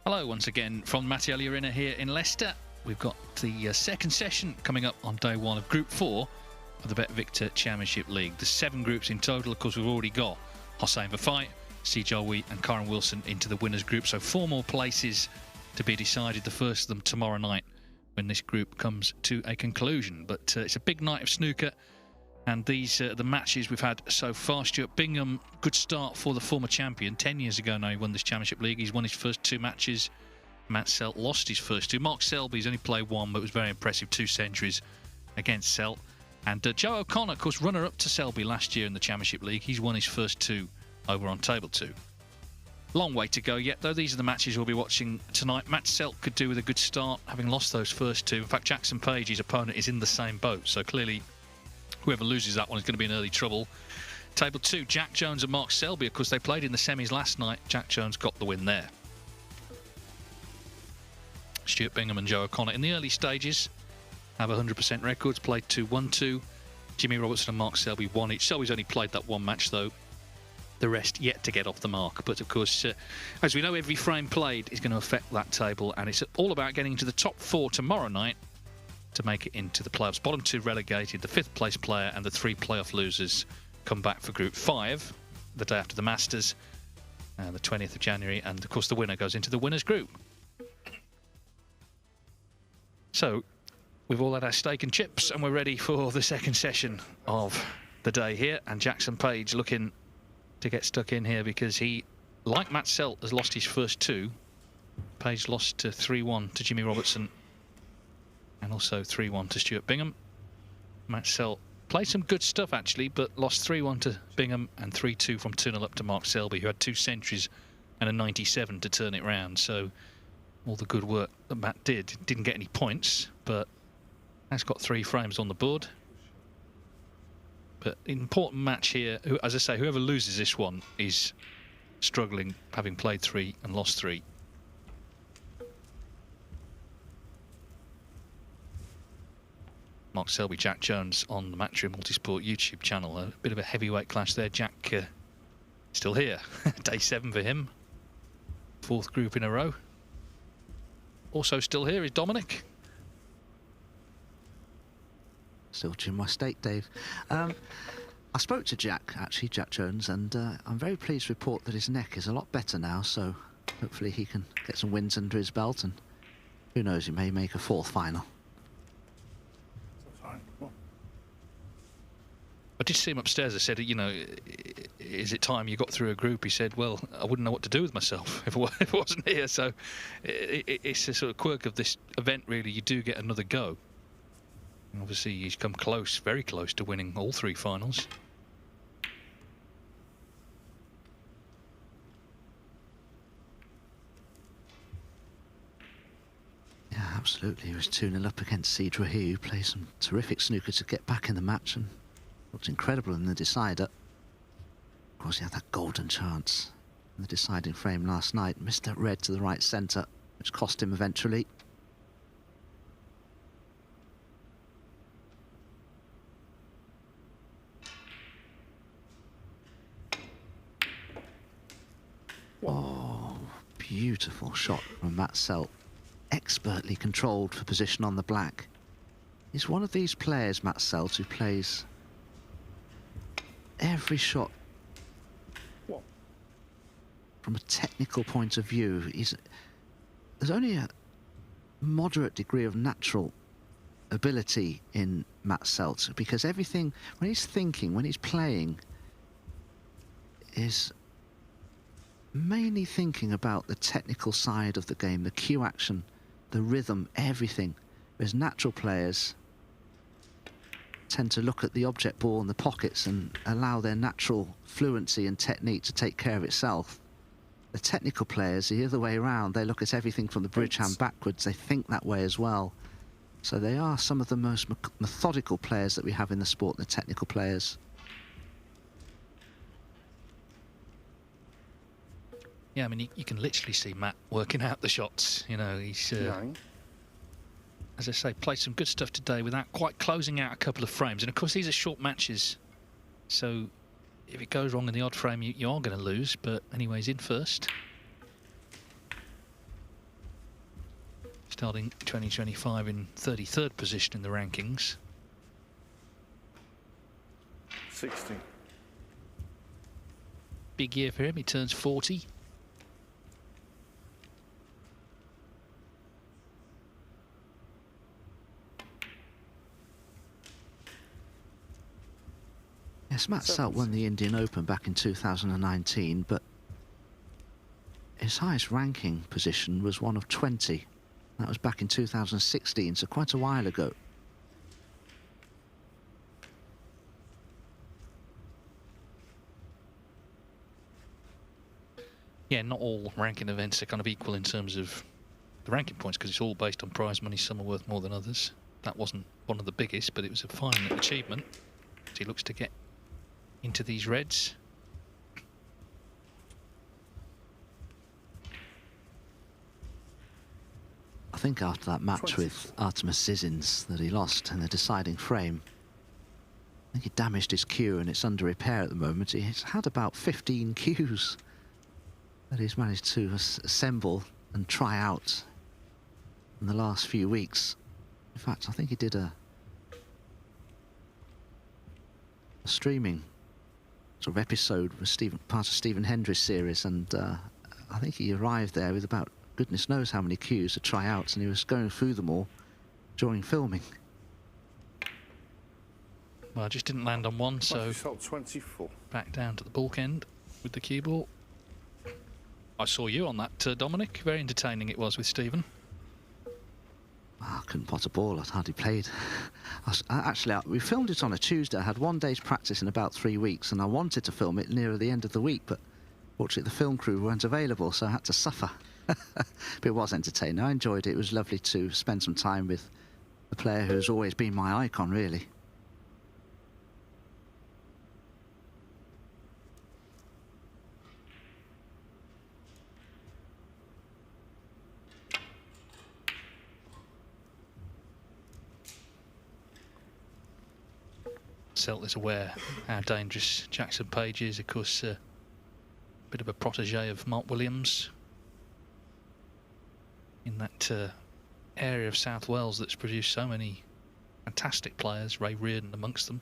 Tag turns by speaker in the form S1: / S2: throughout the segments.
S1: Hello once again from Mattioli Arena here in Leicester. We've got the second session coming up on day one of Group 4 of the BetVictor Championship League. There's 7 groups in total. Of course, we've already got Hossein Vafai, Sijal Wheat and Karen Wilson into the winners group. So 4 more places to be decided, the first of them tomorrow night when this group comes to a conclusion. But it's a big night of snooker. And these are the matches we've had so far. Stuart Bingham, good start for the former champion. 10 years ago now he won this Championship League. He's won his first 2 matches. Matt Selt lost his first 2. Mark Selby's only played 1, but it was very impressive. 2 centuries against Selt. And Joe O'Connor, of course, runner-up to Selby last year in the Championship League. He's won his first 2 over on table 2. Long way to go yet, though. These are the matches we'll be watching tonight. Matt Selt could do with a good start, having lost those first 2. In fact, Jackson Page, his opponent, is in the same boat. So clearly, whoever loses that one is going to be in early trouble. Table 2, Jack Jones and Mark Selby. Of course, they played in the semis last night. Jack Jones got the win there. Stuart Bingham and Joe O'Connor in the early stages have 100% records, played 2-1-2. Jimmy Robertson and Mark Selby 1 each. Selby's only played that 1 match, though. The rest yet to get off the mark. But, of course, as we know, every frame played is going to affect that table. And it's all about getting into the top 4 tomorrow night to make it into the playoffs. Bottom 2 relegated, the 5th place player and the 3 playoff losers come back for Group 5 the day after the Masters, the 20th of January, and of course the winner goes into the winners group. So we've all had our steak and chips and we're ready for the second session of the day here, and Jackson Page looking to get stuck in here because he, like Matt Selt, has lost his first 2. Page lost to 3-1 to Jimmy Robertson and also 3-1 to Stuart Bingham. Matt Selt played some good stuff actually, but lost 3-1 to Bingham and 3-2 from 2-0 up to Mark Selby, who had 2 centuries and a 97 to turn it round. So all the good work that Matt didn't get any points, but has got 3 frames on the board. But important match here. As I say, whoever loses this one is struggling, having played 3 and lost 3. Mark Selby, Jack Jones on the Matchroom Multisport YouTube channel. A bit of a heavyweight clash there. Jack still here. Day 7 for him. 4th group in a row. Also still here is Dominic.
S2: Still chewing my steak, Dave. I spoke to Jack, actually, Jack Jones, and I'm very pleased to report that his neck is a lot better now, so hopefully he can get some wins under his belt, and who knows, he may make a 4th final.
S1: I did see him upstairs. I said, you know, is it time you got through a group? He said, well, I wouldn't know what to do with myself if I wasn't here. So it's a sort of quirk of this event, really. You do get another go. And obviously, he's come close, very close to winning all 3 finals.
S2: Yeah, absolutely. He was 2-0 up against Sidra here, who plays some terrific snooker to get back in the match and looked incredible in the decider. Of course, he had that golden chance in the deciding frame last night. Missed that red to the right centre, which cost him eventually. Oh, beautiful shot from Matt Selt. Expertly controlled for position on the black. He's one of these players, Matt Selt, who plays every shot from a technical point of view. There's only a moderate degree of natural ability in Matt Selt, because everything, when he's thinking, when he's playing, is mainly thinking about the technical side of the game, the cue action, the rhythm, everything. Whereas natural players tend to look at the object ball in the pockets and allow their natural fluency and technique to take care of itself. The technical players, the other way around, they look at everything from the bridge hand backwards. They think that way as well. So they are some of the most methodical players that we have in the sport, the technical players.
S1: Yeah, I mean, you can literally see Matt working out the shots. You know, he's, as I say, played some good stuff today without quite closing out a couple of frames. And, of course, these are short matches. So if it goes wrong in the odd frame, you are going to lose. But anyway, he's in first. starting 2025 in 33rd position in the rankings.
S3: 60.
S1: Big year for him, he turns 40.
S2: Yes, Matt Selt won the Indian Open back in 2019, but his highest ranking position was one of 20. That was back in 2016, so quite a while ago.
S1: Yeah, not all ranking events are kind of equal in terms of the ranking points, because it's all based on prize money. Some are worth more than others. That wasn't one of the biggest, but it was a fine achievement. So he looks to get into these reds.
S2: I think after that match with Artemis Sissins that he lost in the deciding frame, I think he damaged his cue and it's under repair at the moment. He's had about 15 cues that he's managed to assemble and try out in the last few weeks. In fact, I think he did a streaming sort of episode with part of Stephen Hendry's series, and I think he arrived there with about goodness knows how many cues to try out, and he was going through them all during filming.
S1: Well, I just didn't land on one, so
S3: 24.
S1: Back down to the bulk end with the cue ball. I saw you on that, Dominic. Very entertaining it was with Stephen.
S2: I couldn't pot a ball. I'd hardly played. Actually, we filmed it on a Tuesday. I had 1 day's practice in about 3 weeks, and I wanted to film it nearer the end of the week, but fortunately the film crew weren't available, so I had to suffer. But it was entertaining. I enjoyed it. It was lovely to spend some time with the player who's always been my icon, really.
S1: Selt is aware how dangerous Jackson Page is. Of course, a bit of a protege of Mark Williams in that area of South Wales that's produced so many fantastic players. Ray Reardon amongst them.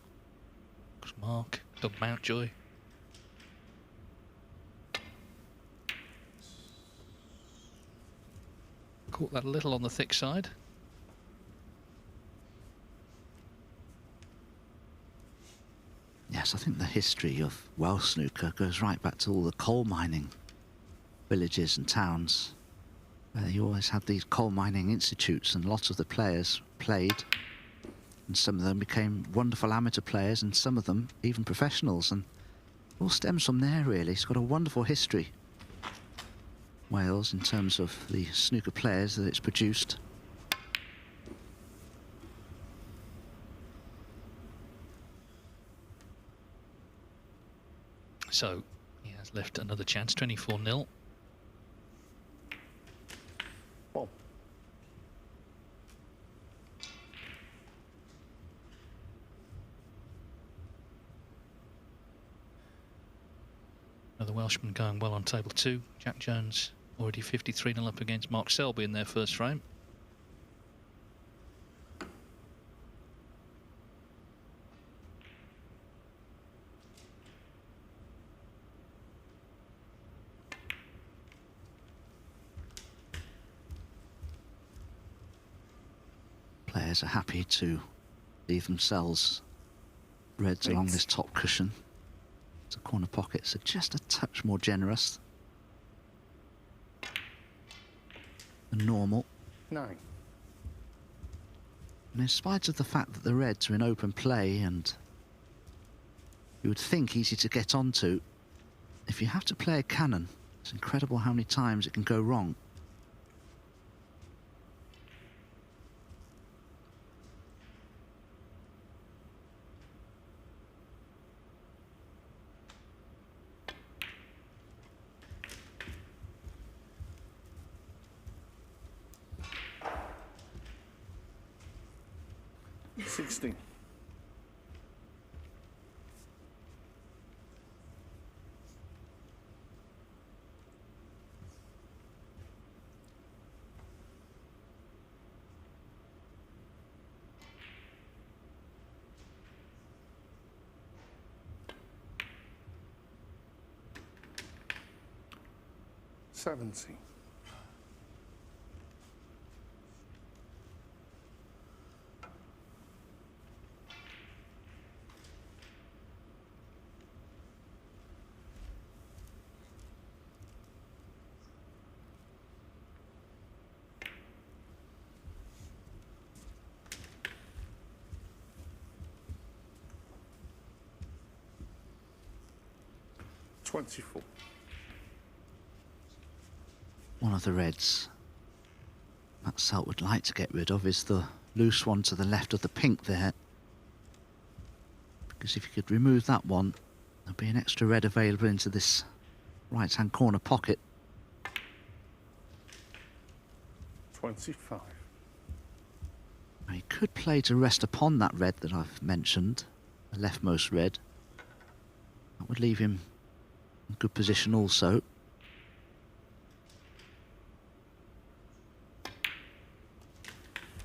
S1: Of course, Mark, Doug Mountjoy. Caught that a little on the thick side.
S2: Yes, I think the history of Welsh snooker goes right back to all the coal mining villages and towns, where you always had these coal mining institutes, and lots of the players played, and some of them became wonderful amateur players, and some of them even professionals, and it all stems from there, really. It's got a wonderful history, Wales, in terms of the snooker players that it's produced.
S1: So he has left another chance, 24-0.
S3: Well,
S1: Another Welshman going well on table 2. Jack Jones already 53-0 up against Mark Selby in their first frame.
S2: Players are happy to leave themselves reds along this top cushion. The corner pockets are just a touch more generous than normal.
S3: 9.
S2: And in spite of the fact that the reds are in open play and you would think easy to get onto, if you have to play a cannon, it's incredible how many times it can go wrong.
S3: 70. $24.
S2: One of the reds that Selt would like to get rid of is the loose one to the left of the pink there. Because if you could remove that one, there'll be an extra red available into this right-hand corner pocket.
S3: 25.
S2: Now he could play to rest upon that red that I've mentioned, the leftmost red. That would leave him in good position also.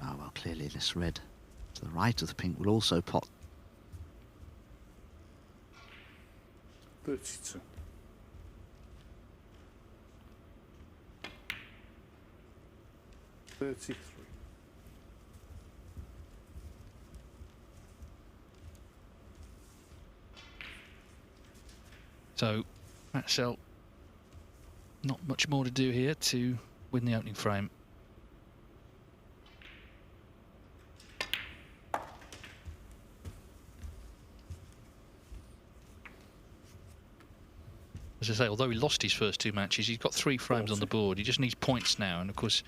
S2: Oh well, clearly this red to the right of the pink will also pot.
S3: 32. $33.
S1: So, Matt Selt, not much more to do here to win the opening frame. As I say, although he lost his first two matches, he's got 3 frames on the board. He just needs points now, and of course,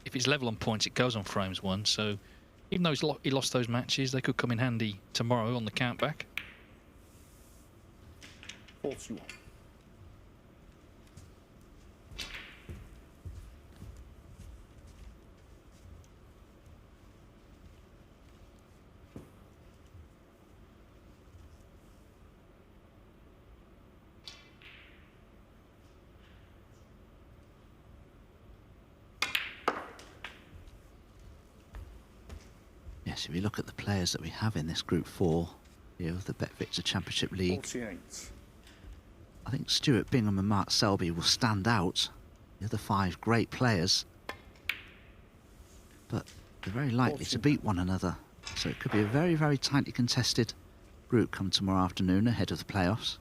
S1: if it's level on points, it goes on frames 1. So, even though he lost those matches, they could come in handy tomorrow on the countback.
S3: 41.
S2: Yes, if you look at the players that we have in this Group 4 here of the BetVictor Championship League,
S3: 48.
S2: I think Stuart Bingham and Mark Selby will stand out. The other 5 great players, but they're very likely to beat one another. So it could be a very, very tightly contested group come tomorrow afternoon ahead of the playoffs.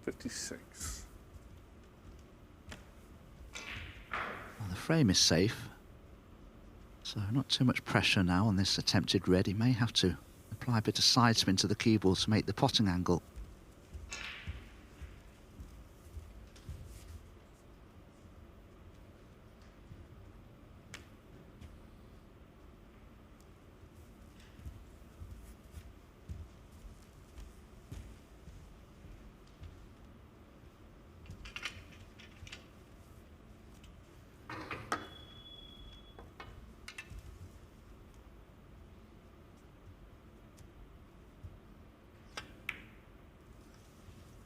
S3: $56.
S2: Well, the frame is safe, so not too much pressure now on this attempted red. He may have to apply a bit of side spin to the keyboard to make the potting angle.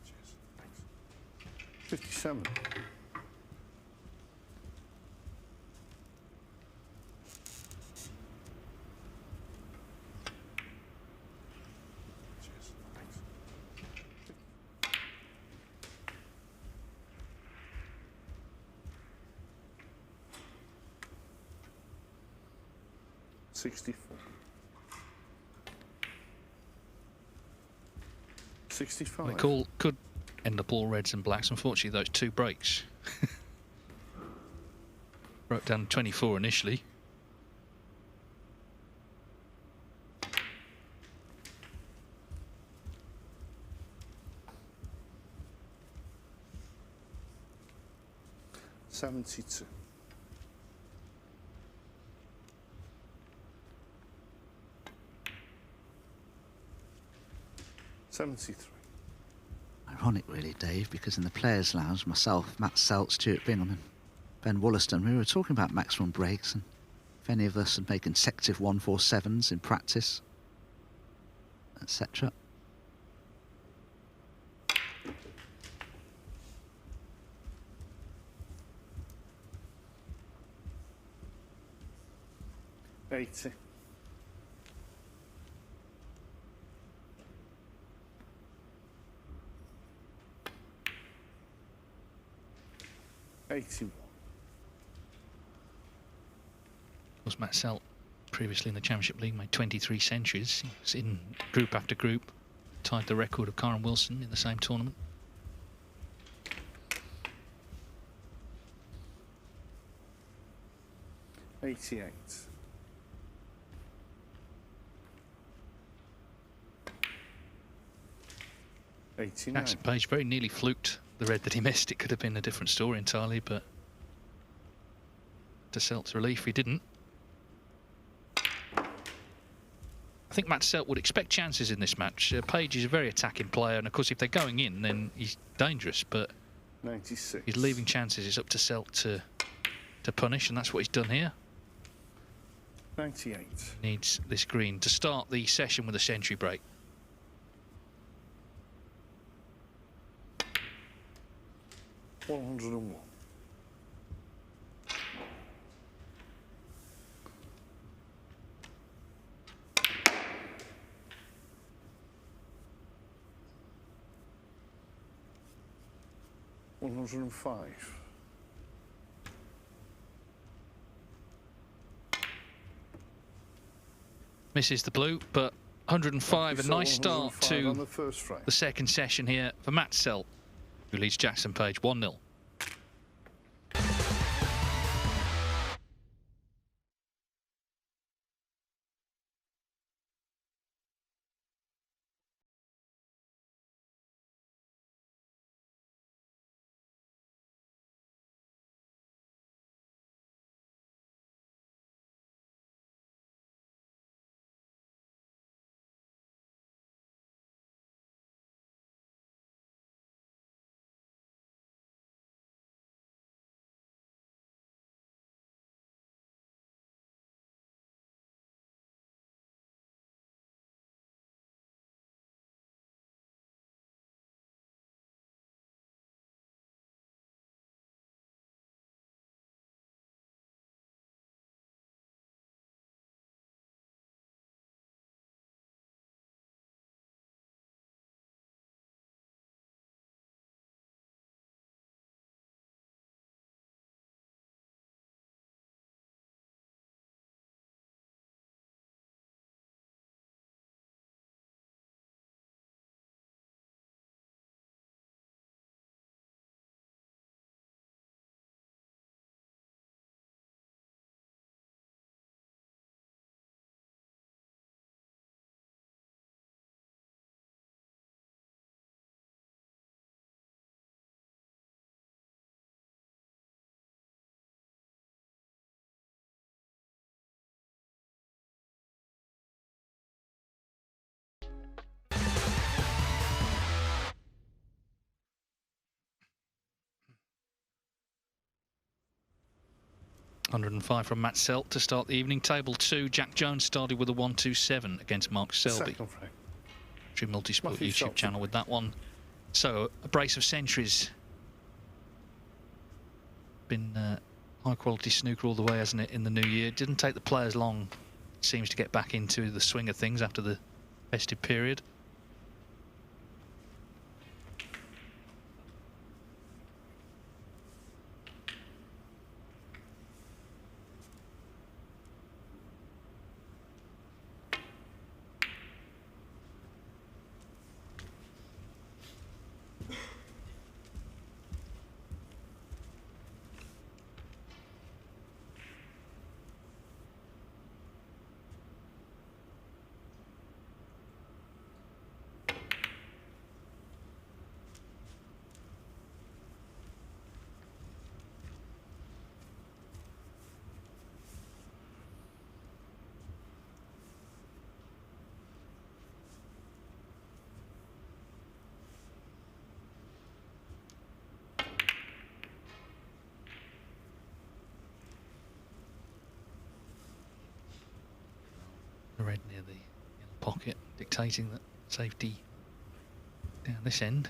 S3: Cheers. Thanks. 57. Cheers. Thanks. 64. 65.
S1: It could end up all reds and blacks. Unfortunately, those 2 breaks. Broke down 24 initially.
S3: $72. 73.
S2: Ironic really, Dave, because in the Players' Lounge, myself, Matt Selt, Stuart Bingham and Ben Wollaston, we were talking about maximum breaks, and if any of us had made consecutive 147s in practice, etc.
S3: 80. 81.
S1: Of course, Matt Selt, previously in the Championship League, made 23 centuries. He was in group after group, tied the record of Karen Wilson in the same tournament.
S3: $88. $89.
S1: Jackson Page very nearly fluked the red that he missed. It could have been a different story entirely, but to Selt's relief, he didn't. I think Matt Selt would expect chances in this match. Page is a very attacking player, and of course, if they're going in, then he's dangerous. But
S3: 96.
S1: he's leaving chances. It's up to Selt to punish, and that's what he's done here.
S3: 98.
S1: Needs this green to start the session with a century break.
S3: $101. $105.
S1: Misses the blue, but 105, a nice start to
S3: on the first frame.
S1: the second session here for Matt Selt, who leads Jackson Page 1-0. $105 from Matt Selt to start the evening. Table 2, Jack Jones started with a 127 against Mark Selby.
S3: Second frame.
S1: True Multisport
S3: Matthew
S1: YouTube
S3: Selt.
S1: channel with that one. So, a brace of centuries. Been high quality snooker all the way, hasn't it, in the new year? Didn't take the players long, seems to get back into the swing of things after the festive period. The red near the yellow pocket, dictating that safety down this end.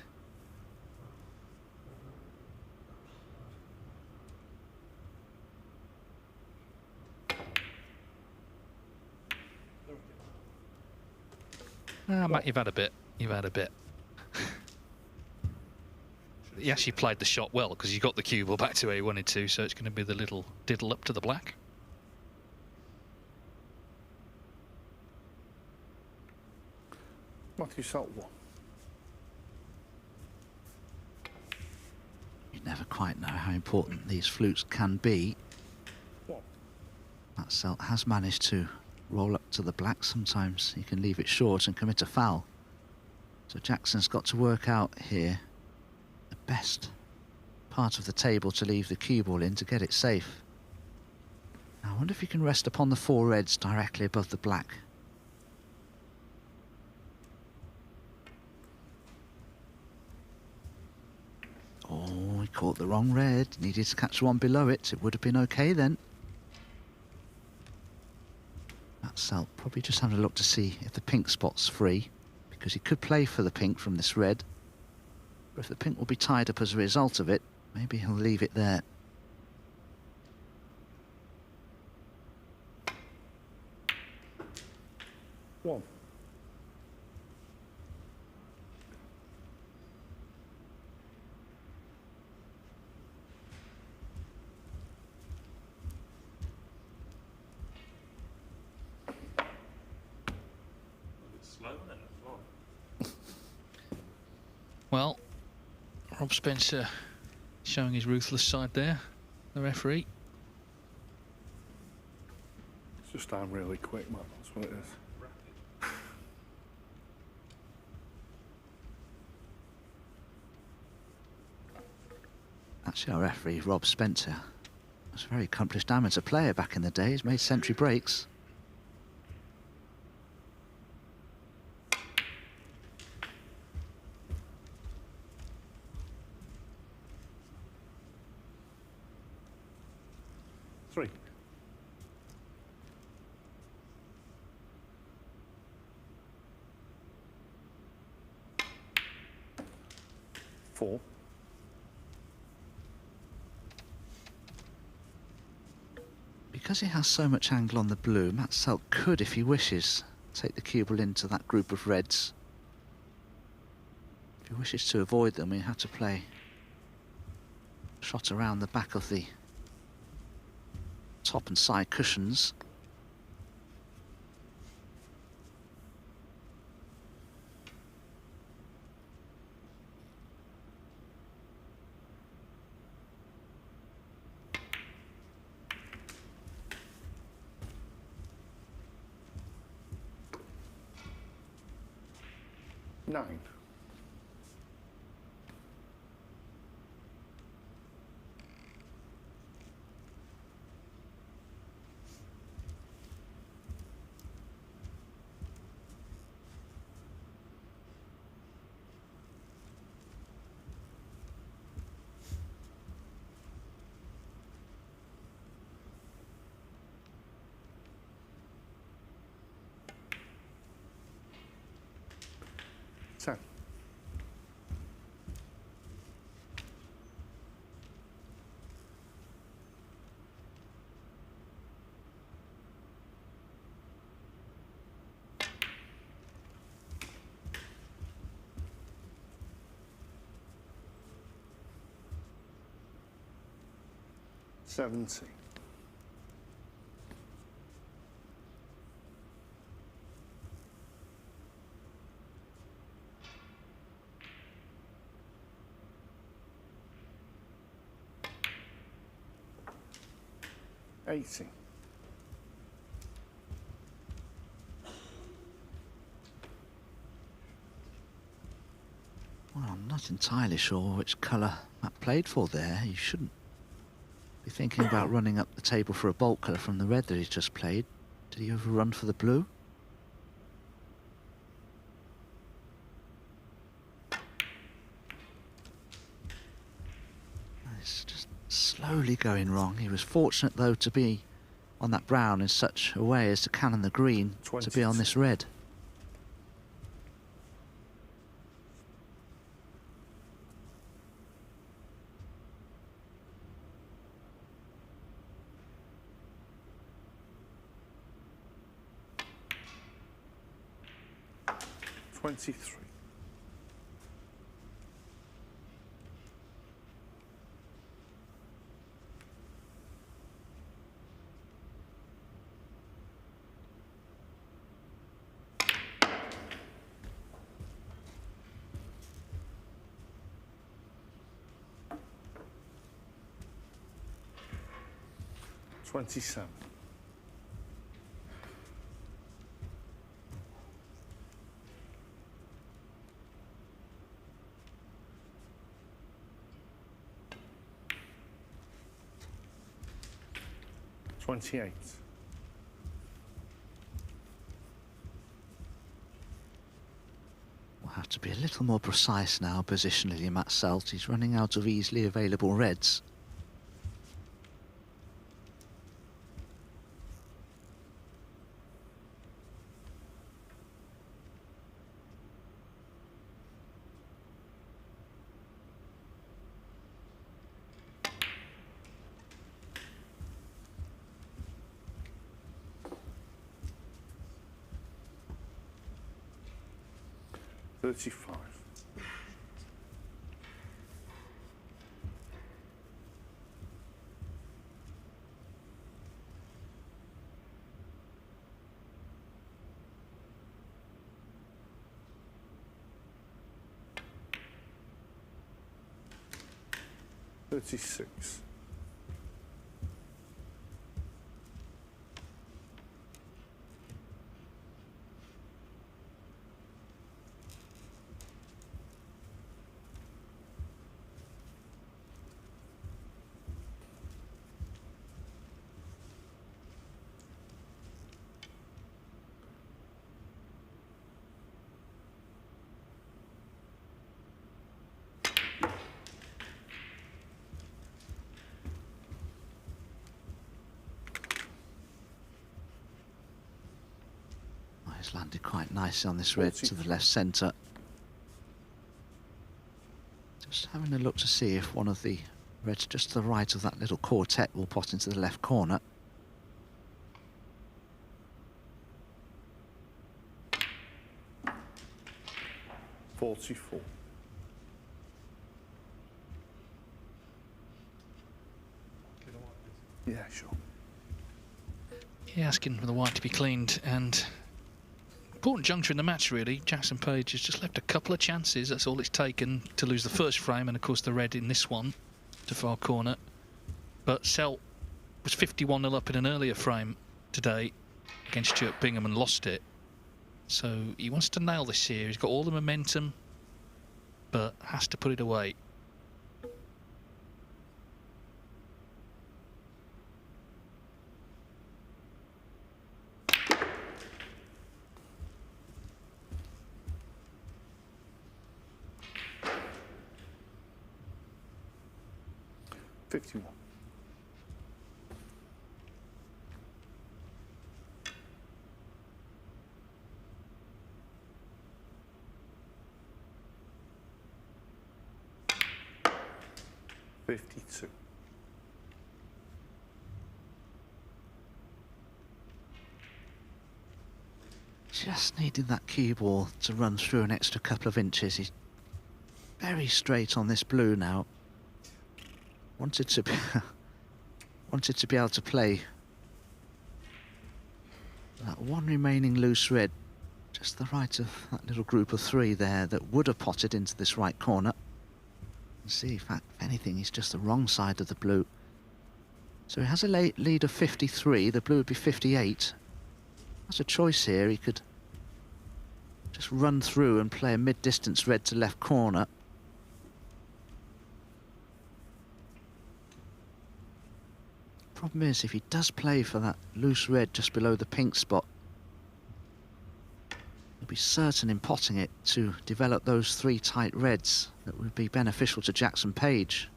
S1: Matt, you've had a bit. You've had a bit. He actually played the shot well because he got the cue ball back to where he wanted to, so it's going to be the little diddle up to the black.
S3: Matthew Selt 1.
S2: You never quite know how important these flutes can be.
S3: What?
S2: That Selt has managed to roll up to the black. Sometimes he can leave it short and commit a foul. So Jackson's got to work out here the best part of the table to leave the cue ball in to get it safe. Now, I wonder if he can rest upon the 4 reds directly above the black. Oh, he caught the wrong red. Needed to catch one below it. It would have been okay then. That Selt probably just having a look to see if the pink spot's free, because he could play for the pink from this red. But if the pink will be tied up as a result of it, maybe he'll leave it there.
S3: One.
S1: Well, Rob Spencer showing his ruthless side there, the referee.
S3: It's just down really quick, Matt. That's what it is.
S2: Actually, our referee, Rob Spencer, was a very accomplished amateur player back in the day. He's made century breaks.
S3: Three. Four.
S2: Because he has so much angle on the blue, Matt Selt could, if he wishes, take the cue ball into that group of reds. If he wishes to avoid them, he'll have to play a shot around the back of the top and side cushions.
S3: Nine. Ten. Seventy. 80.
S2: Well, I'm not entirely sure which colour Matt played for there. You shouldn't be thinking about running up the table for a bolt colour from the red that he's just played. Did he overrun for the blue? It's just slowly going wrong. He was fortunate, though, to be on that brown in such a way as to cannon the green to be on this red.
S3: 23. 27. 28.
S2: 'We'll have to be a little more precise now positionally, Matt Selt. He's running out of easily available reds.
S3: 35. 36.
S2: 'He's landed quite nicely on this red to the left centre. Just having a look to see if one of the reds just to the right of that little quartet will pot into the left corner.44.
S3: Yeah, sure.
S1: Yeah, asking for the white to be cleaned, and important juncture in the match really. Jackson Page has just left a couple of chances. That's all it's taken to lose the first frame, and of course the red in this one to far corner. But Selt was 51-0 up in an earlier frame today against Stuart Bingham and lost it. So he wants to nail this here. He's got all the momentum, but has to put it away.
S3: $51. 52.
S2: Just needed that cue ball to run through an extra couple of inches. He's very straight on this blue now. Wanted to be able to play that one remaining loose red, just the right of that little group of three there that would have potted into this right corner. And see, in fact, if anything, he's just the wrong side of the blue. So he has a lead of 53. The blue would be 58. That's a choice here. He could just run through and play a mid-distance red to left corner. Problem is, if he does play for that loose red just below the pink spot, he'll be certain in potting it to develop those three tight reds that would be beneficial to Jackson Page.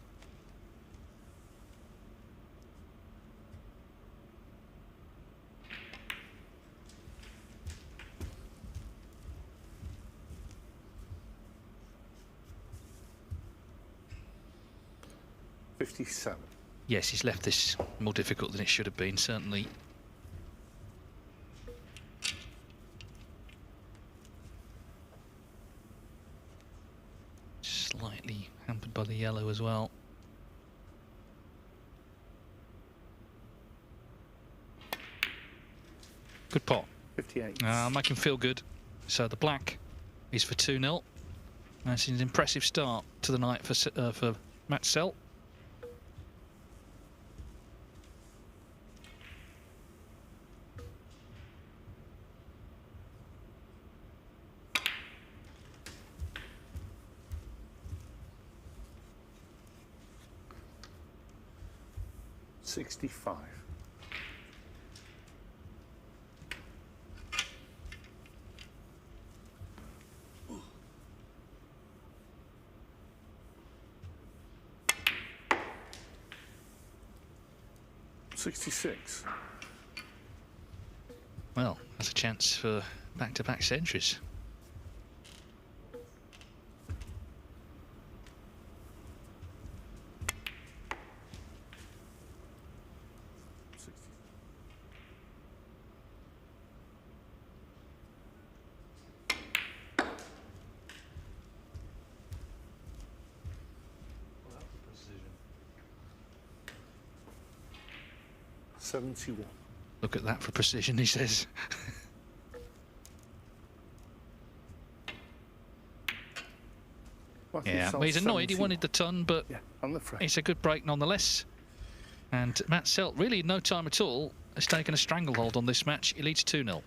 S3: $57.
S1: Yes, he's left this more difficult than it should have been, certainly. Hampered by the yellow as well. Good pot.
S3: 58.
S1: Make him feel good. So the black is for 2-0. That's an impressive start to the night for Matt Selt.
S3: $65. $66.
S1: Well, that's a chance for back-to-back centuries.
S3: $71.
S1: Look at that for precision, he says. Yeah, well, he's annoyed. He wanted the ton, but
S3: yeah, on the frame.
S1: It's a good break nonetheless. And Matt Selt, really no time at all, has taken a stranglehold on this match. He leads 2-0.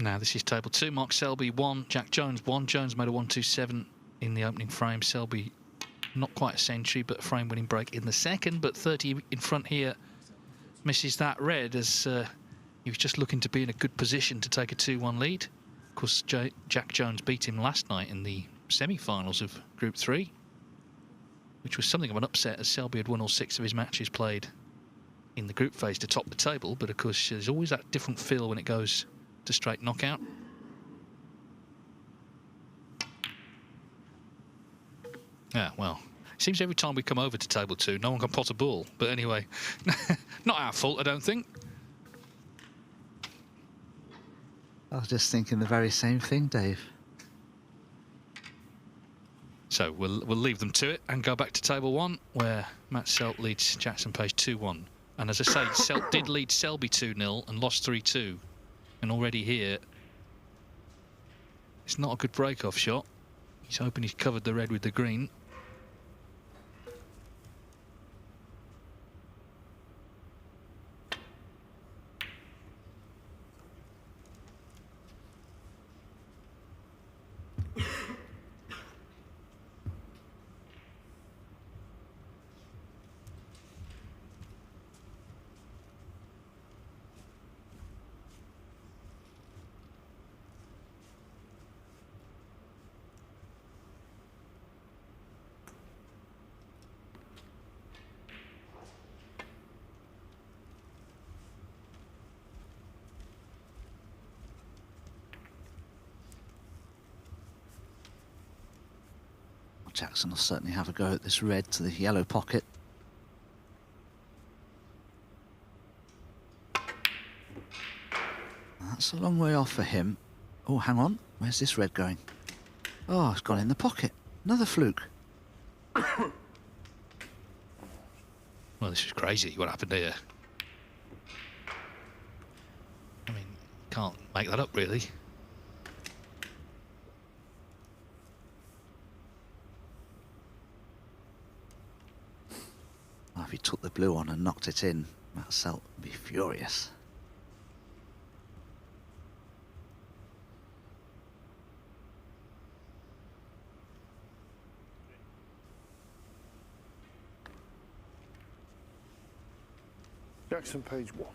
S1: Now this is table 2. Mark Selby 1, Jack Jones 1. Jones made a 1-2-7 in the opening frame. Selby not quite a century, but a frame-winning break in the second. But 30 in front here misses that red as he was just looking to be in a good position to take a 2-1 lead. Of course, Jack Jones beat him last night in the semi-finals of Group 3, which was something of an upset as Selby had won all 6 of his matches played in the group phase to top the table. But of course, there's always that different feel when it goes to straight knockout. Yeah, well, it seems every time we come over to table 2, no one can pot a ball. But anyway, not our fault, I don't think.
S2: I was just thinking the very same thing, Dave.
S1: So we'll leave them to it and go back to table 1, where Matt Selt leads Jackson Page 2-1. And as I say, Selt did lead Selby 2-0 and lost 3-2. And already here, it's not a good break-off shot. He's hoping he's covered the red with the green.
S2: Jackson will certainly have a go at this red to the yellow pocket. That's a long way off for him. Oh, hang on. Where's this red going? Oh, it's gone in the pocket. Another fluke.
S1: Well, this is crazy, what happened here. I mean, can't make that up, really.
S2: Well, if he took the blue on and knocked it in, Matt Selt would be furious.
S3: Jackson Page 1.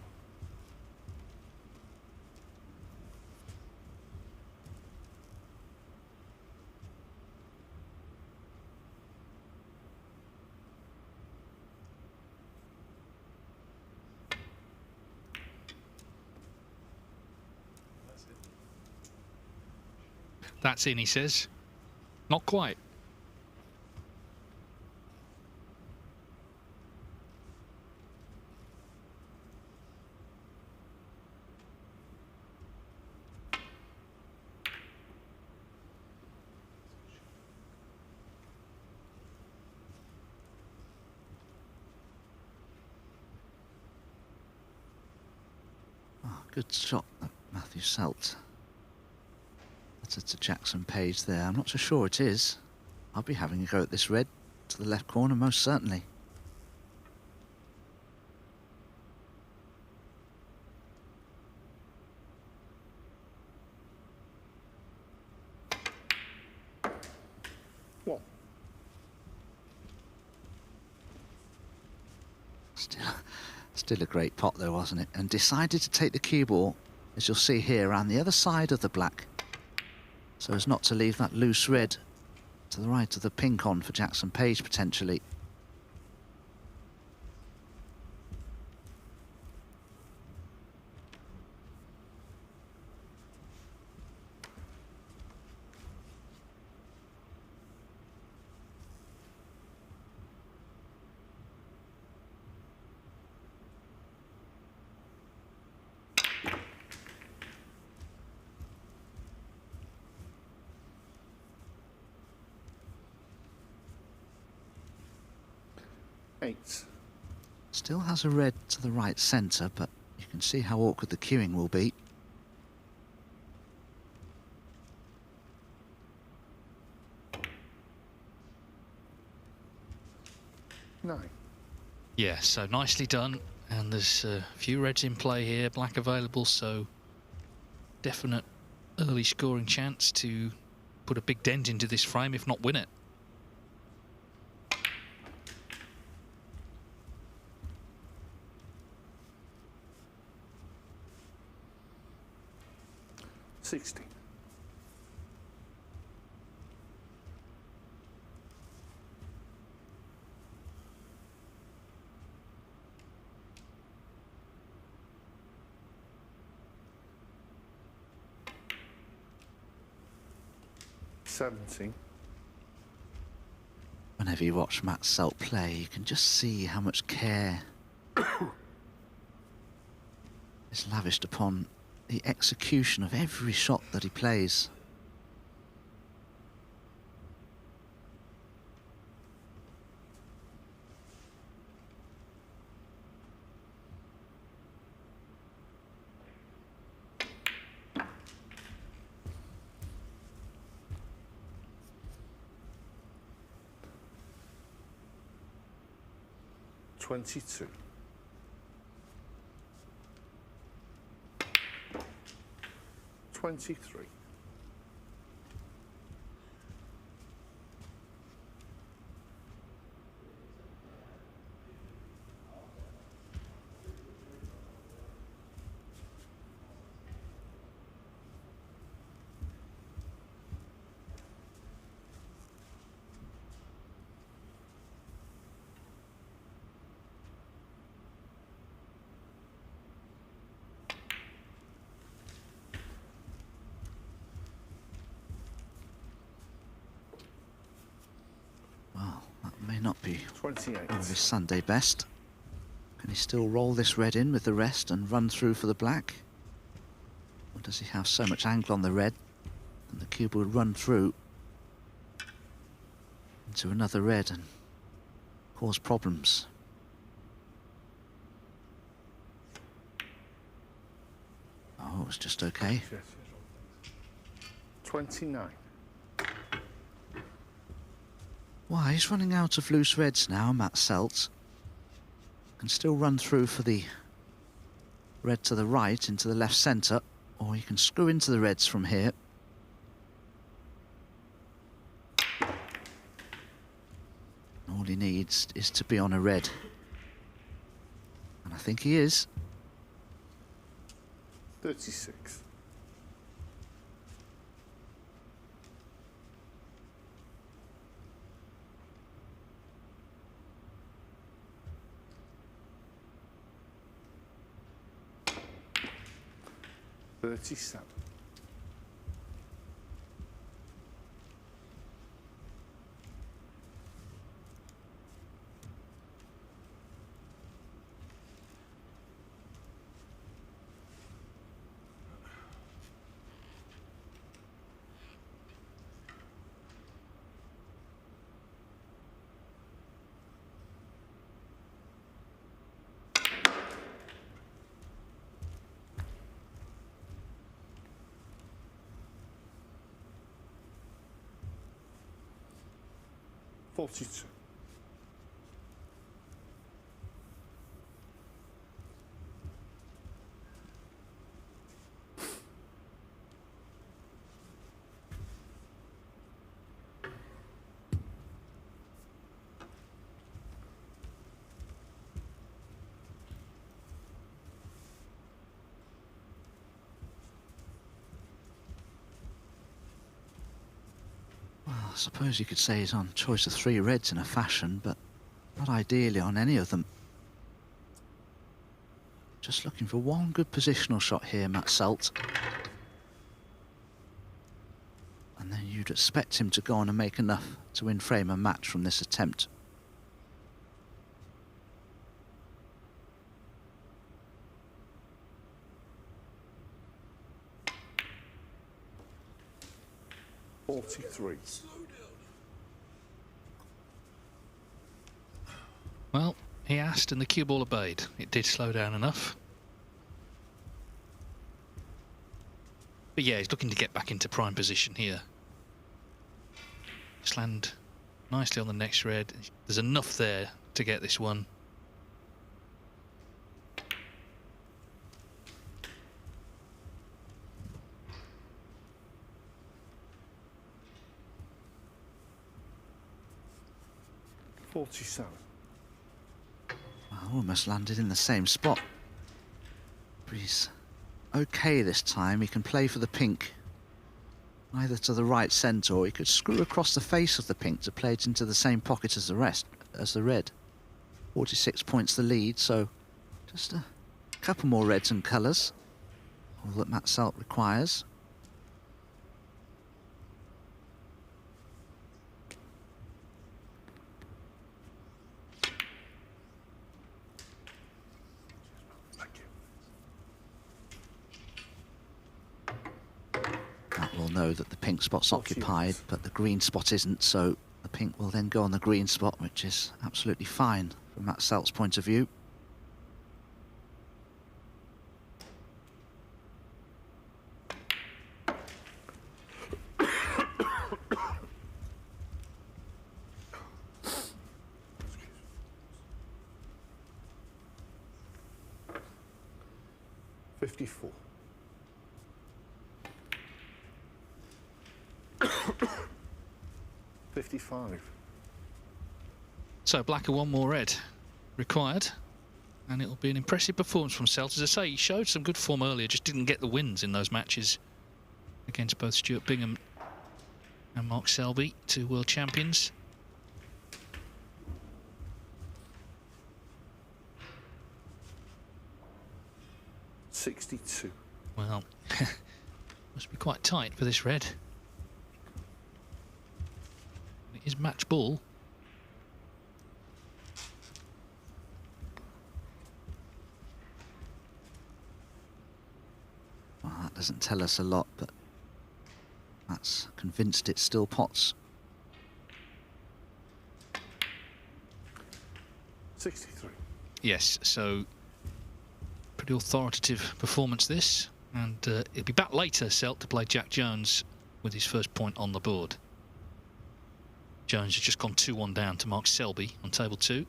S1: That's in, he says. Not quite.
S2: Oh, good shot, Matthew Selt. That's to Jackson Page there. I'm not so sure it is. I'll be having a go at this red to the left corner, most certainly.
S3: What?
S2: Still a great pot though, wasn't it? And decided to take the cue ball, as you'll see here, around the other side of the black, so as not to leave that loose red to the right of the pink on for Jackson Page potentially. Still has a red to the right centre, but you can see how awkward the queuing will be.
S3: Nine.
S1: Yeah, so nicely done. And there's a few reds in play here, black available, so definite early scoring chance to put a big dent into this frame, if not win it.
S3: $60. 17.
S2: Whenever you watch Matt Selt play, you can just see how much care is lavished upon the execution of every shot that he plays.
S3: $22. 23.
S2: Well, that may not be
S3: 28.
S2: one of his Sunday best. Can he still roll this red in with the rest and run through for the black? Or does he have so much angle on the red that the cube would run through into another red and cause problems? Oh, it's just okay.
S3: 29.
S2: Why, he's running out of loose reds now, Matt Selt. Can still run through for the red to the right into the left centre, or he can screw into the reds from here. All he needs is to be on a red. And I think he is.
S3: 36. $37. $42.
S2: Well, I suppose you could say he's on choice of 3 reds in a fashion, but not ideally on any of them. Just looking for one good positional shot here, Matt Selt. And then you'd expect him to go on and make enough to win frame and match from this attempt. $43.
S1: Well, he asked and the cue ball obeyed. It did slow down enough. But yeah, he's looking to get back into prime position here. Just land nicely on the next red. There's enough there to get this one.
S3: 47.
S2: Well, almost landed in the same spot. But he's okay this time. He can play for the pink, either to the right centre, or he could screw across the face of the pink to play it into the same pocket as the red. 46 points the lead, so just a couple more reds and colours, all that Matt Selt requires. Matt will know that the pink spot's occupied, but the green spot isn't, so the pink will then go on the green spot, which is absolutely fine from Matt Selt's point of view.
S3: $54. $55.
S1: So black and one more red required, and it'll be an impressive performance from Selt. As I say, he showed some good form earlier, just didn't get the wins in those matches against both Stuart Bingham and Mark Selby, two world champions.
S3: $62.
S1: Well, must be quite tight for this red. It is match ball.
S2: Well, that doesn't tell us a lot, but Matt's convinced it's still pots.
S3: 63.
S1: Yes, so pretty authoritative performance this, and he'll be back later, Selt, to play Jack Jones with his first point on the board. Jones has just gone 2-1 down to Mark Selby on table 2.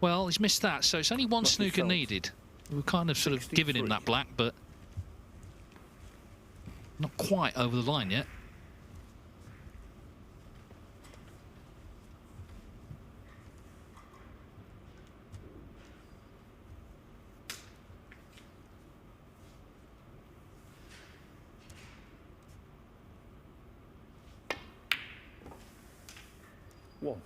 S1: Well, he's missed that, so it's only one snooker needed. We were kind of sort of giving him that black, but not quite over the line yet.
S3: One.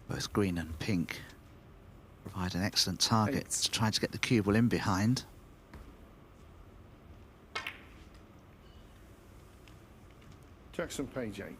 S2: Both green and pink provide an excellent target
S3: 8.
S2: to try to get the cue ball in behind.
S3: Jackson page 8.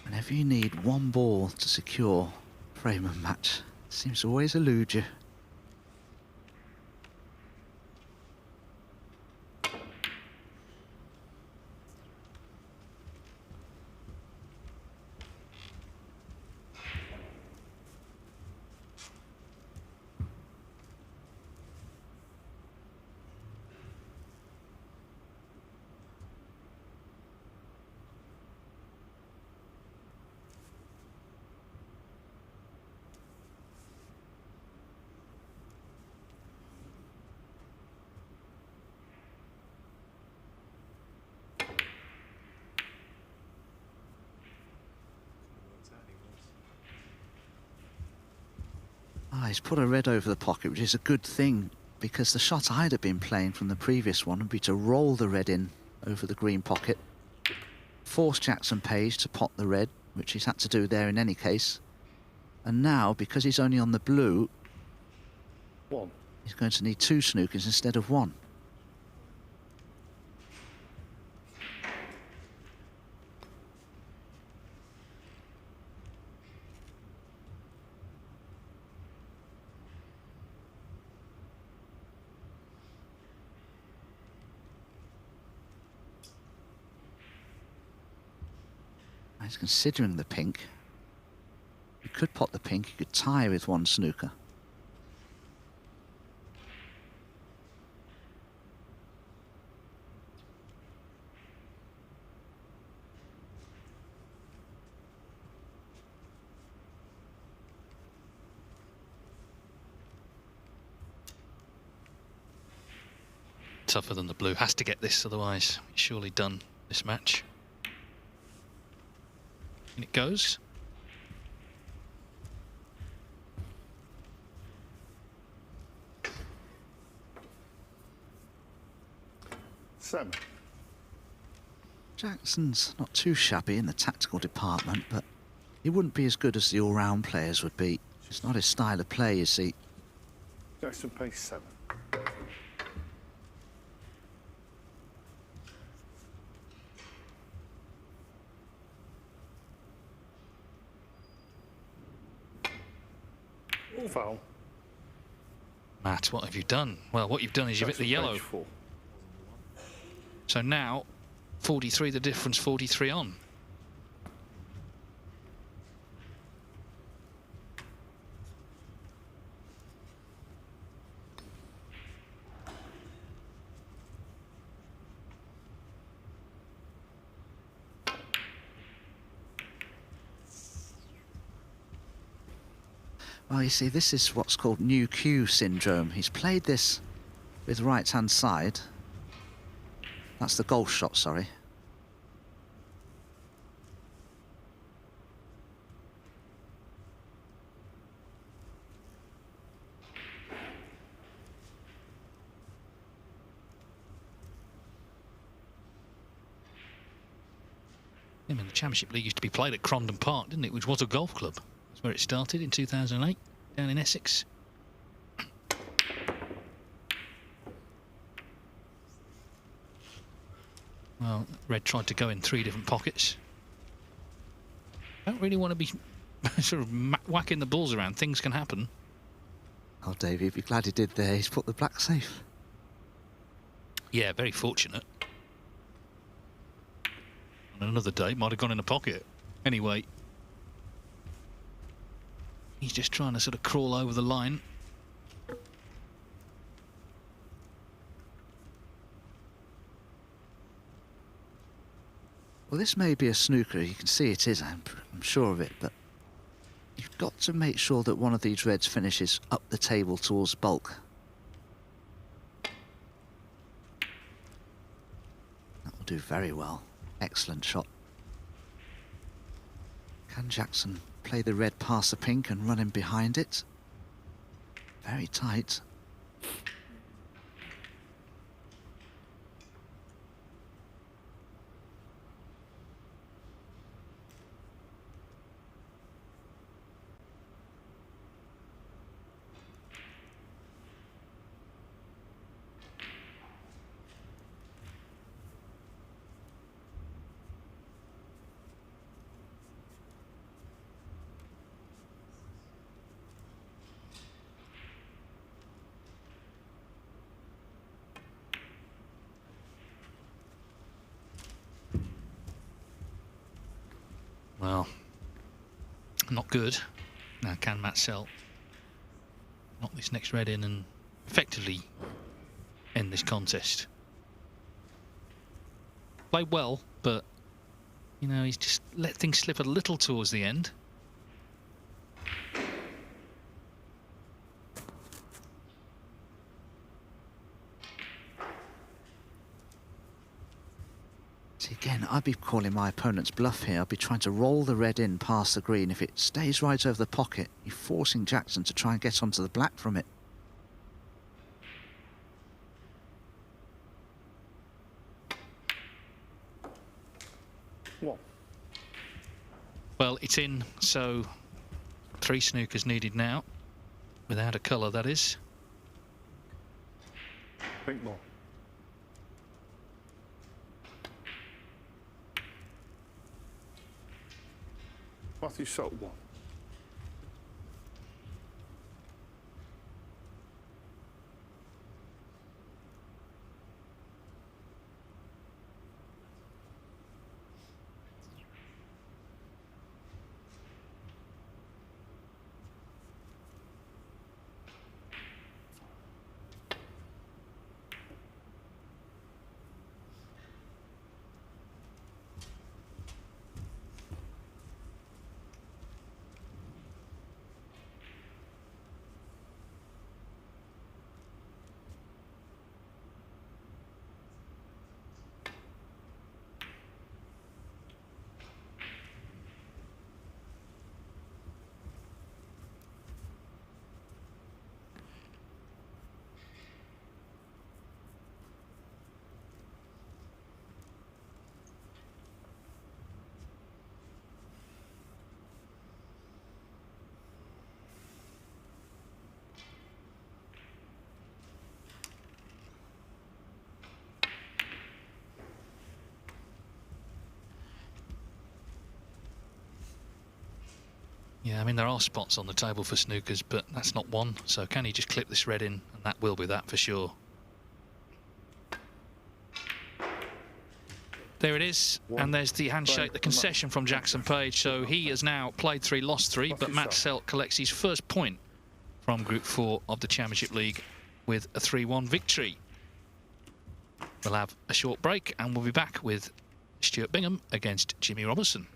S2: Whenever you need one ball to secure frame and match, it seems to always elude you. He's put a red over the pocket, which is a good thing, because the shot I'd have been playing from the previous one would be to roll the red in over the green pocket, force Jackson Page to pot the red, which he's had to do there in any case. And now, because he's only on the blue,
S3: One.
S2: he's going to need 2 snookers instead of 1. He's considering the pink. He could pot the pink, he could tie with one snooker.
S1: Tougher than the blue. Has to get this, otherwise he's surely done this match. And it goes.
S3: Seven.
S2: Jackson's not too shabby in the tactical department, but he wouldn't be as good as the all-round players would be. It's not his style of play, you see.
S3: Jackson pays 7. Foul.
S1: Matt, what have you done? Well, what you've done is you've hit the yellow.
S3: 4.
S1: So now, 43 the difference, 43 on.
S2: Well, you see, this is what's called new cue syndrome. He's played this with right-hand side. That's the golf shot, sorry.
S1: I mean, the Championship League used to be played at Crondon Park, didn't it? Which was a golf club. That's where it started in 2008, down in Essex. Well, Red tried to go in 3 different pockets. Don't really want to be sort of whacking the balls around. Things can happen.
S2: Oh, Dave, you'd be glad he did there. He's put the black safe.
S1: Yeah, very fortunate. On another day, might have gone in a pocket. Anyway, he's just trying to sort of crawl over the line.
S2: Well, this may be a snooker. You can see it is, I'm sure of it, but you've got to make sure that one of these reds finishes up the table towards bulk. That will do very well. Excellent shot. Can Jackson play the red past the pink and run in behind it? Very tight.
S1: Well, not good. Now can Selt knock this next red in and effectively end this contest? Played well, but, you know, he's just let things slip a little towards the end.
S2: Again, I'd be calling my opponent's bluff here. I'd be trying to roll the red in past the green. If it stays right over the pocket, you're forcing Jackson to try and get onto the black from it.
S3: What?
S1: Well, it's in, so 3 snookers needed now. Without a colour, that is.
S3: Pink ball. Matthew Selt 1.
S1: Yeah, I mean, there are spots on the table for snookers, but that's not one. So can he just clip this red in? And that will be that for sure. There it is, and there's the handshake, the concession from Jackson Page. So he has now played 3, lost 3, but Matt Selt collects his first point from Group 4 of the Championship League with a 3-1 victory. We'll have a short break, and we'll be back with Stuart Bingham against Jimmy Robertson.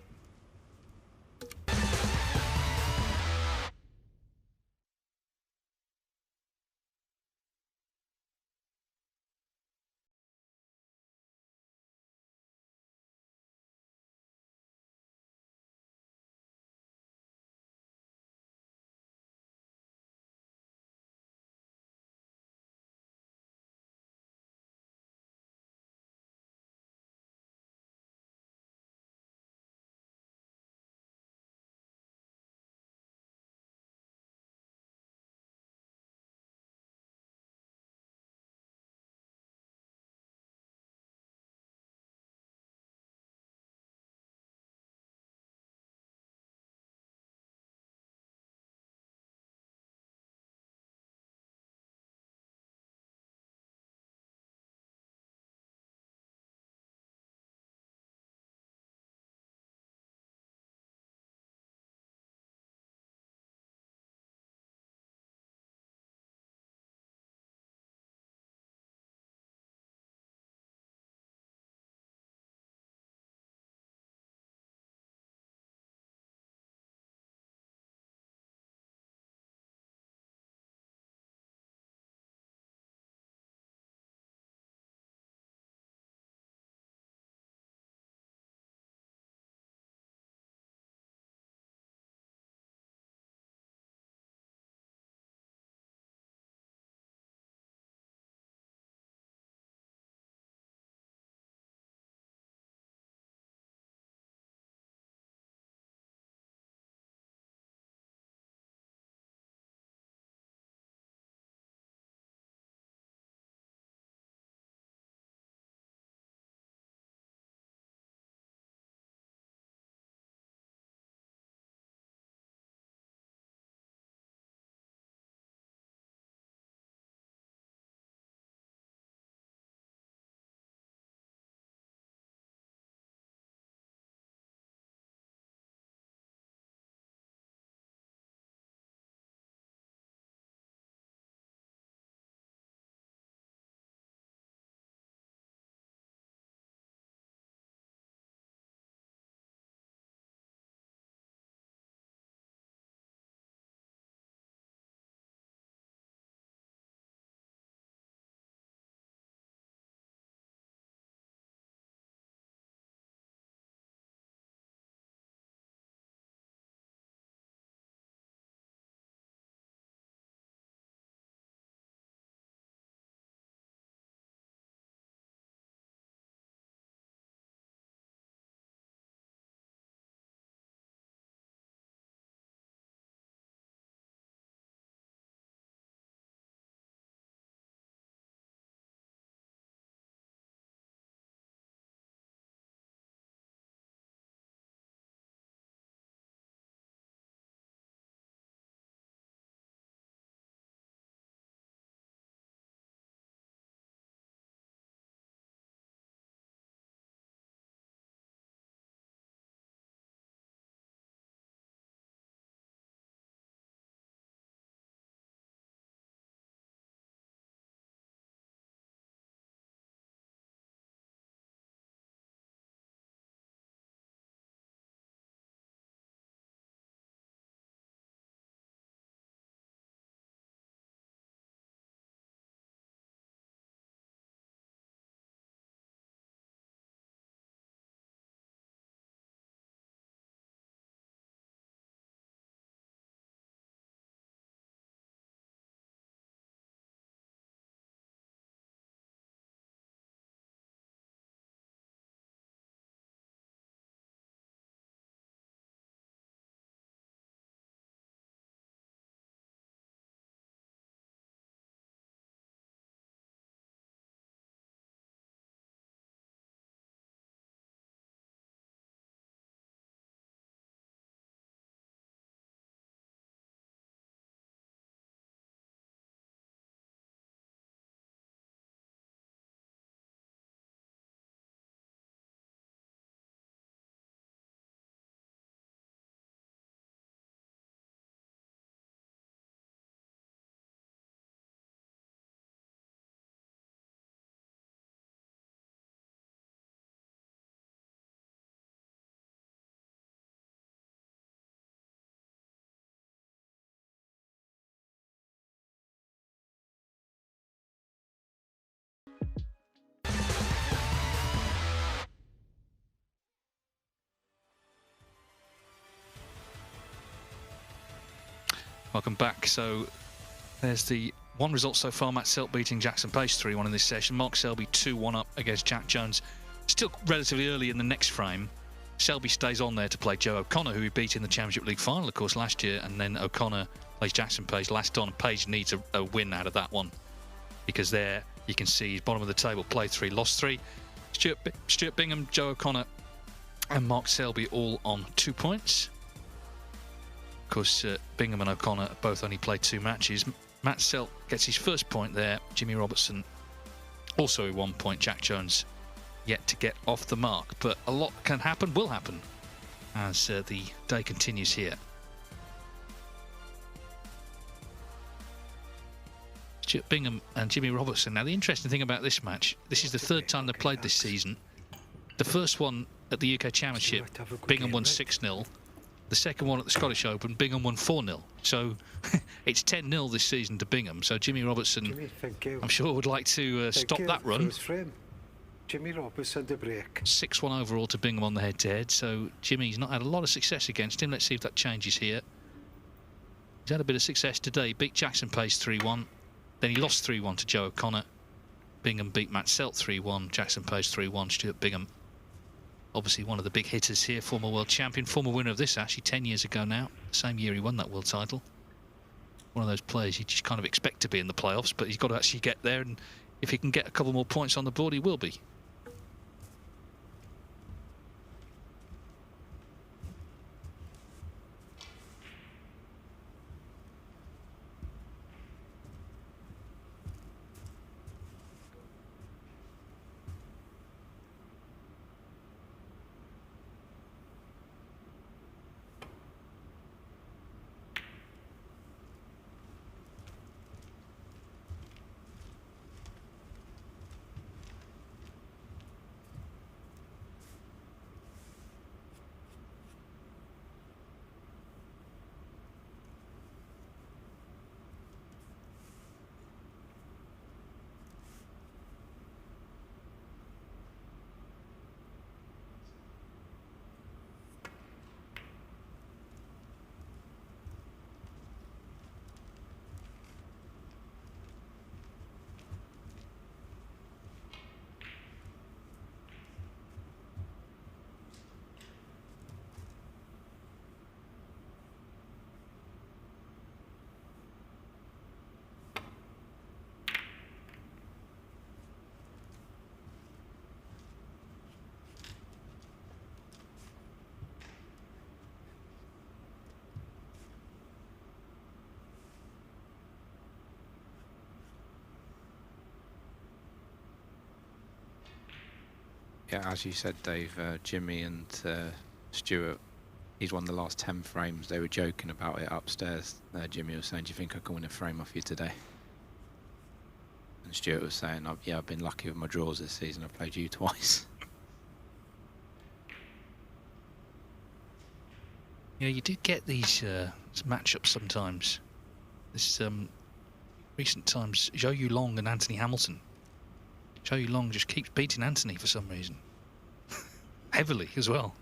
S1: Welcome back. So there's the one result so far. Matt Selt beating Jackson Page 3-1 in this session. Mark Selby 2-1 up against Jack Jones. Still relatively early in the next frame. Selby stays on there to play Joe O'Connor, who he beat in the Championship League final, of course, last year. And then O'Connor plays Jackson Page last on. Page needs a win out of that one, because there you can see he's bottom of the table. Played 3, lost 3. Stuart Bingham, Joe O'Connor and Mark Selby all on 2 points. Of course, Bingham and O'Connor both only played 2 matches. Matt Selt gets his first point there. Jimmy Robertson also 1 point. Jack Jones yet to get off the mark. But a lot can happen, will happen, as the day continues here. Stuart Bingham and Jimmy Robertson. Now, the interesting thing about this match, this is the 3rd time they've played this season. The first one at the UK Championship, Bingham won 6-0. The second one at the Scottish Open, Bingham won 4-0. So it's 10-0 this season to Bingham. So Jimmy Robertson, I'm sure, would like to stop that run.
S4: Jimmy Robertson the break.
S1: 6-1 overall to Bingham on the head-to-head. So Jimmy's not had a lot of success against him. Let's see if that changes here. He's had a bit of success today. Beat Jackson Page 3-1. Then he lost 3-1 to Joe O'Connor. Bingham beat Matt Selt 3-1. Jackson Page 3-1. Stuart Bingham, obviously one of the big hitters here, former world champion, former winner of this actually 10 years ago now. Same year he won that world title. One of those players you just kind of expect to be in the playoffs, but he's got to actually get there, and if he can get a couple more points on the board, he will be.
S5: Yeah, as you said, Dave, Jimmy and Stuart, he's won the last 10 frames. They were joking about it upstairs. Jimmy was saying, do you think I can win a frame off you today? And Stuart was saying, yeah, I've been lucky with my draws this season. I've played you twice.
S1: Yeah, you did get these matchups sometimes. This recent times, Zhou Yulong and Anthony Hamilton. Zhou Yulong just keeps beating Anthony for some reason. Heavily as well.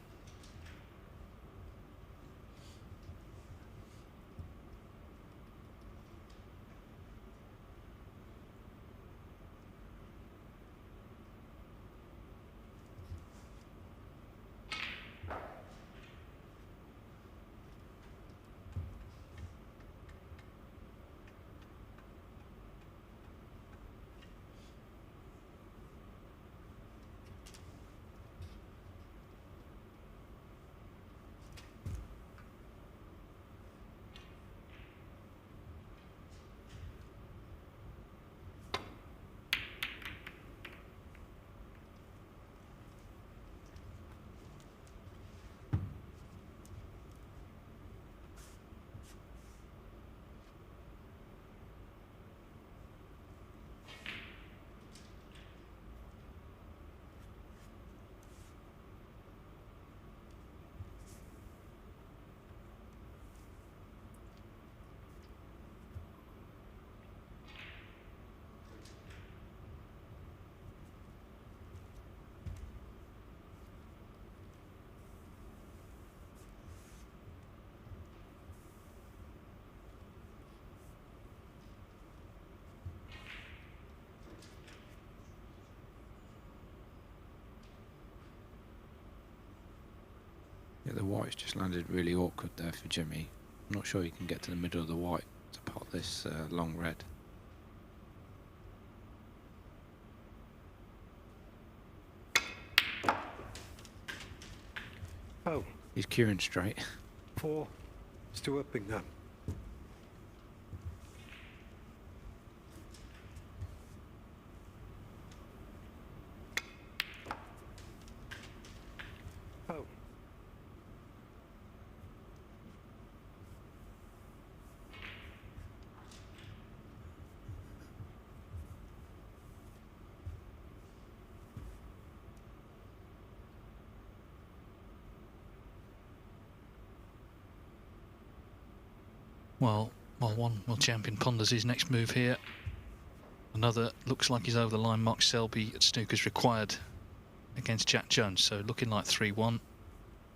S5: Yeah, the white's just landed really awkward there for Jimmy. I'm not sure he can get to the middle of the white to pot this long red.
S4: Oh,
S5: He's cueing straight.
S4: 4. Stuart Bingham. Oh.
S1: Well, one world champion ponders his next move here. Another looks like he's over the line. Mark Selby at snooker's required against Jack Jones. So looking like 3-1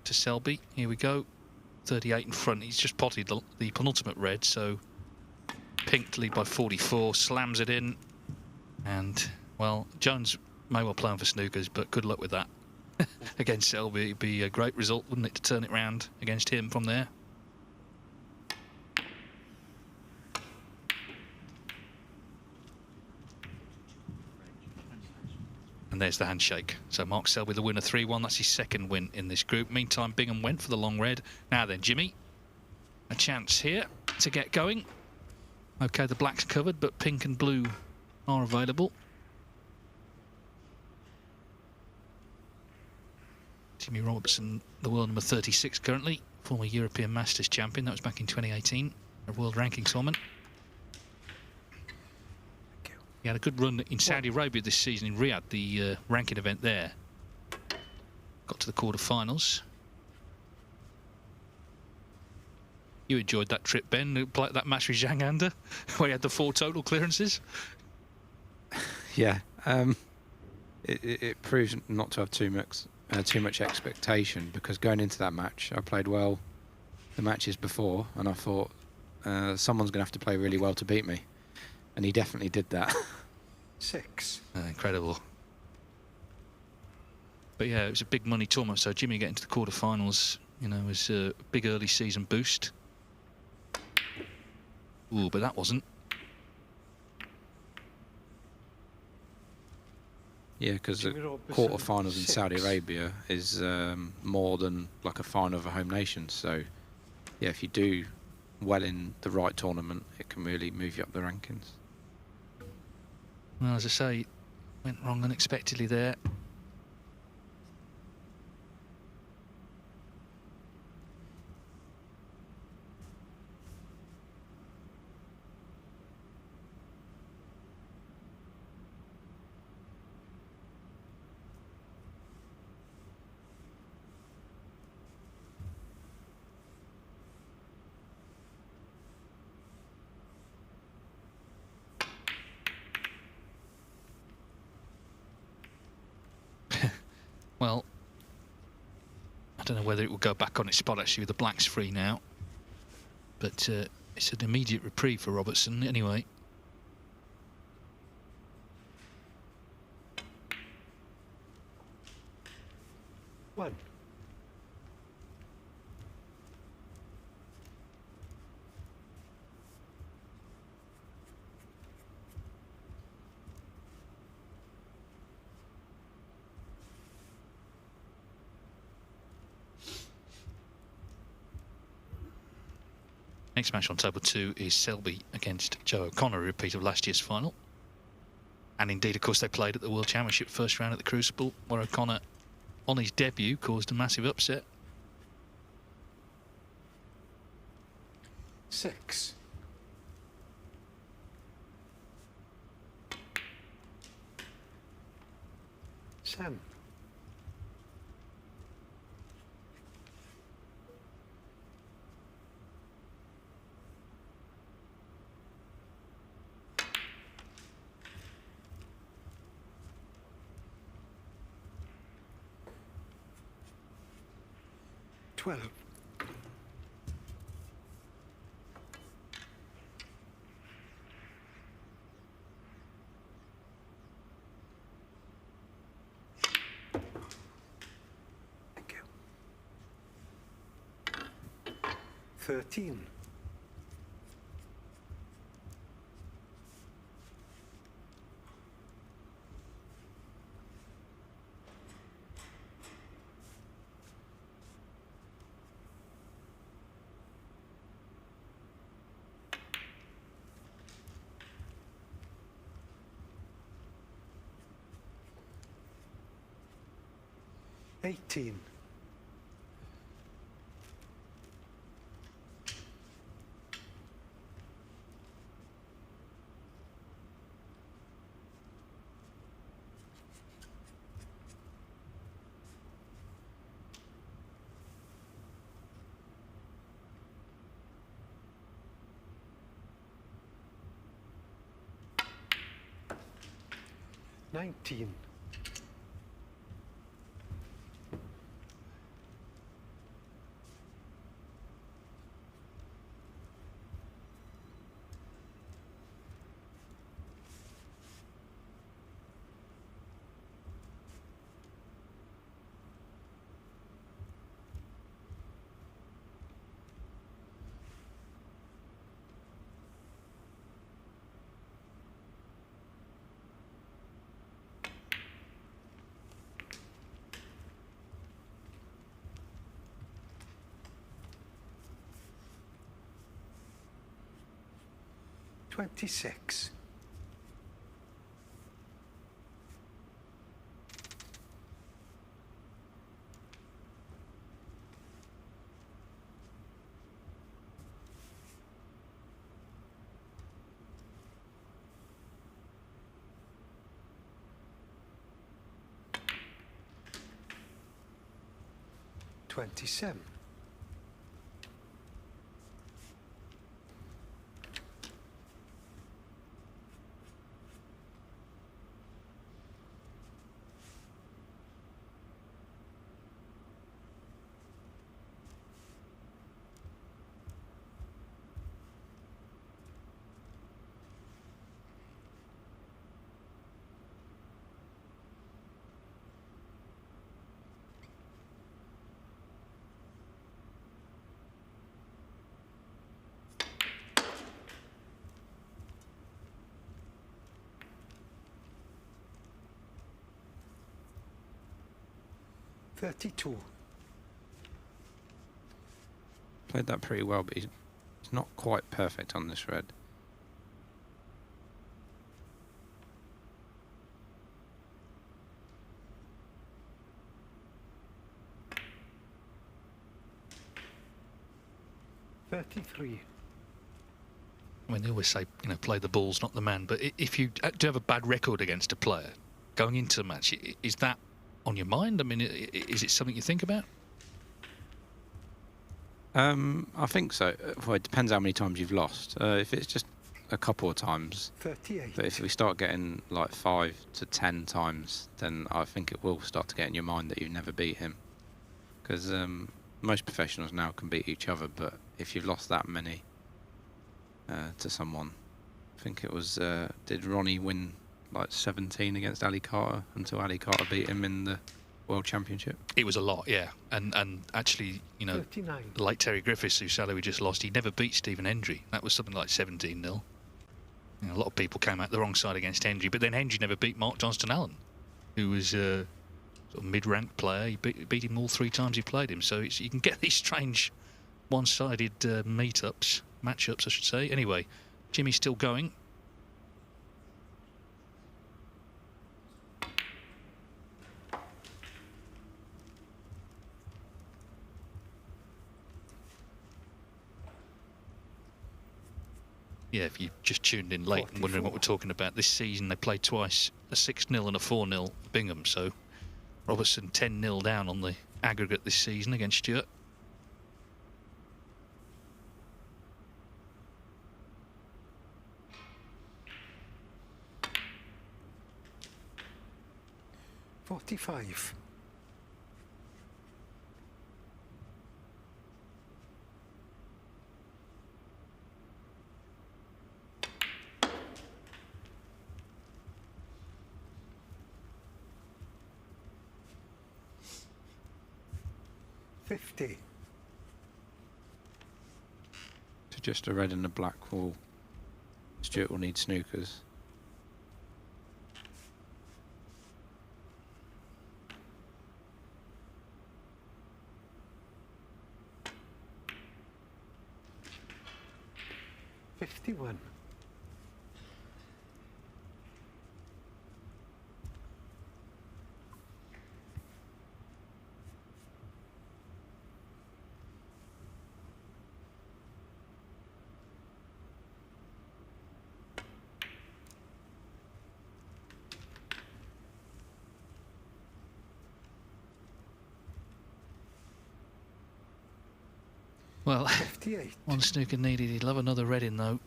S1: to Selby. Here we go. 38 in front. He's just potted the penultimate red. So pink to lead by 44. Slams it in. And, well, Jones may well play on for snookers, but good luck with that. Against Selby, it'd be a great result, wouldn't it, to turn it round against him from there. And there's the handshake. So Mark Selby, the winner, 3-1. That's his second win in this group. Meantime, Bingham went for the long red. Now then, Jimmy, a chance here to get going. OK, the black's covered, but pink and blue are available. Jimmy Robertson, the world number 36 currently, former European Masters champion. That was back in 2018, a world ranking tournament. He had a good run in Saudi Arabia this season in Riyadh, the ranking event there. Got to the quarterfinals. You enjoyed that trip, Ben, that match with Zhang Anda, where he had the 4 total clearances.
S5: Yeah, it proves not to have too much expectation, because going into that match, I played well the matches before, and I thought someone's going to have to play really well to beat me. And he definitely did that.
S4: 6.
S1: Incredible. But yeah, it was a big money tournament, so Jimmy getting to the quarterfinals, you know, was a big early season boost. Ooh, but that wasn't.
S5: Yeah, because the quarterfinals in Saudi Arabia is more than like a final of a home nation. So, yeah, if you do well in the right tournament, it can really move you up the rankings.
S1: Well, as I say, went wrong unexpectedly there. Well, I don't know whether it will go back on its spot, actually, with the black's free now. But it's an immediate reprieve for Robertson, anyway.
S4: One.
S1: Next match on table 2 is Selby against Joe O'Connor, a repeat of last year's final. And indeed, of course, they played at the World Championship first round at the Crucible, where O'Connor, on his debut, caused a massive upset.
S4: 6. Sam. Twelve. Thank you. 13. $18. $19. $26. $27. $32.
S5: Played that pretty well, but he's not quite perfect on this red.
S4: $33.
S1: I mean, they always say, play the balls, not the man. But if you do have a bad record against a player going into the match, is that on your mind? I mean, is it something you think about?
S5: I think so. Well, it depends how many times you've lost. If it's just a couple of times,
S4: 38.
S5: but if we start getting like 5 to 10 times, then I think it will start to get in your mind that you've never beat him. Because most professionals now can beat each other, but if you've lost that many to someone, I think it was, did Ronnie win like 17 against Ali Carter until Ali Carter beat him in the World Championship?
S1: It was a lot, yeah. And actually,
S4: 39.
S1: like Terry Griffiths, whose salary just lost, he never beat Stephen Hendry. That was something like 17-0. A lot of people came out the wrong side against Hendry, but then Hendry never beat Mark Johnston-Allen, who was a sort of mid-ranked player. He beat him all 3 times he played him. So you can get these strange one-sided matchups, I should say. Anyway, Jimmy's still going. Yeah, if you just tuned in late and wondering what we're talking about, this season they played twice, a 6-0 and a 4-0 Bingham. So Robertson 10-0 down on the aggregate this season against Stewart.
S4: $45. $50.
S5: For just a red and a black wall, Stuart will need snookers.
S4: $51.
S1: Well,
S4: 58.
S1: one snooker needed. He'd love another red in though.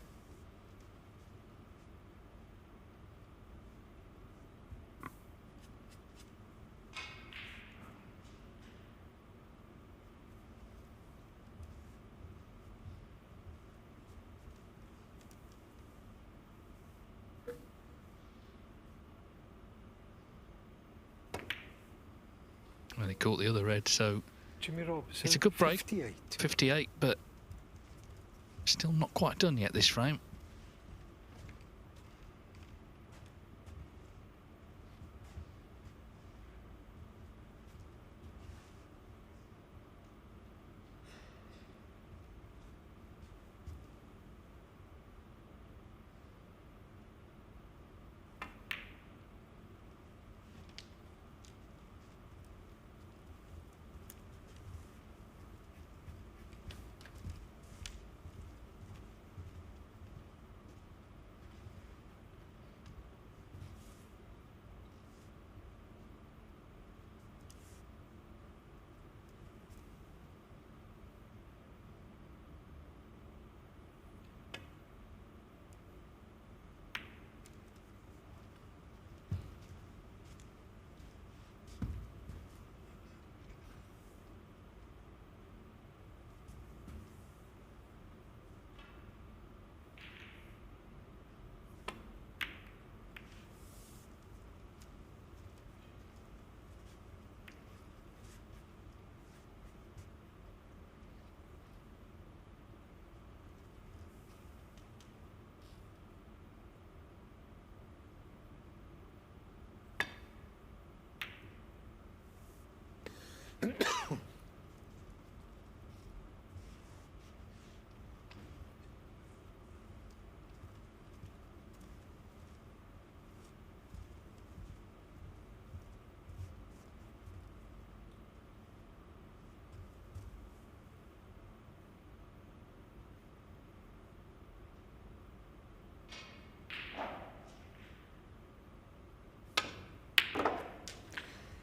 S1: Well, he caught the other red, so
S4: Jimmy Robertson.
S1: it's a good break.
S4: 58.
S1: 58, but still not quite done yet this frame.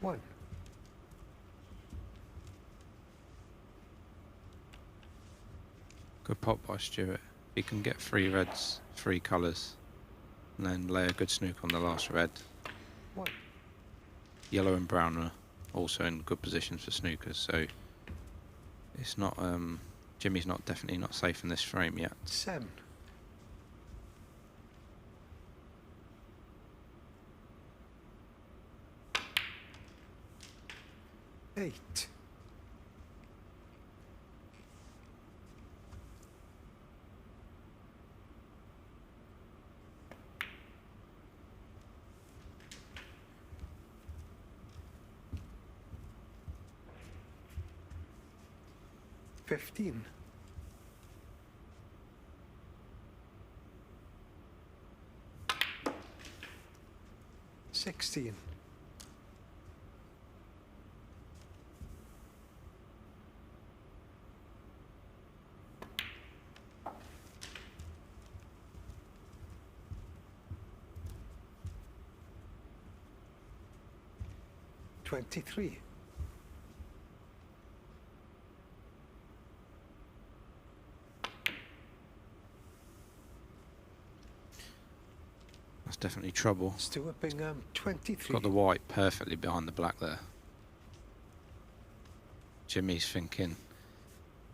S4: One.
S5: Good pot by Stuart. He can get 3 reds, 3 colours, and then lay a good snook on the last red.
S4: One.
S5: Yellow and brown are also in good positions for snookers, so it's not. Jimmy's definitely not safe in this frame yet.
S4: 7. 8. 15. 16. 23.
S5: 'That's definitely trouble.
S4: Stuart Bingham, 23.
S5: Got the white perfectly behind the black there. Jimmy's thinking,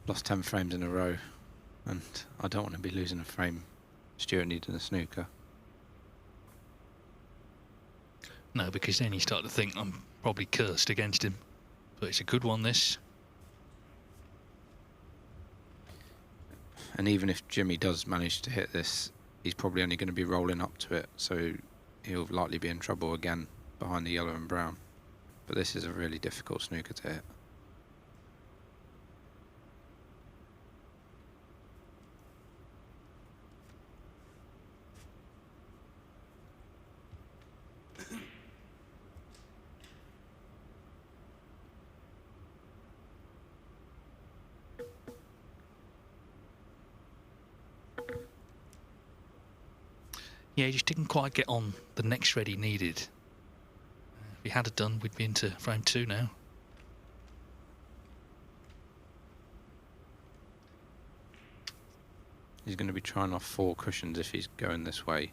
S5: lost 10 frames in a row, and I don't want to be losing a frame. Stuart needing a snooker.
S1: No, because then you start to think I'm probably cursed against him. But it's a good one, this.
S5: And even if Jimmy does manage to hit this, he's probably only going to be rolling up to it, so he'll likely be in trouble again behind the yellow and brown. But this is a really difficult snooker to hit.
S1: Yeah, he just didn't quite get on the next shred he needed. If he had it done, we'd be into frame 2 now.
S5: He's going to be trying off 4 cushions if he's going this way.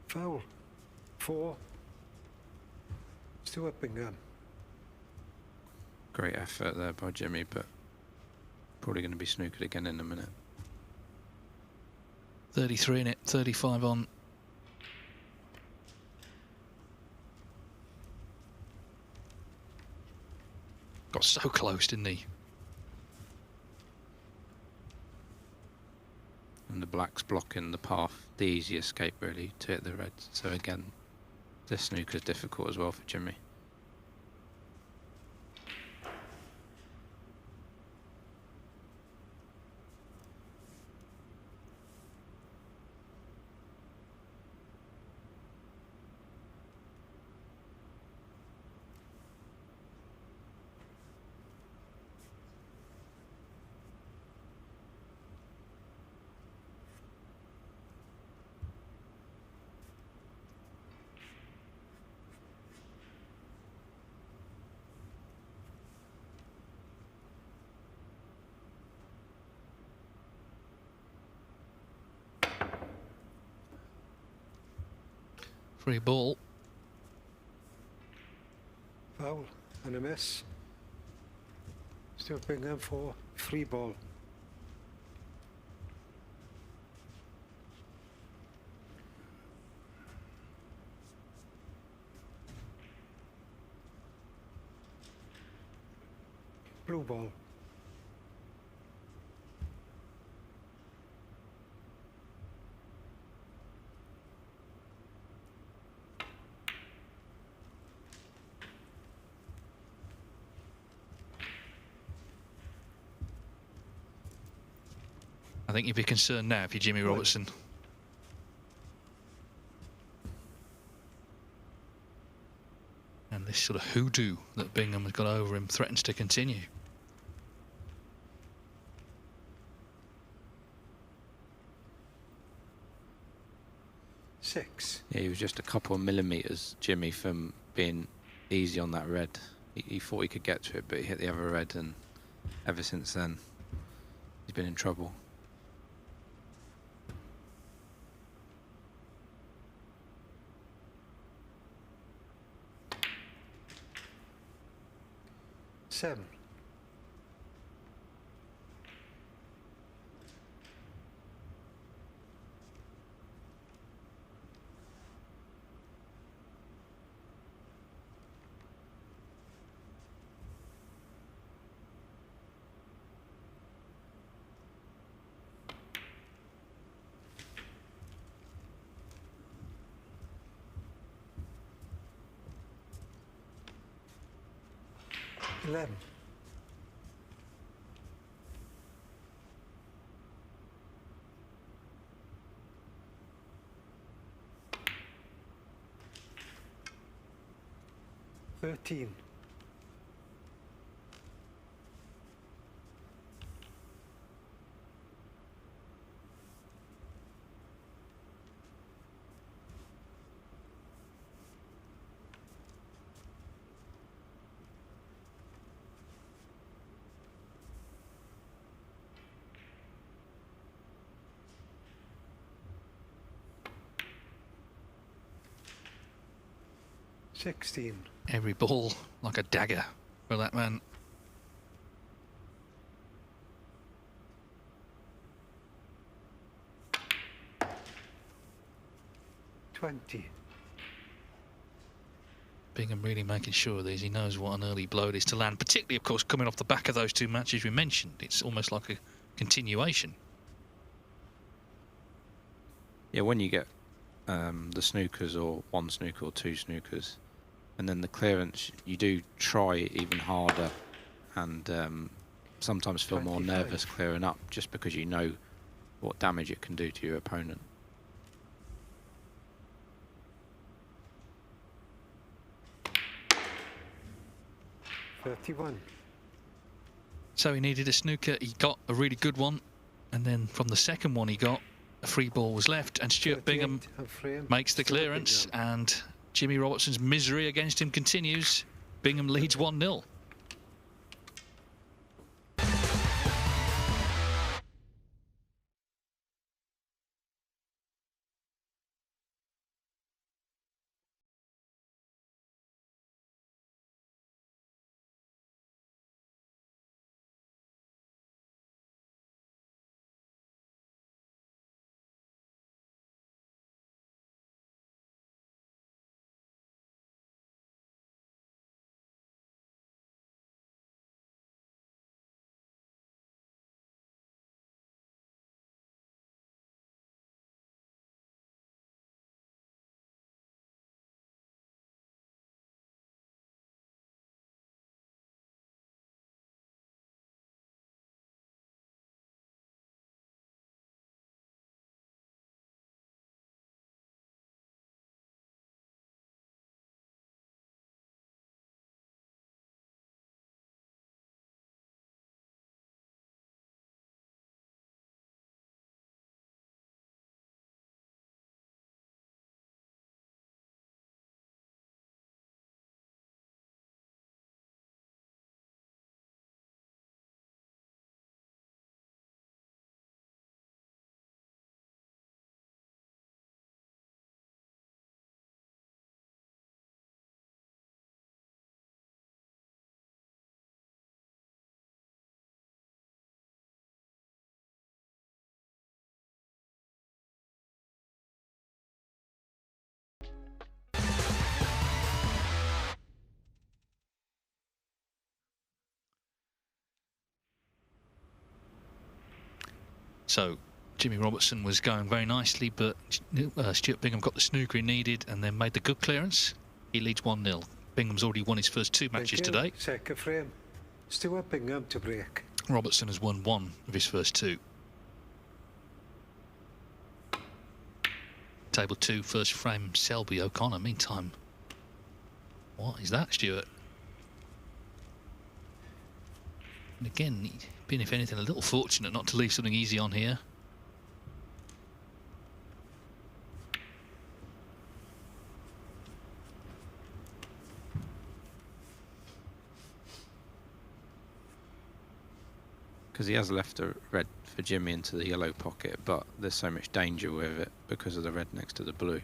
S4: Foul. 4. Stuart Bingham.
S5: Great effort there by Jimmy, but probably going to be snookered again in a minute.
S1: 33 in it, 35 on. Got so close, didn't he?
S5: And the black's blocking the path, the easy escape really to hit the reds. So again, this snooker's difficult as well for Jimmy.
S1: Free ball.
S4: Foul and a miss. Stuart Bingham for free ball. Blue ball.
S1: I think you'd be concerned now if you're Jimmy Robertson. And this sort of hoodoo that Bingham has got over him threatens to continue.
S4: Six.
S5: Yeah, he was just a couple of millimetres, Jimmy, from being easy on that red. He thought he could get to it, but he hit the other red, and ever since then, he's been in trouble.
S4: Seven. Eleven. Thirteen. 16.
S1: Every ball like a dagger for that man.
S4: 20.
S1: Bingham really making sure of these. He knows what an early blow it is to land, particularly, of course, coming off the back of those two matches we mentioned. It's almost like a continuation.
S5: Yeah, when you get the snookers, or one snooker or two snookers, and then the clearance, you do try even harder, and sometimes feel more
S4: 25.
S5: nervous clearing up, just because you know what damage it can do to your opponent.
S4: $31.
S1: So he needed a snooker. He got a really good one, and then from the second one he got, a free ball was left, and Stuart Bingham
S4: 38 and frame.
S1: makes the
S4: Stuart
S1: clearance,
S4: Bingham.
S1: and Jimmy Robertson's misery against him continues. Bingham leads 1-0. So Jimmy Robertson was going very nicely, but Stuart Bingham got the snooker he needed and then made the good clearance. He leads 1-0. Bingham's already won his first two matches
S4: Thank you.
S1: today.
S4: Second frame. Stuart Bingham to break.
S1: Robertson has won one of his first two. Table 2, first frame, Selby O'Connor. Meantime, what is that, Stuart? And again, been, if anything, a little fortunate not to leave something easy on here.
S5: Because he has left a red for Jimmy into the yellow pocket, but there's so much danger with it because of the red next to the blue.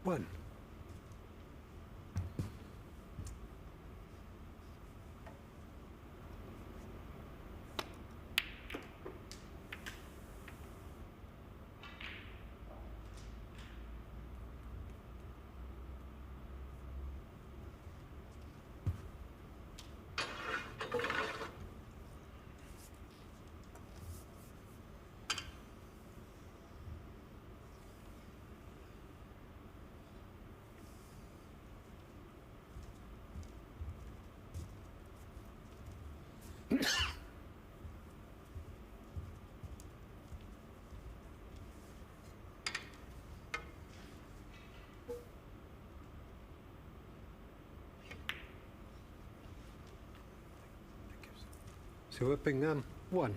S4: 1. So we're Bingham 1.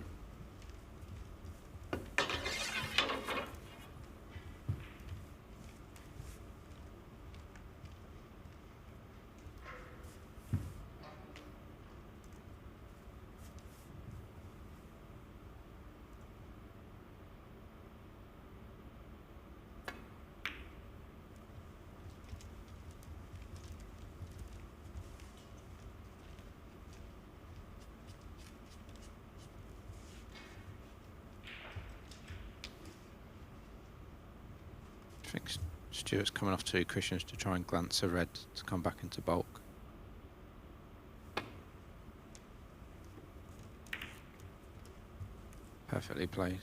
S5: I think Stuart's coming off 2 cushions to try and glance a red to come back into bulk. Perfectly played.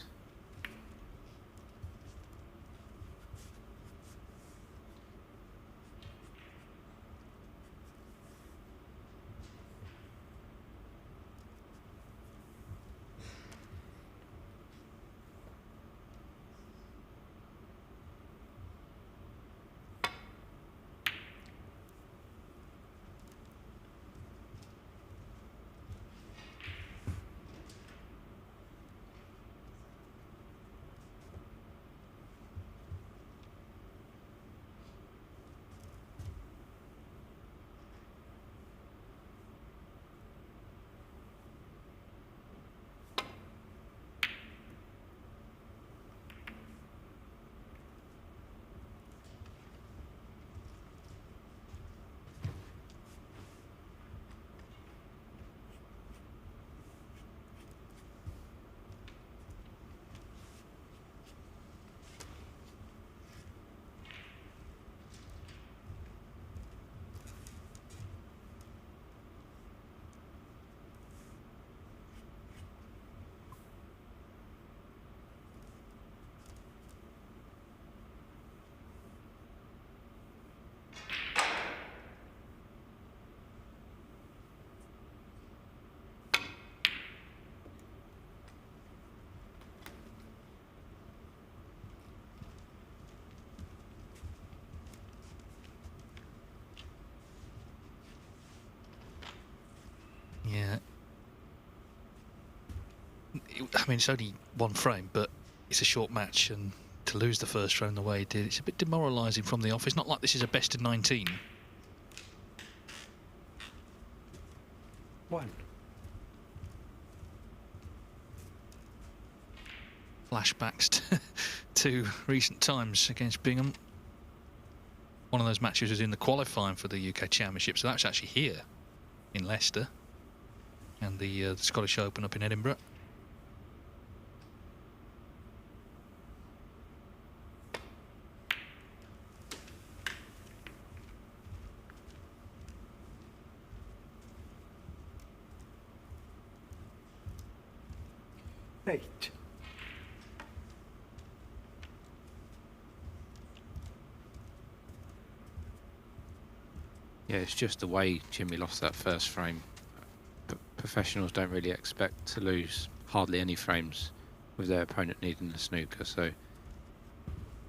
S1: Yeah. I mean, it's only 1 frame, but it's a short match, and to lose the first frame the way he did, it's a bit demoralising from the off. It's not like this is a best of 19.
S4: 1.
S1: Flashbacks to recent times against Bingham. One of those matches was in the qualifying for the UK Championship, so that's actually here in Leicester, and the Scottish Open up in Edinburgh.
S4: Eight.
S5: Yeah, it's just the way Jimmy lost that first frame. Professionals don't really expect to lose hardly any frames with their opponent needing the snooker, so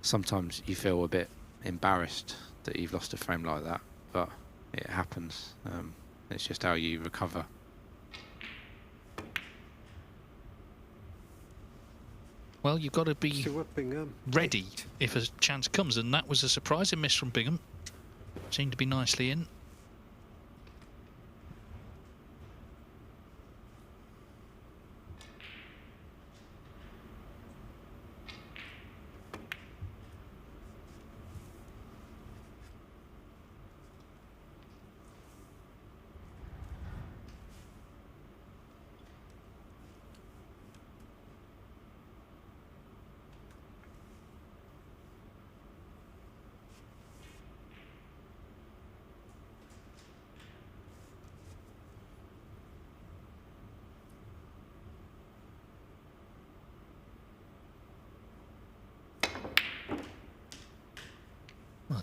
S5: sometimes you feel a bit embarrassed that you've lost a frame like that, but it happens. It's just how you recover.
S1: Well, you've got to be
S4: So we're Bingham
S1: ready
S4: 8.
S1: if a chance comes, and that was a surprising miss from Bingham. Seemed to be nicely in.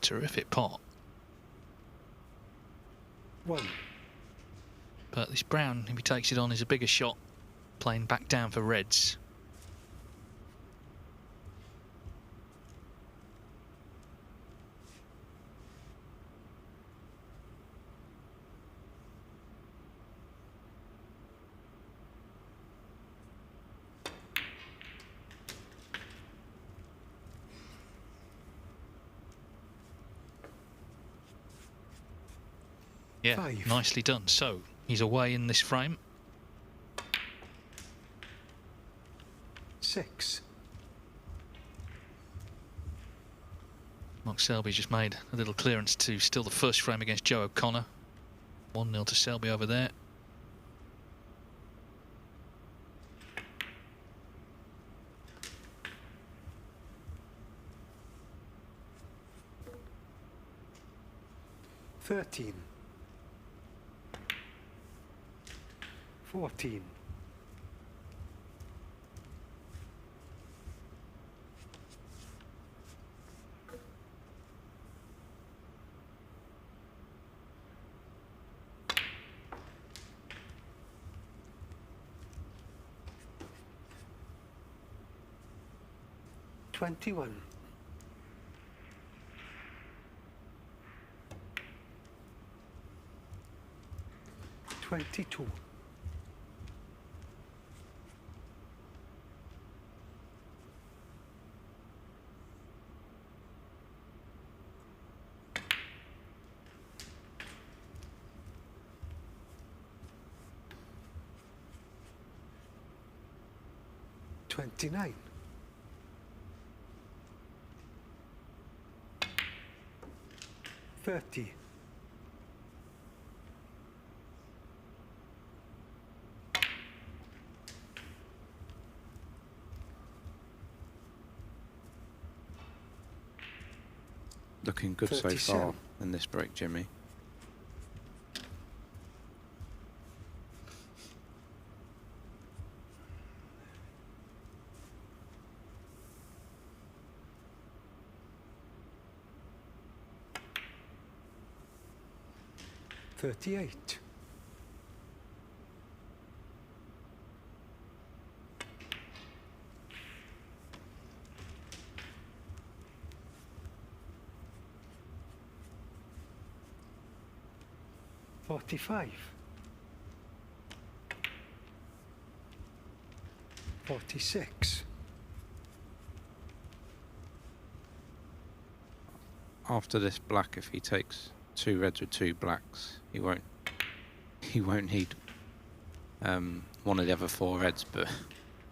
S1: terrific pot.
S4: 1.
S1: But this brown, if he takes it on, is a bigger shot, playing back down for reds. Yeah,
S4: 5.
S1: nicely done. So he's away in this frame.
S4: 6.
S1: Mark Selby's just made a little clearance to steal the first frame against Joe O'Connor. 1-0 to Selby over there.
S4: $13. 14. 21. 22. 29. 30.
S5: Looking good so
S4: 37.
S5: far in this break, Jimmy.
S4: $38. 45. 46.
S5: After this black, if he takes 2 reds with 2 blacks, he won't need one of the other 4 reds, but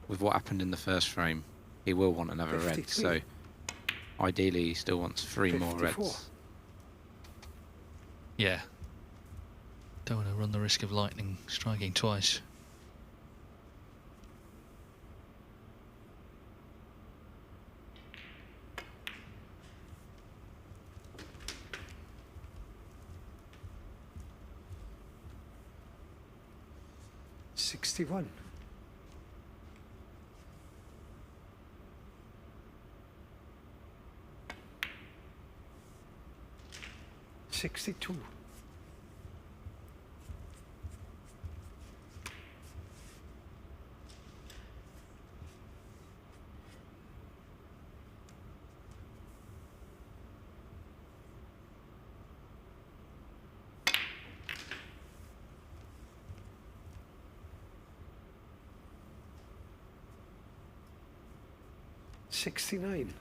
S5: with what happened in the first frame, he will want another red,
S4: 53.
S5: so ideally he still wants 3 more
S4: 54.
S5: reds.
S1: Yeah. Don't want to run the risk of lightning striking twice.
S4: $61. 62. 69.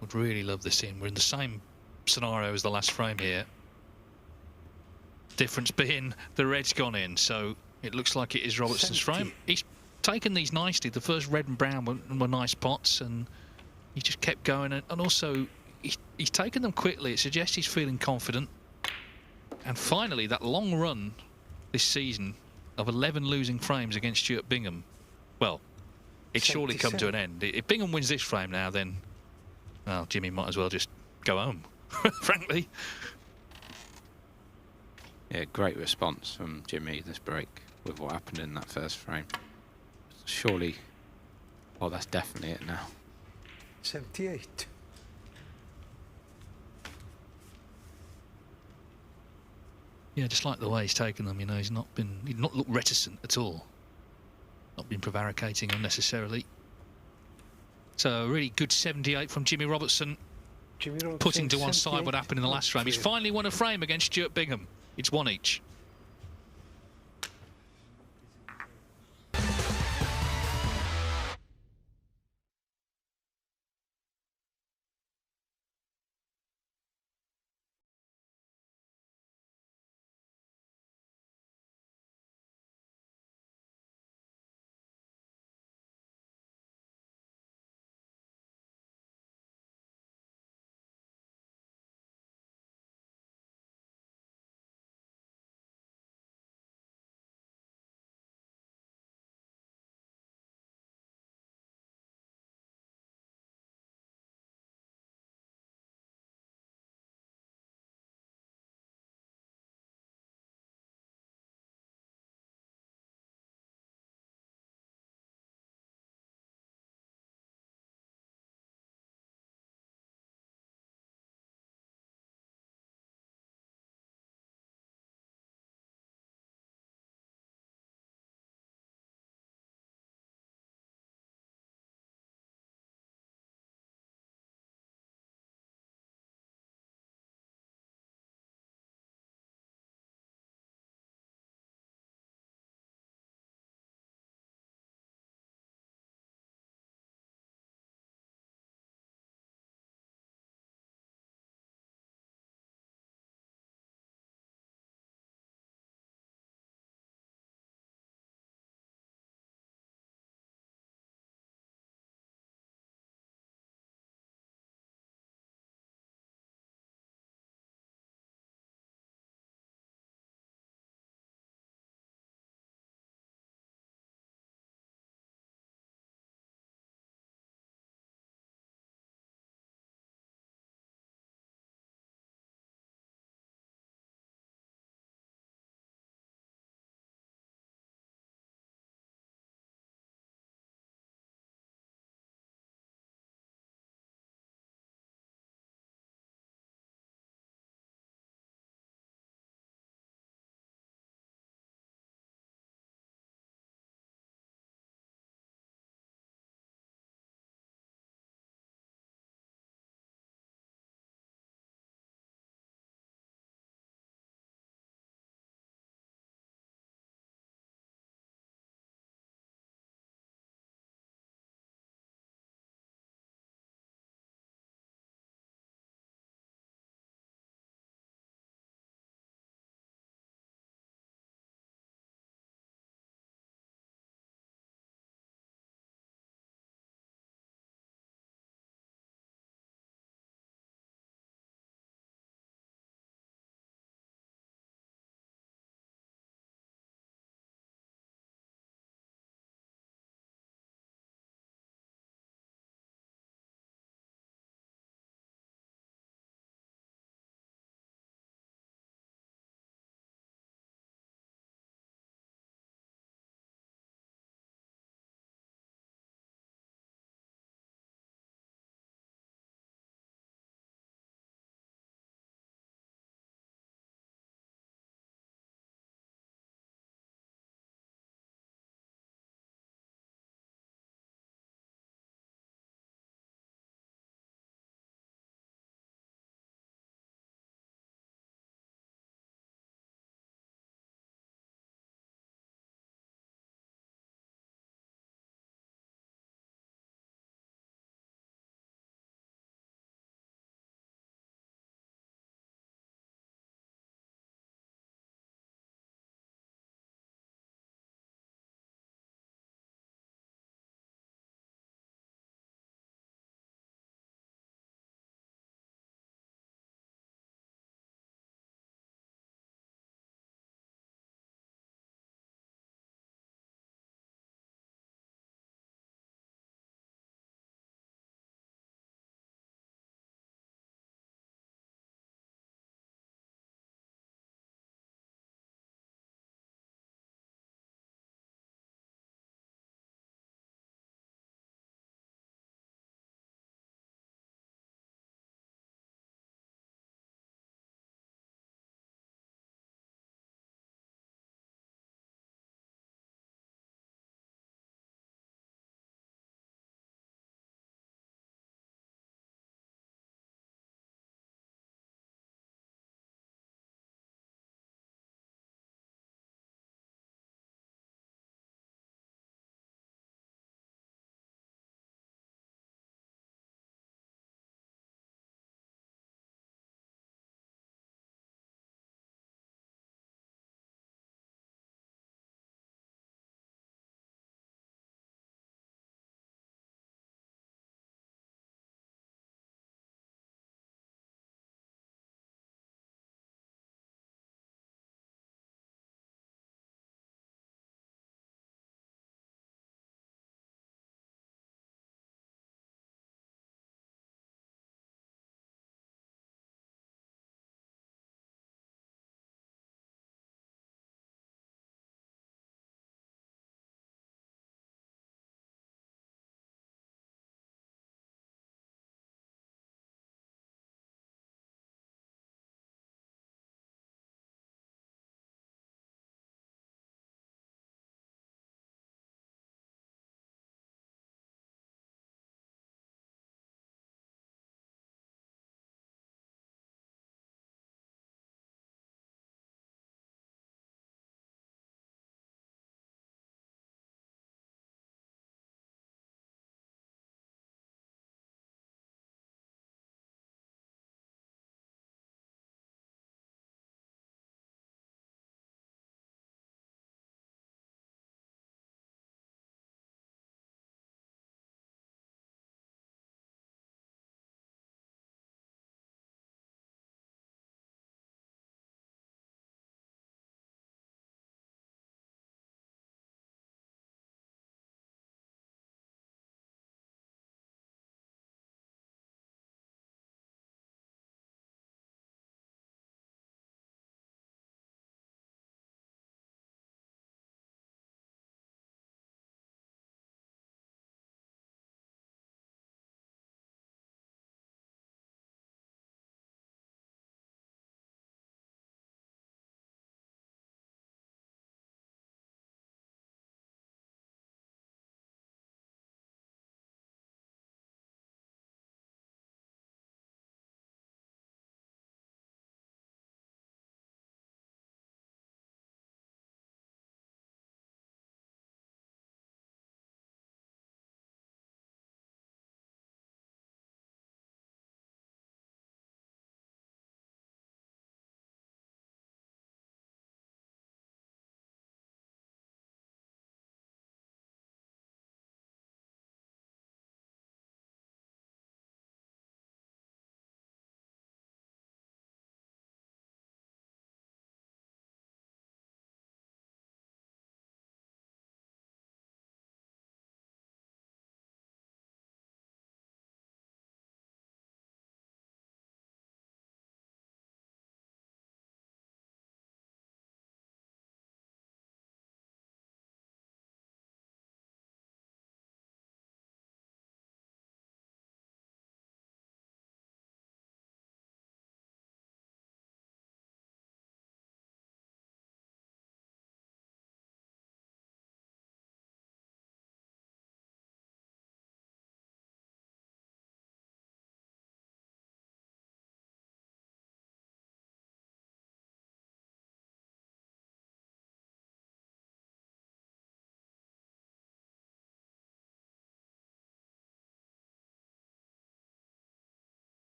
S1: 'Would really love this in. We're in the same scenario as the last frame here. Difference being the red's gone in, so it looks like it is Robertson's
S4: 70.
S1: frame. He's taken these nicely. The first red and brown were nice pots, and he just kept going. And also, he's taken them quickly. It suggests he's feeling confident. And finally, that long run this season of 11 losing frames against Stuart Bingham, well, it's surely come to an end. If Bingham wins this frame now, then, well, Jimmy might as well just go home, frankly.
S5: Yeah, great response from Jimmy this break with what happened in that first frame. Surely, well, that's definitely it now.
S4: 78.
S1: Yeah, just like the way he's taken them. You know, he's not looked reticent at all. Not been prevaricating unnecessarily. So a really good 78 from Jimmy Robertson. Putting to one side what happened in the last frame. He's finally won a frame against Stuart Bingham. It's one each.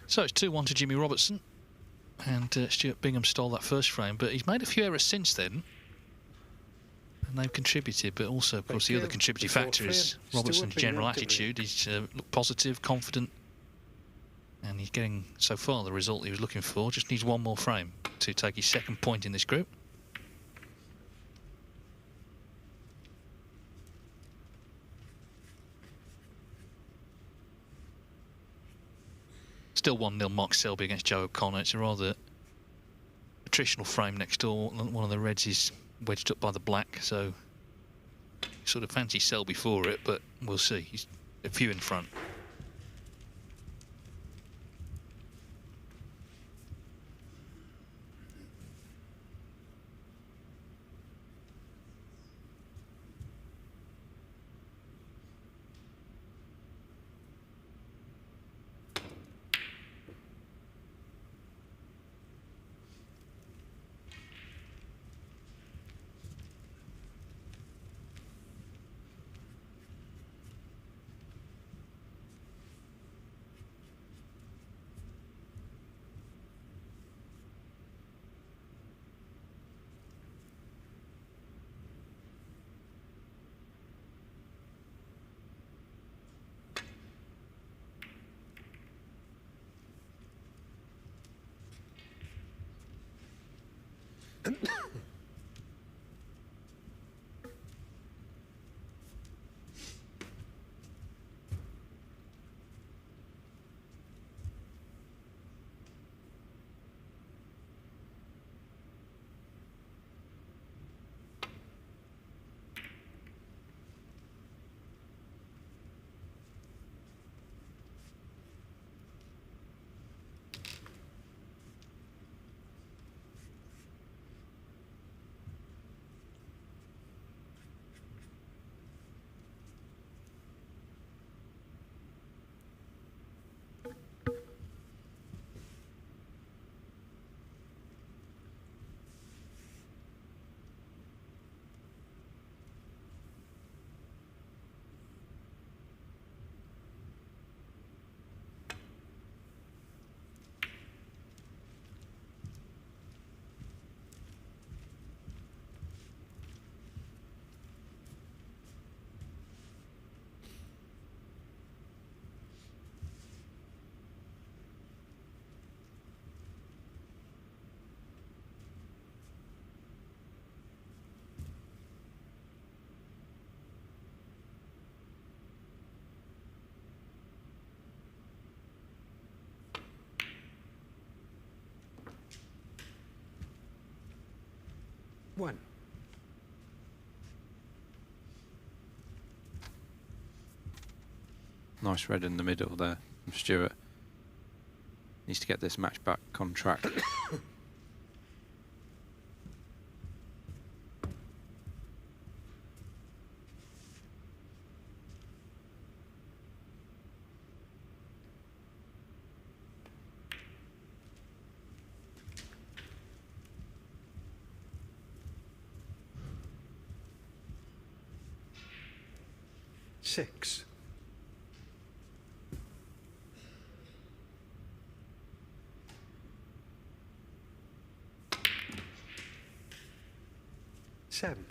S1: So it's 2-1 to Jimmy Robertson, and Stuart Bingham stole that first frame, but he's made a few errors since then, and they've contributed. But also, of course, the other contributing factor is Robertson's general attitude. He's looked positive, confident, and he's getting, so far, the result he was looking for. Just needs one more frame to take his second point in this group. Still 1-0 Mark Selby against Joe O'Connor. It's a rather attritional frame next door. One of the Reds is wedged up by the black, so sort of fancy Selby for it, but we'll see. He's a few in front.
S4: One.
S5: Nice red in the middle there from Stuart. Needs to get this match back on track.
S4: Six. Seven.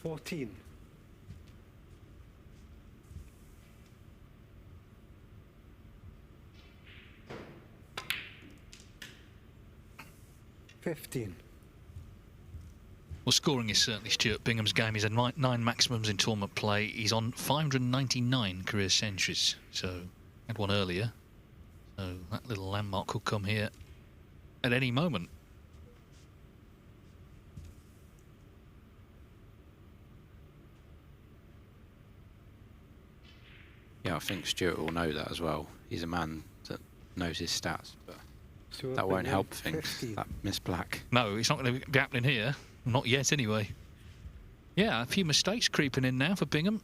S4: 14. 15.
S1: Well, scoring is certainly Stuart Bingham's game. He's had 9 maximums in tournament play. He's on 599 career centuries, so had one earlier. So that little landmark could come here at any moment.
S5: Yeah, I think Stuart will know that as well. He's a man that knows his stats, but
S4: Stuart
S5: that won't
S4: Bingham,
S5: help things.
S4: 15.
S5: That Miss Black.
S1: No, it's not going to be happening here. Not yet, anyway. Yeah, a few mistakes creeping in now for Bingham.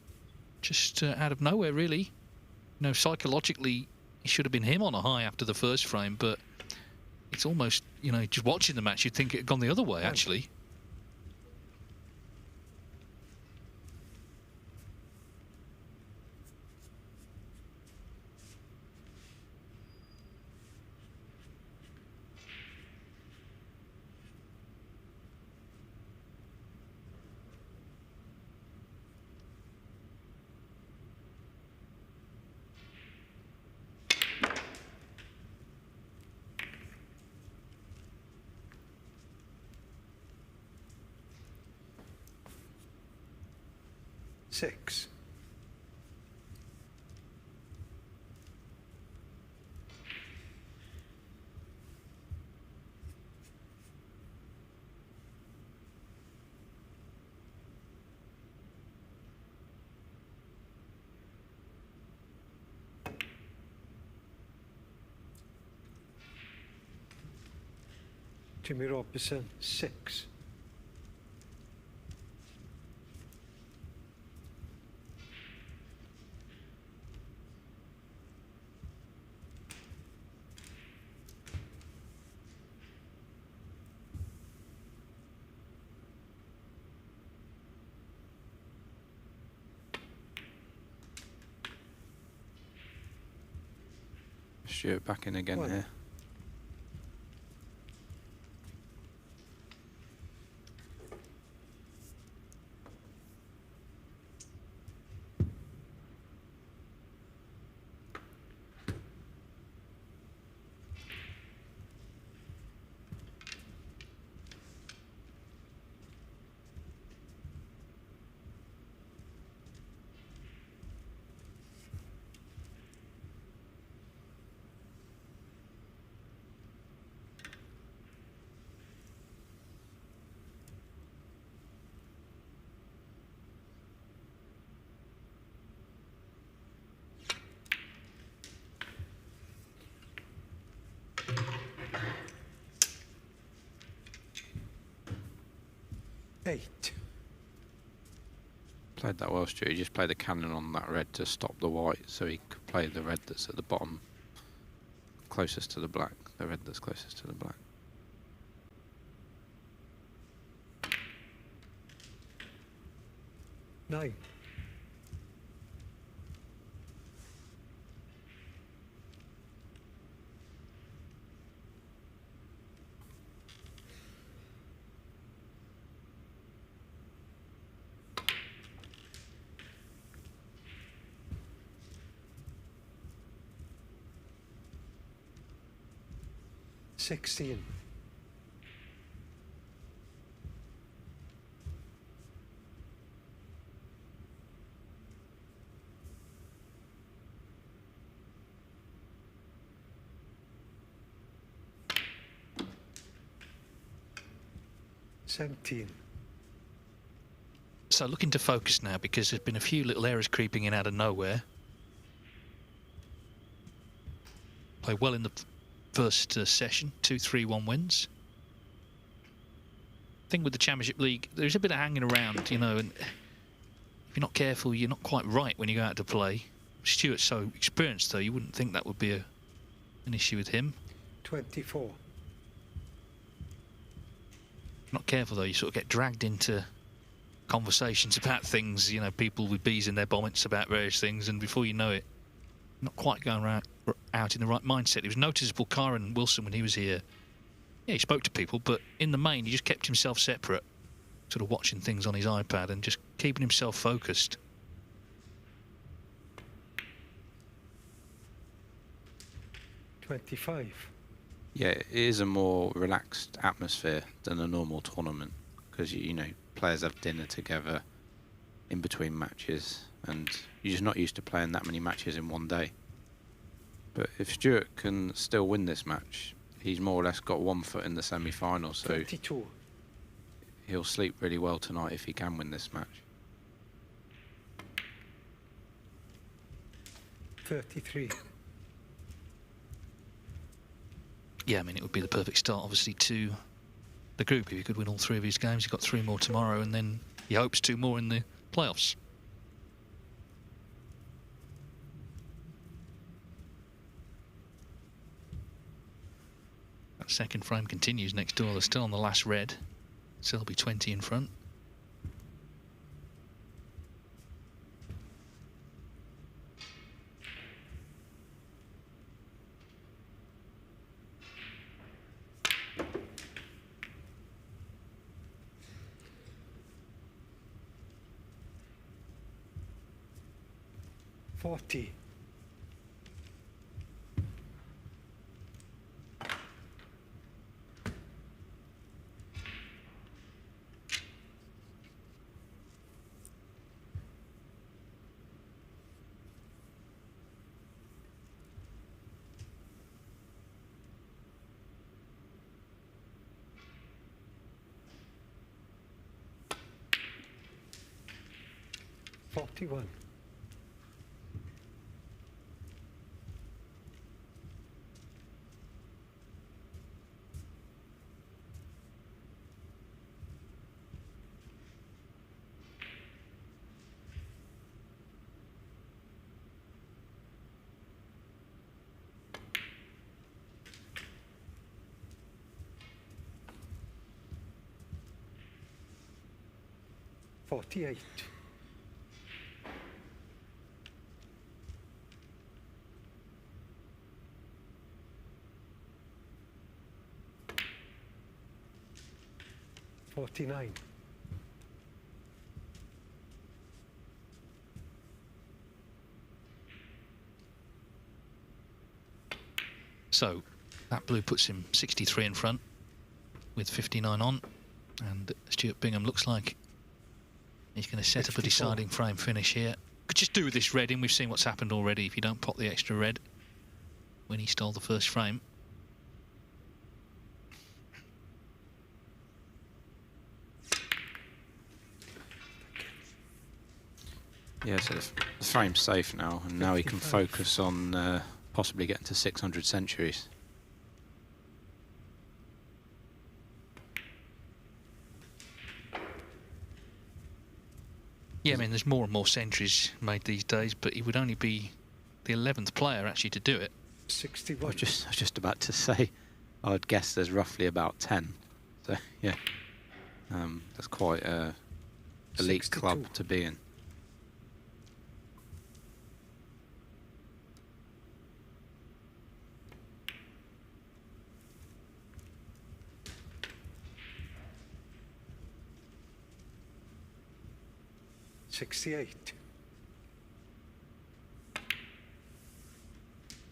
S1: Just out of nowhere, really. You know, psychologically, it should have been him on a high after the first frame, but it's almost, you know, just watching the match, you'd think it had gone the other way, actually.
S4: Six. Jimmy Robertson, 6.
S5: Stuart back in again
S4: One.
S5: here.
S4: Eight.
S5: Played that well, Stuart. He just played the cannon on that red to stop the white, so he could play the red that's at the bottom, closest to the black. The red that's closest to the black.
S4: Nine. Sixteen. Seventeen.
S1: So looking to focus now, because there's been a few little errors creeping in out of nowhere. Played well in the first session, 2-3-1 wins. Thing with the Championship League, there's a bit of hanging around, you know, and if you're not careful, you're not quite right when you go out to play. Stuart's so experienced, though, you wouldn't think that would be an issue with him.
S4: 24.
S1: If you're not careful, though, you sort of get dragged into conversations about things, you know, people with bees in their bonnets about various things, and before you know it, not quite going out in the right mindset. It was noticeable, Kyron Wilson, when he was here. Yeah, he spoke to people, but in the main, he just kept himself separate, sort of watching things on his iPad and just keeping himself focused.
S4: $25.
S5: Yeah, it is a more relaxed atmosphere than a normal tournament because, you know, players have dinner together in between matches and you're just not used to playing that many matches in one day. But if Stuart can still win this match, he's more or less got one foot in the semi-final, so
S4: 22.
S5: he'll sleep really well tonight if he can win this match.
S4: 33.
S1: Yeah, I mean, it would be the perfect start, obviously, to the group. If he could win all 3 of his games, he's got 3 more tomorrow, and then he hopes 2 more in the playoffs. Second frame continues next door. They're still on the last red. So they'll be 20 in front.
S4: $40. 41. $48. 49.
S1: So that blue puts him 63 in front with 59 on, and Stuart Bingham looks like he's going to set up a
S4: 54.
S1: deciding frame finish here. Could just do with this red in. We've seen what's happened already if you don't pop the extra red when he stole the first frame.
S5: Yeah, so the frame's safe now, and now he can
S4: 55.
S5: focus on possibly getting to 600 centuries.
S1: Yeah, I mean, there's more and more centuries made these days, but he would only be the 11th player actually to do it.
S4: 61.
S5: I was just about to say, I'd guess there's roughly about 10. So yeah, that's quite a elite
S4: 62.
S5: club to be in.
S4: $68.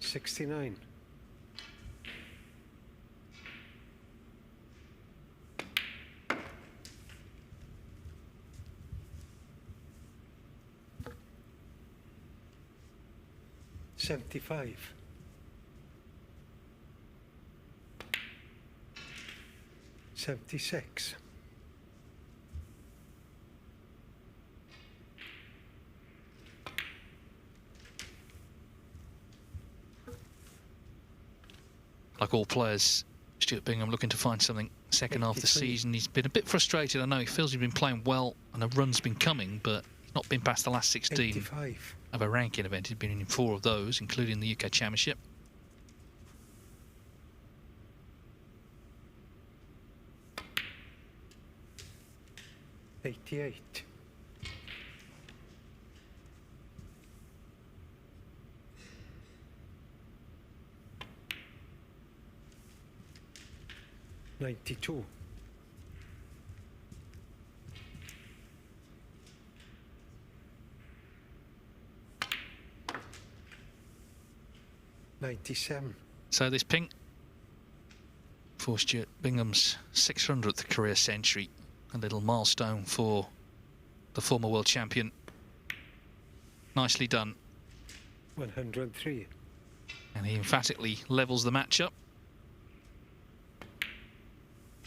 S4: 69. $75. 76.
S1: Like all players, Stuart Bingham looking to find something second half of the
S4: 83.
S1: season. He's been a bit frustrated. I know he feels he's been playing well and a run's been coming, but he's not been past the last 16
S4: 85.
S1: of a ranking event. He's been in 4 of those, including the UK Championship.
S4: $88. 92. 97.
S1: So this pink for Stuart Bingham's 600th career century, a little milestone for the former world champion. Nicely done.
S4: 103.
S1: And he emphatically levels the match up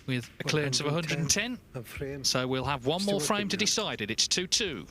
S1: with a clearance of 110.
S4: And frame.
S1: So we'll have one more
S4: Stuart
S1: frame to
S4: Bingham.
S1: decide it. It's 2-2.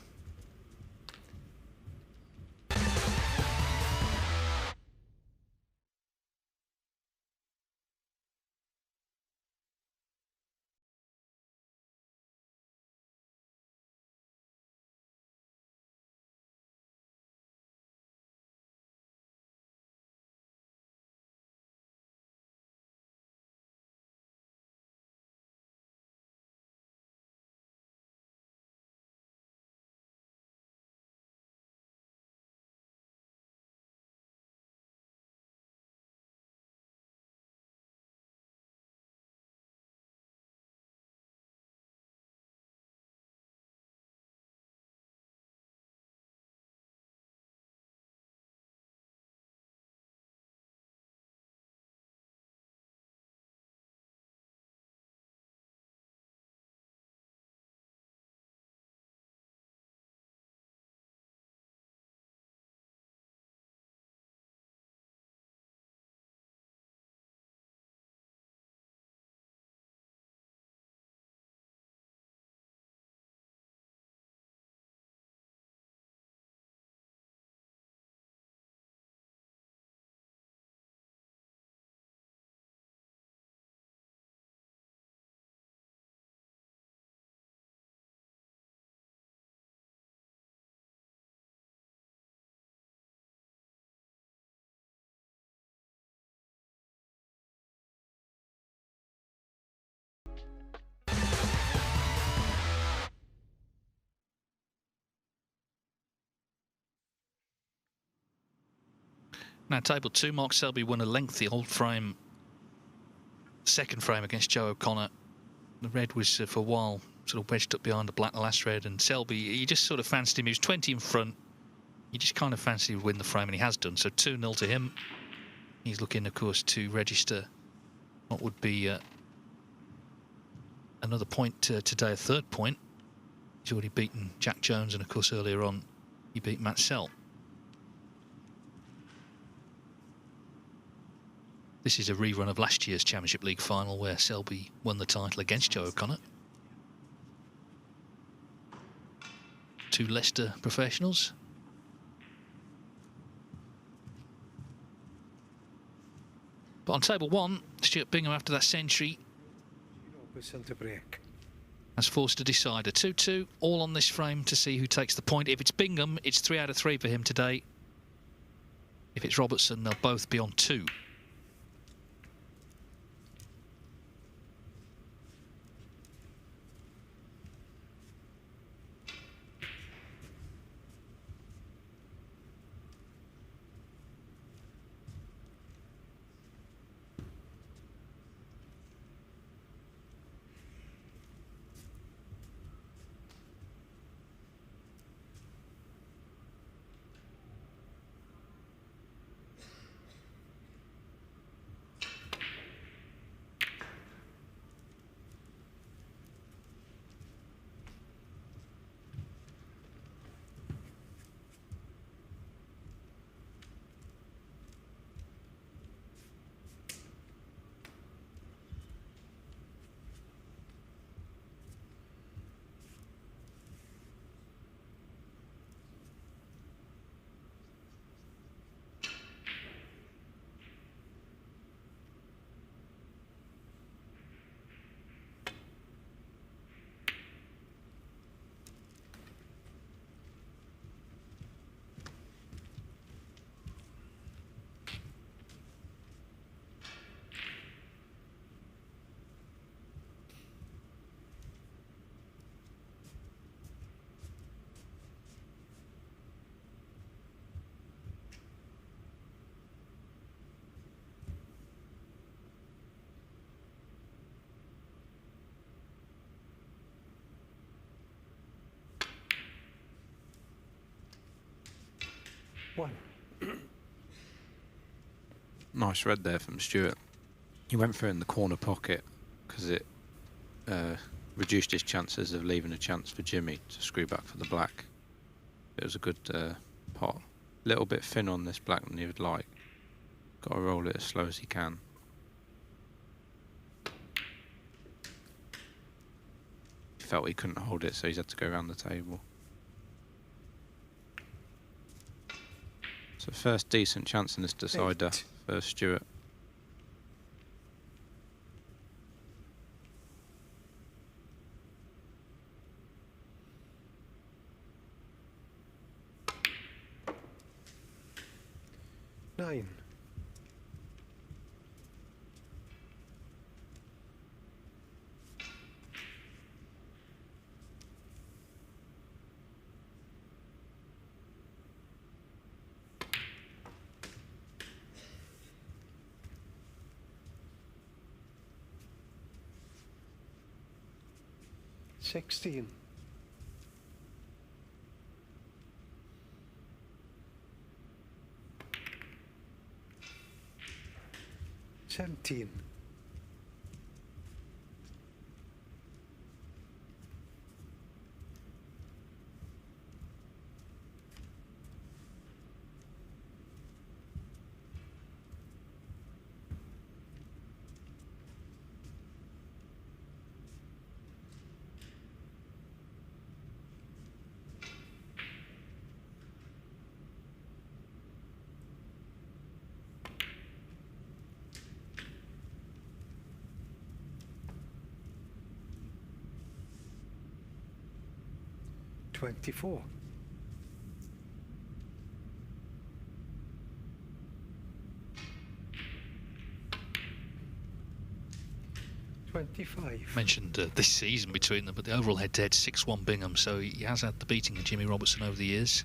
S1: Now, table 2, Mark Selby won a lengthy old frame, second frame against Joe O'Connor. The red was for a while sort of wedged up behind the black last red, and Selby, you just sort of fancied him. He was 20 in front. You just kind of fancied he would win the frame, and he has done. So 2-0 to him. He's looking, of course, to register what would be another point today, a third point. He's already beaten Jack Jones, and of course earlier on he beat Matt Selt. This is a rerun of last year's Championship League final where Selby won the title against Joe O'Connor. 2 Leicester professionals. But on table 1, Stuart Bingham, after that century, has forced a decider. 2-2, all on this frame to see who takes the point. If it's Bingham, it's 3 out of 3 for him today. If it's Robertson, they'll both be on 2.
S4: One.
S5: Nice red there from Stuart. He went for it in the corner pocket because it reduced his chances of leaving a chance for Jimmy to screw back for the black. It was a good pot. A little bit thin on this black than he would like. Got to roll it as slow as he can. He felt he couldn't hold it, so he's had to go around the table. So first decent chance in this decider for Stuart.
S4: Nine. Sixteen. 17. 24. 25.
S1: Mentioned this season between them, but the overall head-to-head 6-1 Bingham, so he has had the beating of Jimmy Robertson over the years.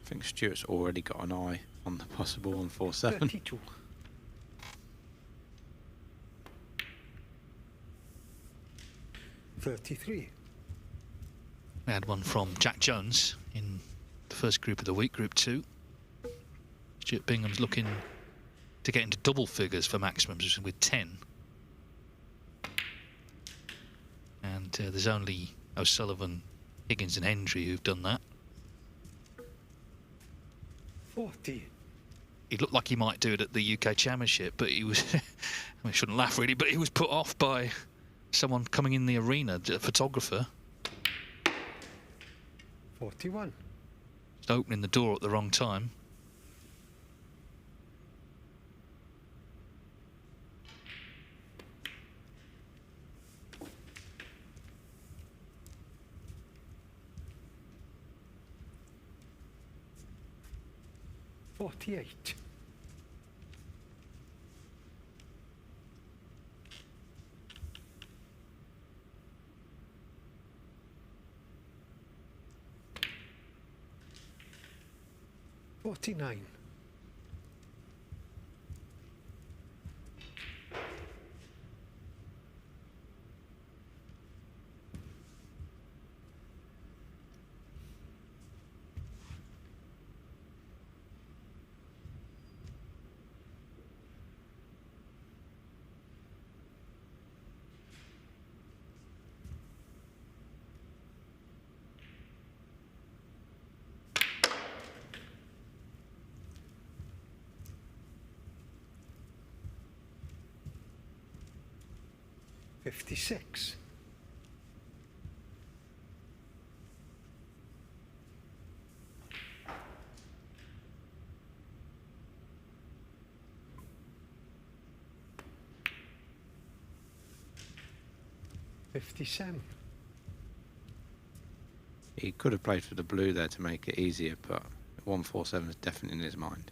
S5: I think Stuart's already got an eye on the possible 147.
S4: 32. $33.
S1: We had one from Jack Jones in the first group of the week, Group 2. Stuart Bingham's looking to get into double figures for maximums with 10. And there's only O'Sullivan, Higgins and Hendry who've done that.
S4: 40.
S1: He looked like he might do it at the UK Championship, but he was, I mean, I shouldn't laugh really, but he was put off by someone coming in the arena, a photographer.
S4: 41.
S1: Just opening the door at the wrong time.
S4: $48. $49. $56. $57.
S5: He could have played for the blue there to make it easier, but 147 is definitely in his mind.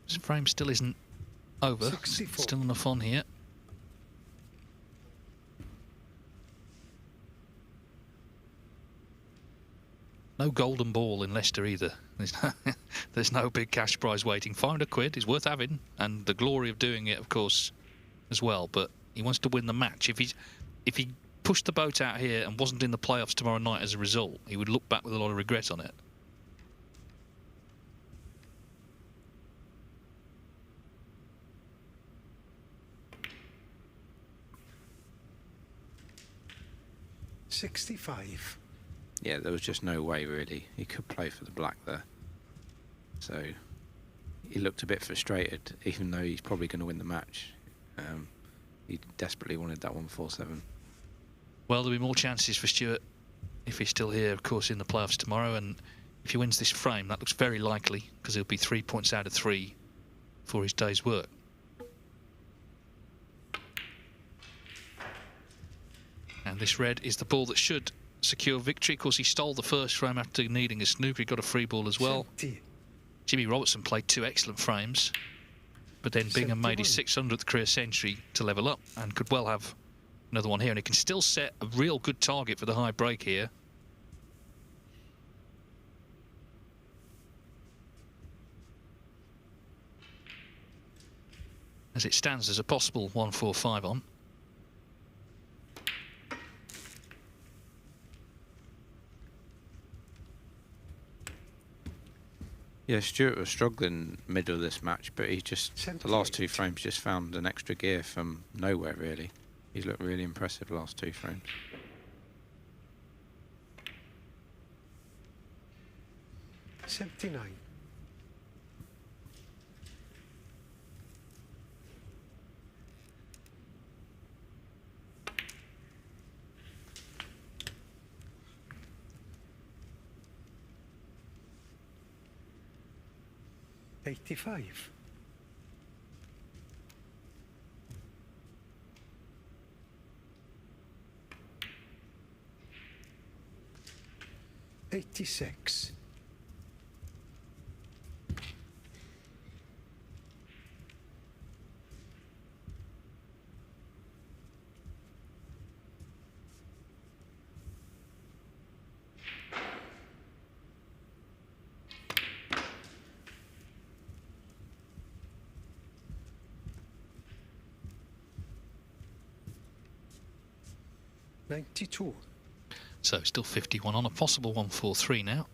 S1: This frame still isn't over.
S4: 64.
S1: Still enough on here. No golden ball in Leicester either. There's no big cash prize waiting. £500 is worth having, and the glory of doing it, of course, as well. But he wants to win the match. If he pushed the boat out here and wasn't in the playoffs tomorrow night as a result, he would look back with a lot of regret on it.
S4: $65.
S5: Yeah, there was just no way really he could play for the black there. So he looked a bit frustrated, even though he's probably going to win the match. He desperately wanted that 147.
S1: Well, there'll be more chances for Stuart if he's still here, of course, in the playoffs tomorrow. And if he wins this frame, that looks very likely, because he'll be 3 points out of 3 for his day's work. And this red is the ball that should secure victory. Of course, he stole the first frame after needing a snooker. He got a free ball as well.
S4: 70.
S1: Jimmy Robertson played 2 excellent frames, but then Bingham made his 600th career century to level up and could well have another one here. And he can still set a real good target for the high break here. As it stands, there's a possible 145 on.
S5: Yeah, Stuart was struggling middle of this match, but he just, the last 2 frames, just found an extra gear from nowhere, really. He's looked really impressive the last 2 frames.
S4: $79. 85. 86. 92.
S1: So still 51 on, a possible 143 now.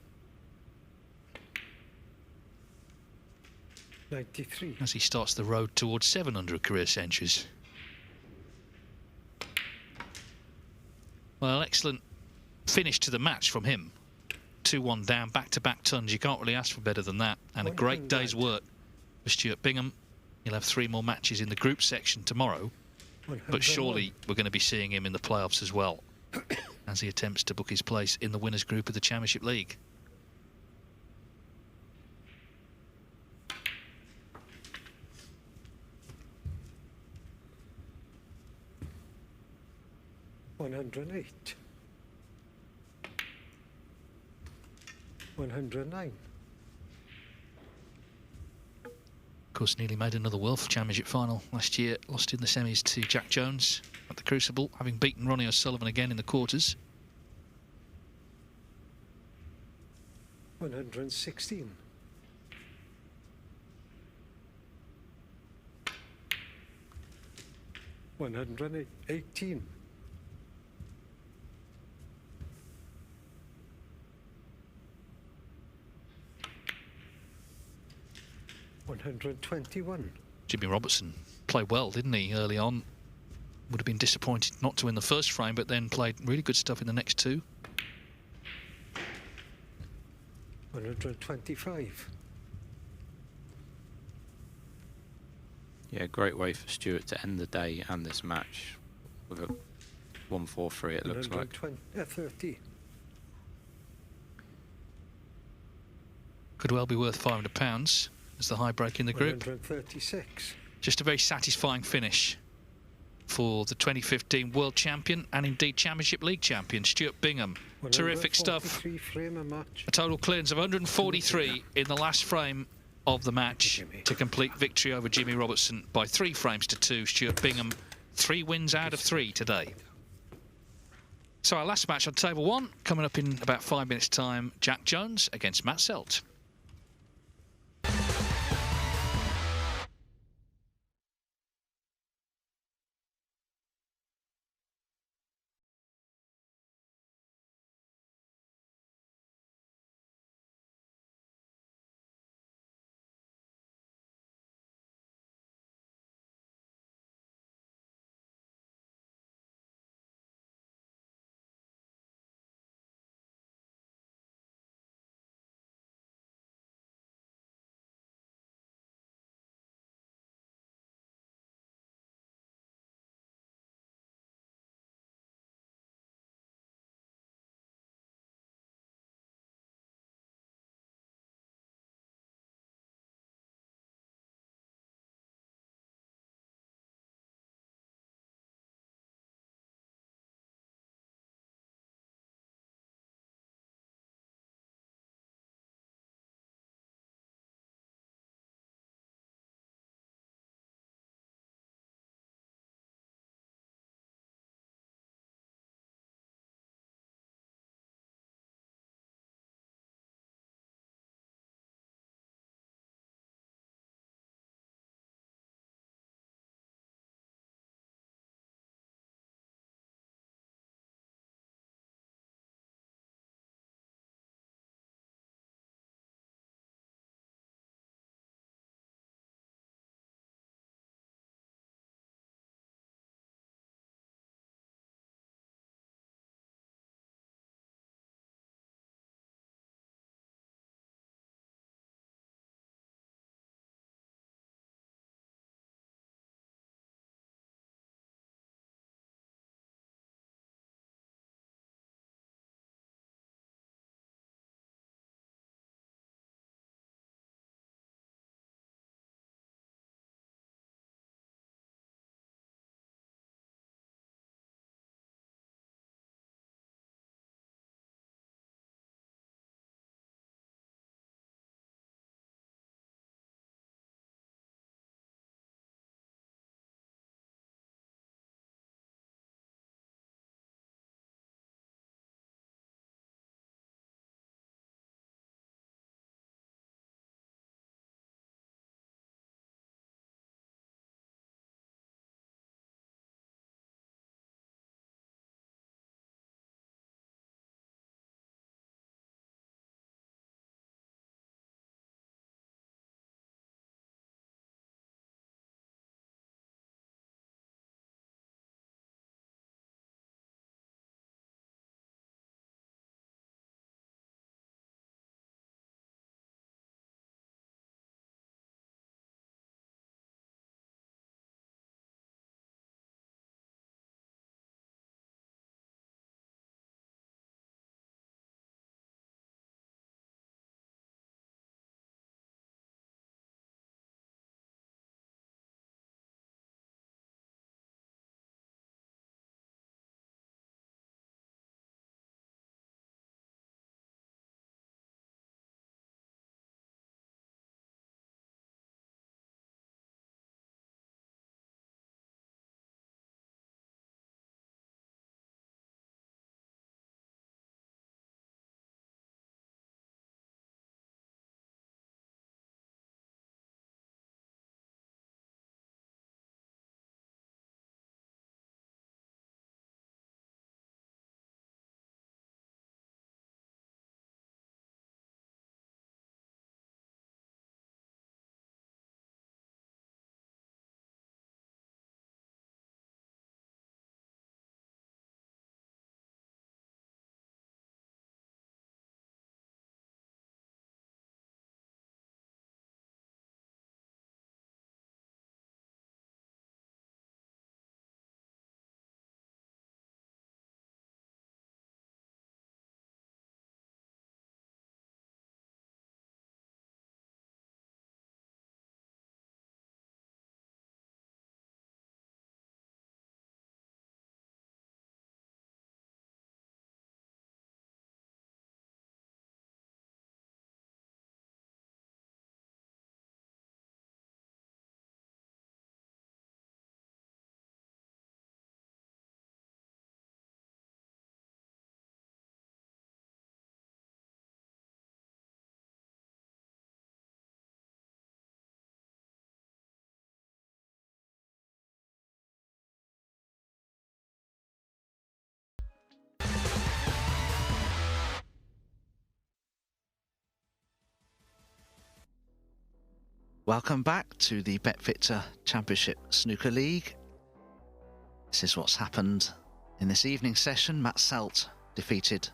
S4: 93.
S1: As he starts the road towards 700 career centuries. Well, excellent finish to the match from him. 2-1 down, back-to-back tons. You can't really ask for better than that. And a great day's work for Stuart Bingham. He'll have 3 more matches in the group section tomorrow. But surely we're going to be seeing him in the playoffs as well, as he attempts to book his place in the winners' group of the Championship League.
S4: $108. 109.
S1: Of course, nearly made another World Championship final last year. Lost in the semis to Jack Jones at the Crucible, having beaten Ronnie O'Sullivan again in the quarters.
S4: 116. 118. 121.
S1: Jimmy Robertson played well, didn't he, early on? Would have been disappointed not to win the first frame, but then played really good stuff in the next 2.
S4: 125.
S5: Yeah, great way for Stuart to end the day and this match with a 143, it looks like.
S4: 30.
S1: Could well be worth £500 as the high break in the group.
S4: 136.
S1: Just a very satisfying finish for the 2015 World Champion and indeed Championship League Champion, Stuart Bingham. Terrific stuff.
S4: Frame a match.
S1: A total clearance of 143 in the last frame of the match to complete victory over Jimmy Robertson by 3 frames to 2. Stuart Bingham, 3 wins out of 3 today. So our last match on table 1, coming up in about 5 minutes' time, Jack Jones against Matt Selt.
S2: Welcome back to the BetVictor Championship Snooker League. This is what's happened in this evening session. Matt Selt defeated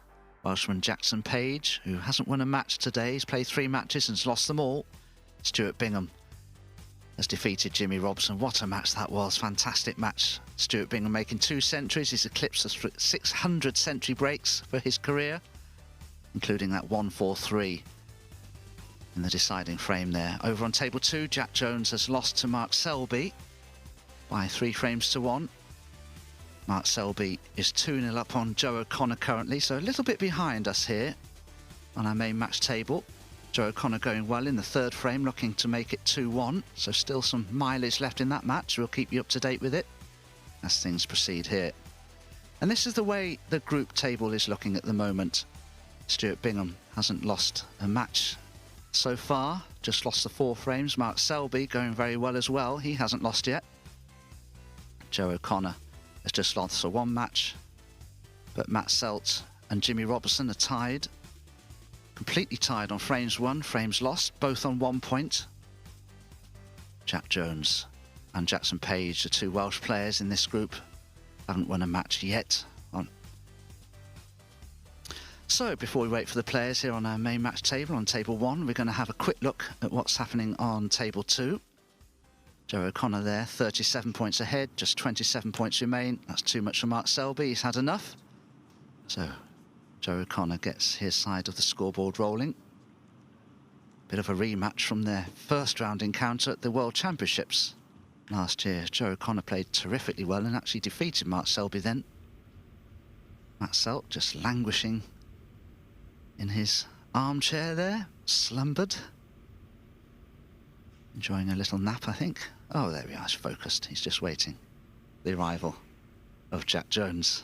S2: Welshman Jackson Page, who hasn't won a match today. He's played 3 matches and has lost them all. Stuart Bingham has defeated Jimmy Robertson. What a match that was. Fantastic match. Stuart Bingham making 2 centuries. He's eclipsed the 600 century breaks for his career, including that 1-4-3 in the deciding frame there. Over on table 2, Jack Jones has lost to Mark Selby by 3 frames to 1. Mark Selby is 2-0 up on Joe O'Connor currently, so a little bit behind us here on our main match table. Joe O'Connor going well in the 3rd frame, looking to make it 2-1, so still some mileage left in that match. We'll keep you up to date with it as things proceed here. And this is the way the group table is looking at the moment. Stuart Bingham hasn't lost a match so far, just lost the 4 frames. Mark Selby going very well as well. He hasn't lost yet. Joe O'Connor has just lost a 1 match, but Matt Selt and Jimmy Robertson are tied, completely tied on frames won, frames lost, both on 1 point. Jack Jones and Jackson Page, the 2 Welsh players in this group, haven't won a match yet. So before we wait for the players here on our main match table, on table 1, we're going to have a quick look at what's happening on table 2. Joe O'Connor there, 37 points ahead, just 27 points remain. That's too much for Mark Selby, he's had enough. So Joe O'Connor gets his side of the scoreboard rolling. Bit of a rematch from their first round encounter at the World Championships last year. Joe O'Connor played terrifically well and actually defeated Mark Selby then. Matt Selt just languishing in his armchair there, slumbered. Enjoying a little nap, I think. Oh, there we are, he's focused. He's just waiting. The arrival of Jack Jones.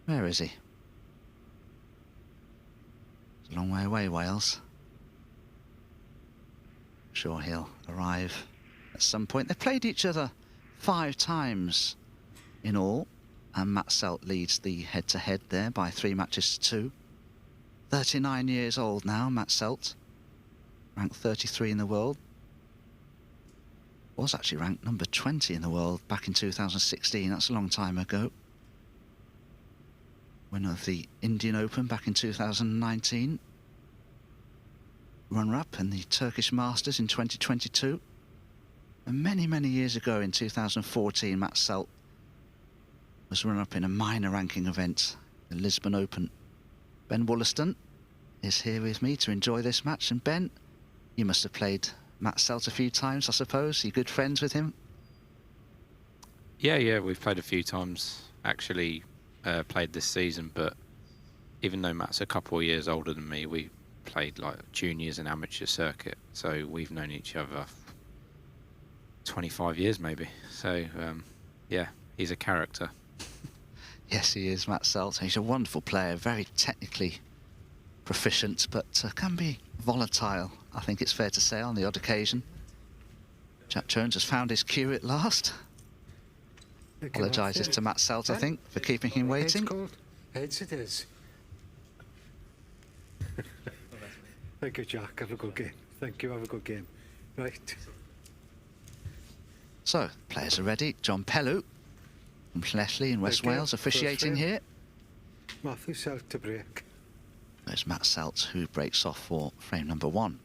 S2: Where is he? It's a long way away, Wales. Sure he'll arrive at some point. They've played each other 5 times in all, and Matt Selt leads the head-to-head there by 3 matches to 2. 39 years old now, Matt Selt, ranked 33 in the world. Was actually ranked number 20 in the world back in 2016, that's a long time ago. Winner of the Indian Open back in 2019. Runner-up in the Turkish Masters in 2022. And many, many years ago in 2014, Matt Selt was runner-up in a minor ranking event, the Lisbon Open. Ben Wollaston is here with me to enjoy this match. And Ben, you must have played Matt Selt a few times, I suppose. You're good friends with him?
S5: Yeah, we've played a few times. Actually played this season, but even though Matt's a couple of years older than me, we played like juniors and amateur circuit. So we've known each other 25 years maybe. So, yeah, he's a character.
S2: Yes, he is, Matt Selt. He's a wonderful player, very technically proficient, but can be volatile, I think it's fair to say, on the odd occasion. Jack Jones has found his cue at last. Apologises to Matt Selt, I think, for keeping him waiting.
S4: Heads it is. Thank you, Jack. Have a good game. Thank you. Have a good game. Right.
S2: So, players are ready. John Pellew from Llanelli in West Wales officiating here.
S4: Matthew Selt to break.
S2: There's Matt Selt, who breaks off for frame number 1.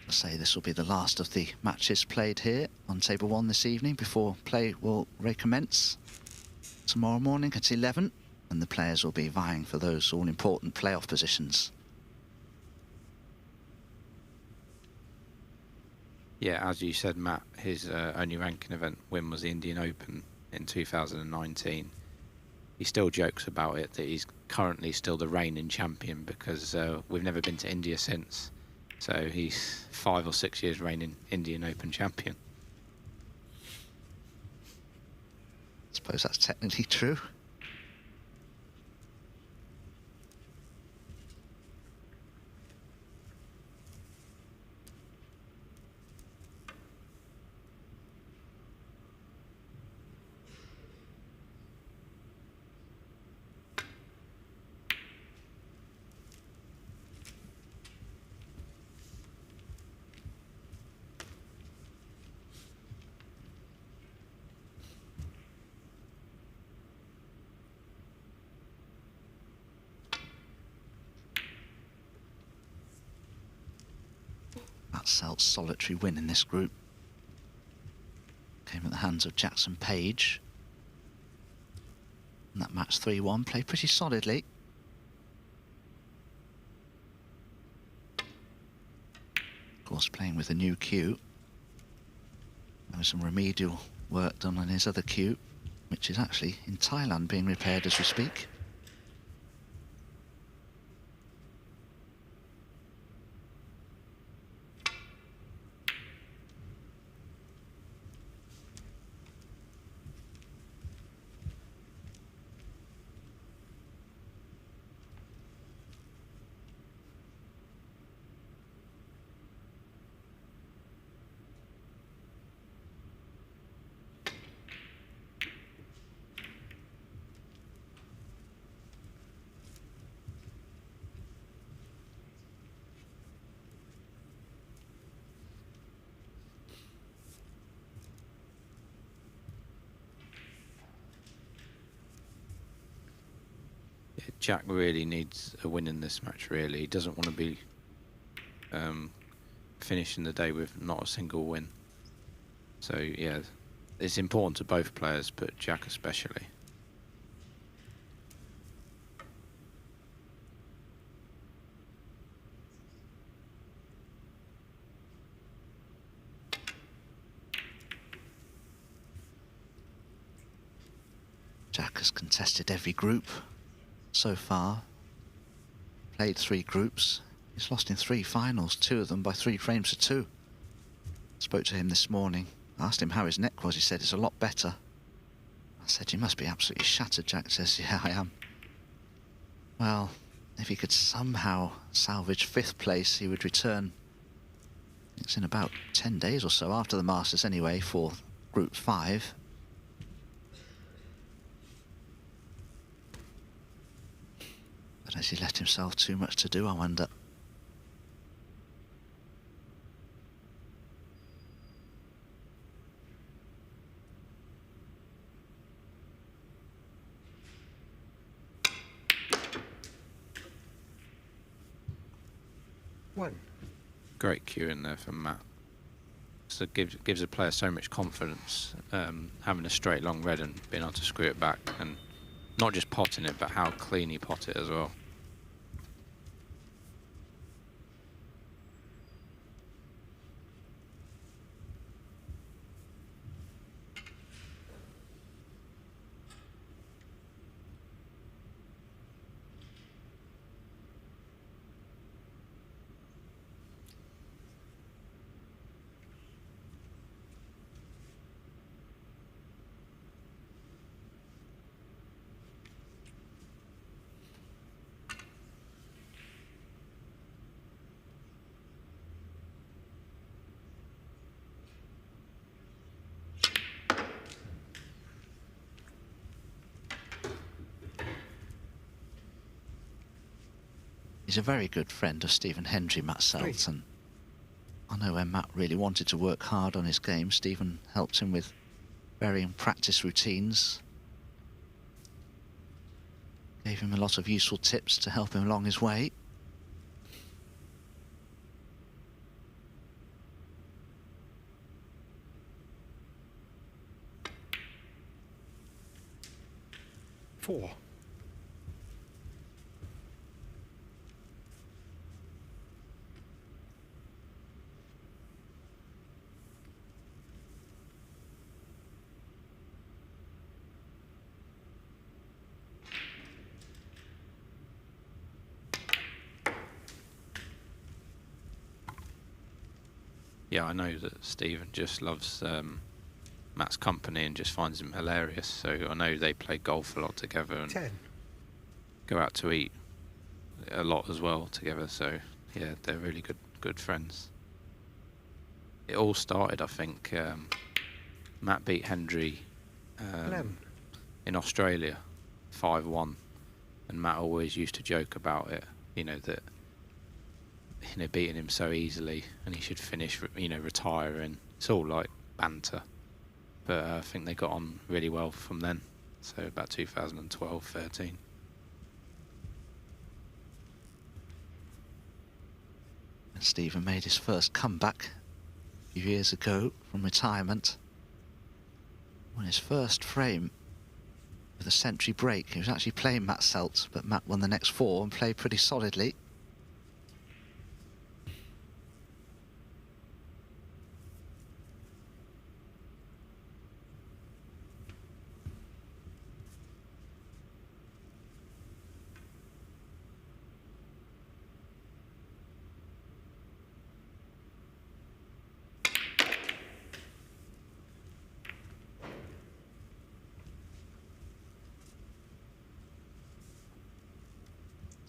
S2: I'll say this will be the last of the matches played here on table 1 this evening before play will recommence tomorrow morning at 11, and the players will be vying for those all-important playoff positions.
S5: Yeah, as you said, Matt, his only ranking event win was the Indian Open in 2019. He still jokes about it, that he's currently still the reigning champion because we've never been to India since. So he's 5 or 6 years reigning Indian Open champion.
S2: I suppose that's technically true. Matt Selt's solitary win in this group came at the hands of Jackson Page. And that match 3-1, played pretty solidly. Of course, playing with a new cue. There was some remedial work done on his other cue, which is actually in Thailand being repaired as we speak.
S5: Jack really needs a win in this match, really. He doesn't want to be finishing the day with not a single win. So, yeah, it's important to both players, but Jack especially.
S2: Jack has contested every group so far, played 3 groups. He's lost in 3 finals, 2 of them by 3 frames to 2. Spoke to him this morning, asked him how his neck was. He said it's a lot better. I said, you must be absolutely shattered. Jack says, yeah, I am. Well, if he could somehow salvage 5th place, he would return, it's in about 10 days or so after the Masters anyway, for Group 5. But has he let himself too much to do, I wonder?
S4: One.
S5: Great cue in there from Matt. So it gives a player so much confidence, having a straight long red and being able to screw it back, and not just potting it, but how clean he pot it as well.
S2: He's a very good friend of Stephen Hendry, Matt Selt, and I know when Matt really wanted to work hard on his game, Stephen helped him with varying practice routines, gave him a lot of useful tips to help him along his way.
S4: Four.
S5: Yeah, I know that Stephen just loves Matt's company and just finds him hilarious. So I know they play golf a lot together and
S4: 10.
S5: go out to eat a lot as well together. So yeah, they're really good friends. It all started, I think, Matt beat Hendry in Australia 5-1, and Matt always used to joke about it, you know, that beating him so easily and he should finish, retire, and it's all like banter. But I think they got on really well from then, so about 2012-13.
S2: Stephen made his first comeback a few years ago from retirement. Won his first frame with a century break. He was actually playing Matt Selt, but Matt won the next 4 and played pretty solidly.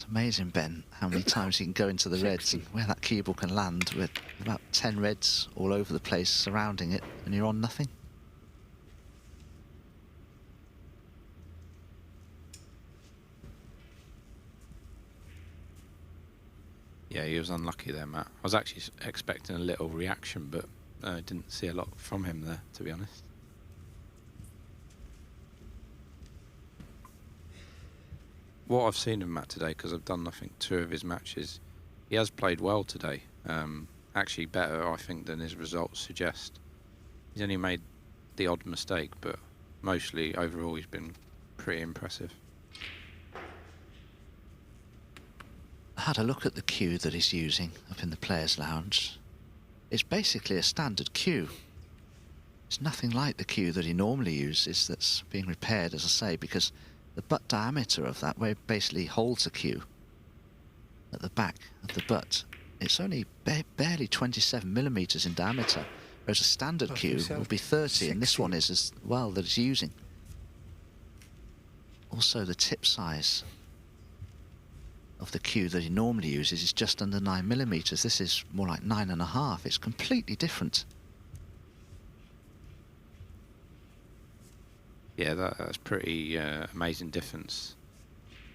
S2: Amazing, Ben, how many times he can go into the reds and where that cue ball can land with about 10 reds all over the place surrounding it, and you're on nothing.
S5: Yeah, he was unlucky there, Matt. I was actually expecting a little reaction, but didn't see a lot from him there, to be honest. What I've seen of Matt today, because I've done, I think, 2 of his matches, he has played well today. Actually better, I think, than his results suggest. He's only made the odd mistake, but mostly, overall, he's been pretty impressive.
S2: I had a look at the cue that he's using up in the Players' Lounge. It's basically a standard cue. It's nothing like the cue that he normally uses that's being repaired, as I say, because the butt diameter of that, where it basically holds a cue at the back of the butt, it's only barely 27 millimeters in diameter, whereas a standard cue will be 30, and this one is as well that it's using. Also, the tip size of the cue that he normally uses is just under 9 millimeters. This is more like 9.5. It's completely different.
S5: Yeah, that's pretty amazing difference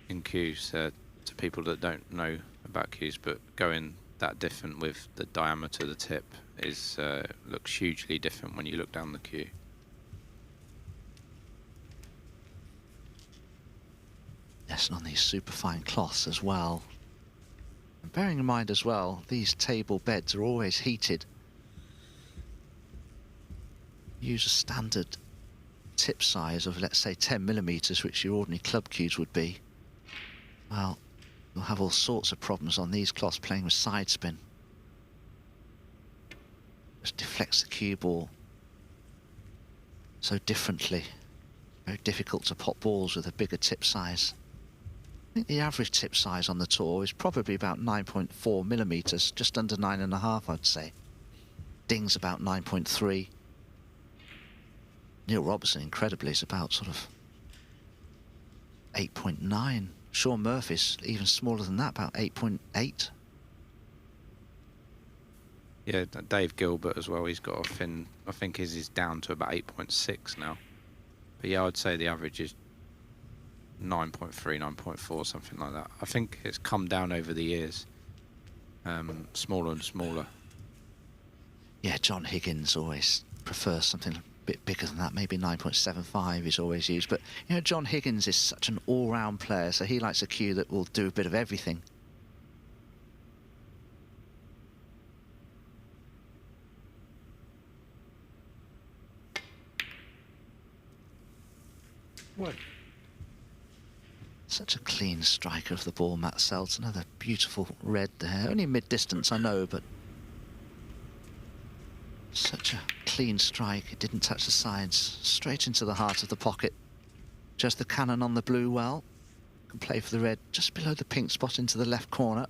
S5: in cues to people that don't know about cues, but going that different with the diameter of the tip is looks hugely different when you look down the cue.
S2: Yes, and on these superfine cloths as well. And bearing in mind as well, these table beds are always heated. Use a standard tip size of, let's say, 10 millimeters, which your ordinary club cues would be. Well, you'll have all sorts of problems on these cloths playing with side spin. Just deflects the cue ball so differently. Very difficult to pop balls with a bigger tip size. I think the average tip size on the tour is probably about 9.4 millimeters, just under 9.5, I'd say. Ding's about 9.3. Neil Robertson, incredibly, is about sort of 8.9. Sean Murphy's even smaller than that, about 8.8.
S5: Yeah, Dave Gilbert as well, he's got a fin, I think his is down to about 8.6 now. But yeah, I'd say the average is 9.3, 9.4, something like that. I think it's come down over the years, smaller and smaller.
S2: Yeah, John Higgins always prefers something a bit bigger than that, maybe 9.75 is always used. But, you know, John Higgins is such an all-round player, so he likes a cue that will do a bit of everything.
S4: One.
S2: Such a clean striker of the ball, Matt Selt. Another beautiful red there. Only mid-distance, I know, but such a clean strike. It didn't touch the sides. Straight into the heart of the pocket. Just the cannon on the blue well. Can play for the red just below the pink spot into the left corner.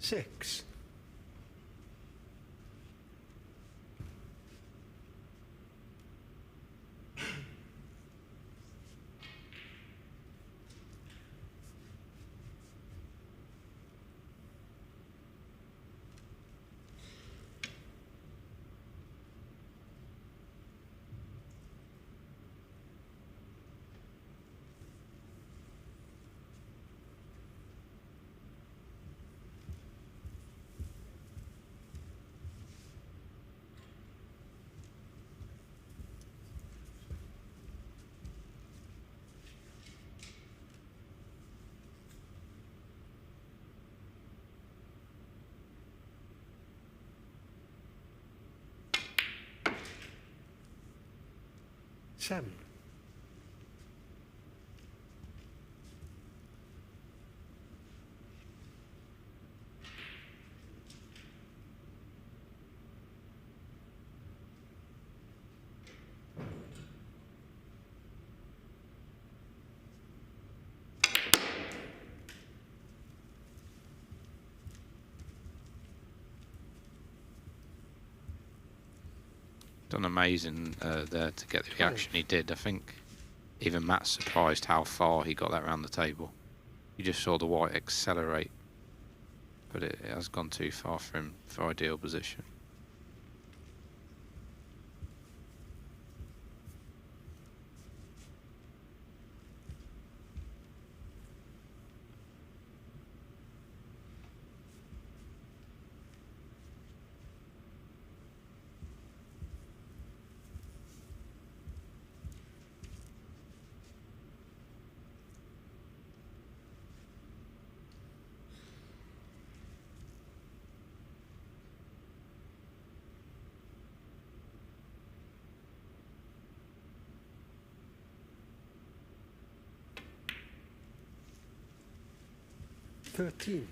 S4: 6. Seven.
S5: Done amazing there to get the reaction he did. I think even Matt's surprised how far he got that round the table. You just saw the white accelerate, but it has gone too far for him for ideal position.
S4: Thirteen.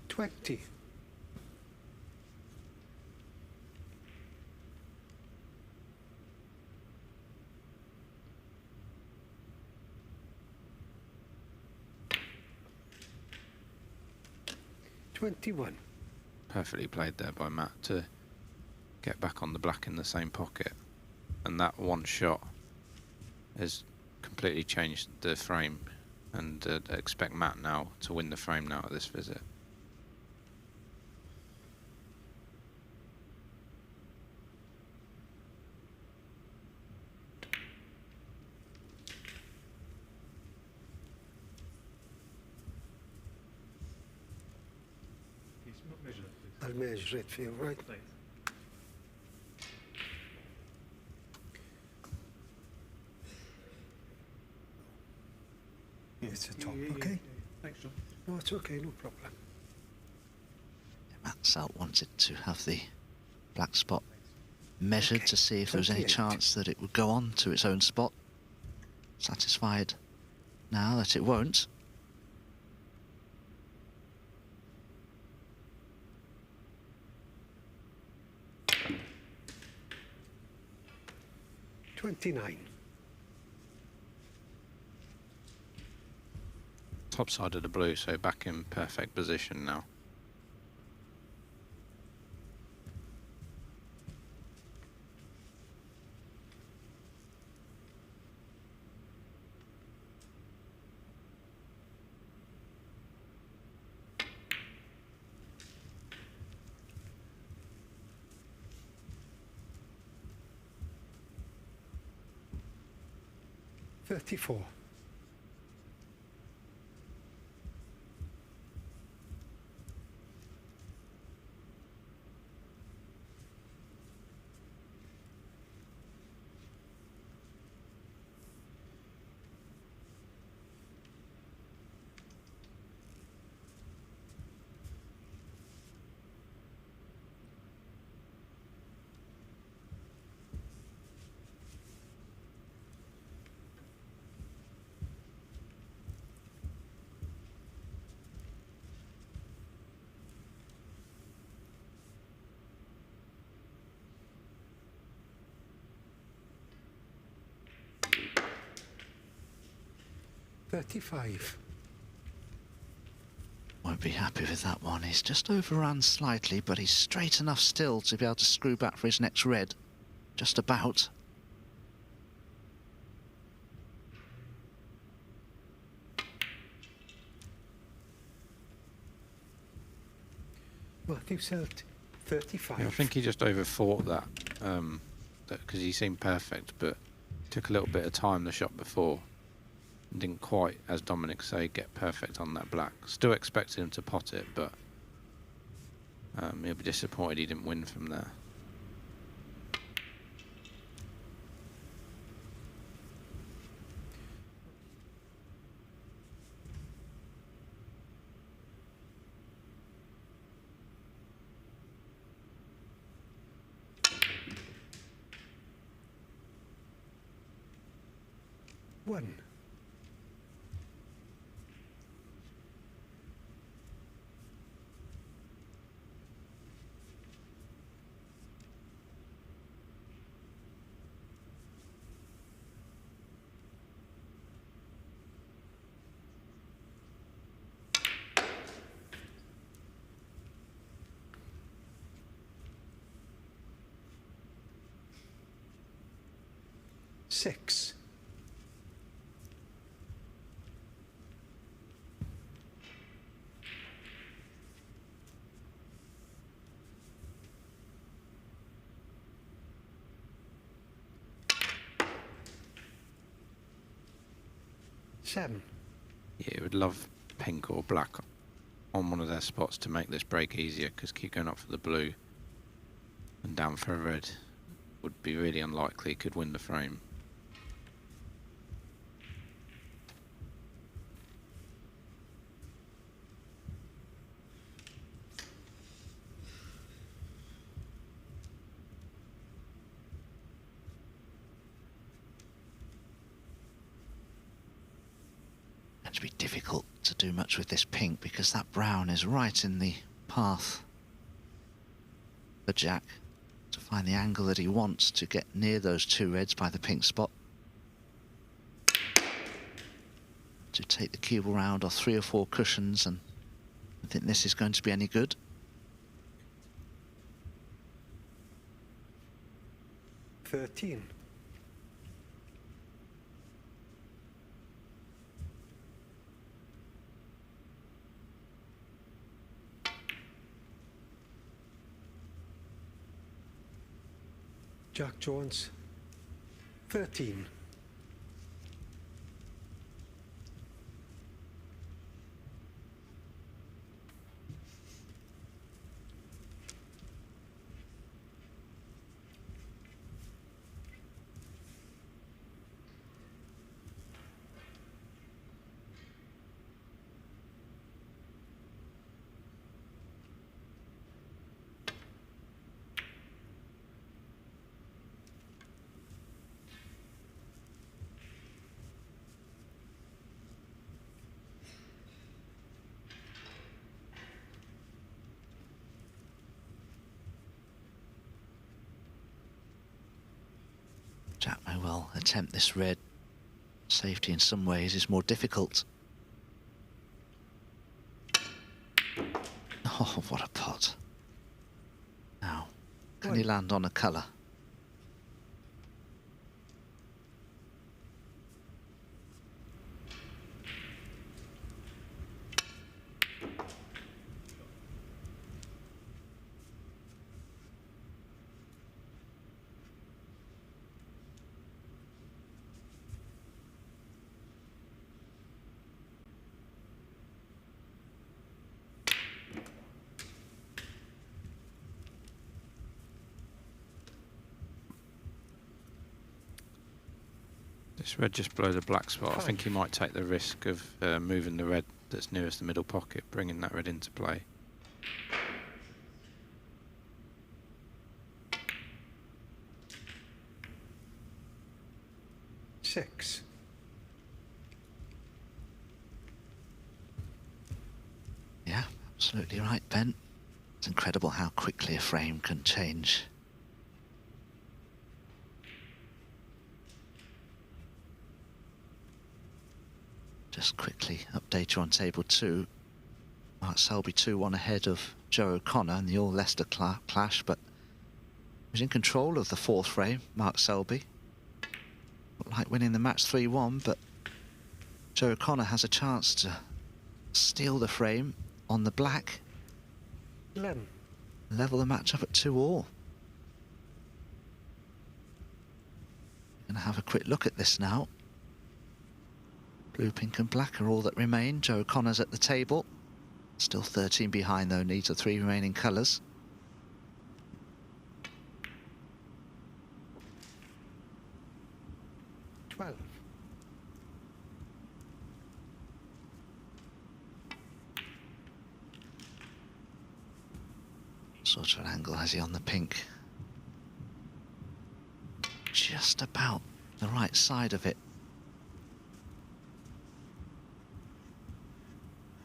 S4: $20. $21.
S5: Perfectly played there by Matt to get back on the black in the same pocket, and that one shot has completely changed the frame, and expect Matt now to win the frame now at this visit.
S4: I'll measure it for you, right? It's a top, okay?
S3: Thanks, John.
S4: No, it's okay, no problem.
S2: Matt Selt wanted to have the black spot measured to see if there was any
S4: 28.
S2: chance that it would go on to its own spot. Satisfied now that it won't.
S4: $29.
S5: Top side of the blue, so back in perfect position now.
S4: $34. 35.
S2: Won't be happy with that one. He's just overrun slightly, but he's straight enough still to be able to screw back for his next red. Just about.
S4: Matthew Selt, 35.
S5: Yeah, I think he just overthought that because he seemed perfect, but took a little bit of time the shot before. And didn't quite, as Dominic say, get perfect on that black. Still expected him to pot it, but he'll be disappointed he didn't win from there.
S4: One. Six. Seven.
S5: Yeah, would love pink or black on one of their spots to make this break easier, because keep going up for the blue and down for a red would be really unlikely could win the frame.
S2: To be difficult to do much with this pink because that brown is right in the path for Jack to find the angle that he wants to get near those two reds by the pink spot. To take the cube around or 3 or 4 cushions, and I think this is going to be any good.
S4: $13. Jack Jones, 13.
S2: Jack may well attempt this red. Safety in some ways is more difficult. Oh, what a pot. Now, can he land on a colour?
S5: This red just below the black spot. I think he might take the risk of moving the red that's nearest the middle pocket, bringing that red into play.
S4: Six.
S2: Yeah, absolutely right, Ben. It's incredible how quickly a frame can change. Just quickly update you on table 2. Mark Selby 2-1 ahead of Joe O'Connor in the all-Leicester clash, but he's in control of the 4th frame, Mark Selby. Looked like winning the match 3-1, but Joe O'Connor has a chance to steal the frame on the black.
S4: 11.
S2: Level the match up at 2-all. Gonna have a quick look at this now. Blue, pink and black are all that remain. Joe O'Connor's at the table. Still 13 behind though, needs the 3 remaining colours. Sort of an angle has he on the pink? Just about the right side of it.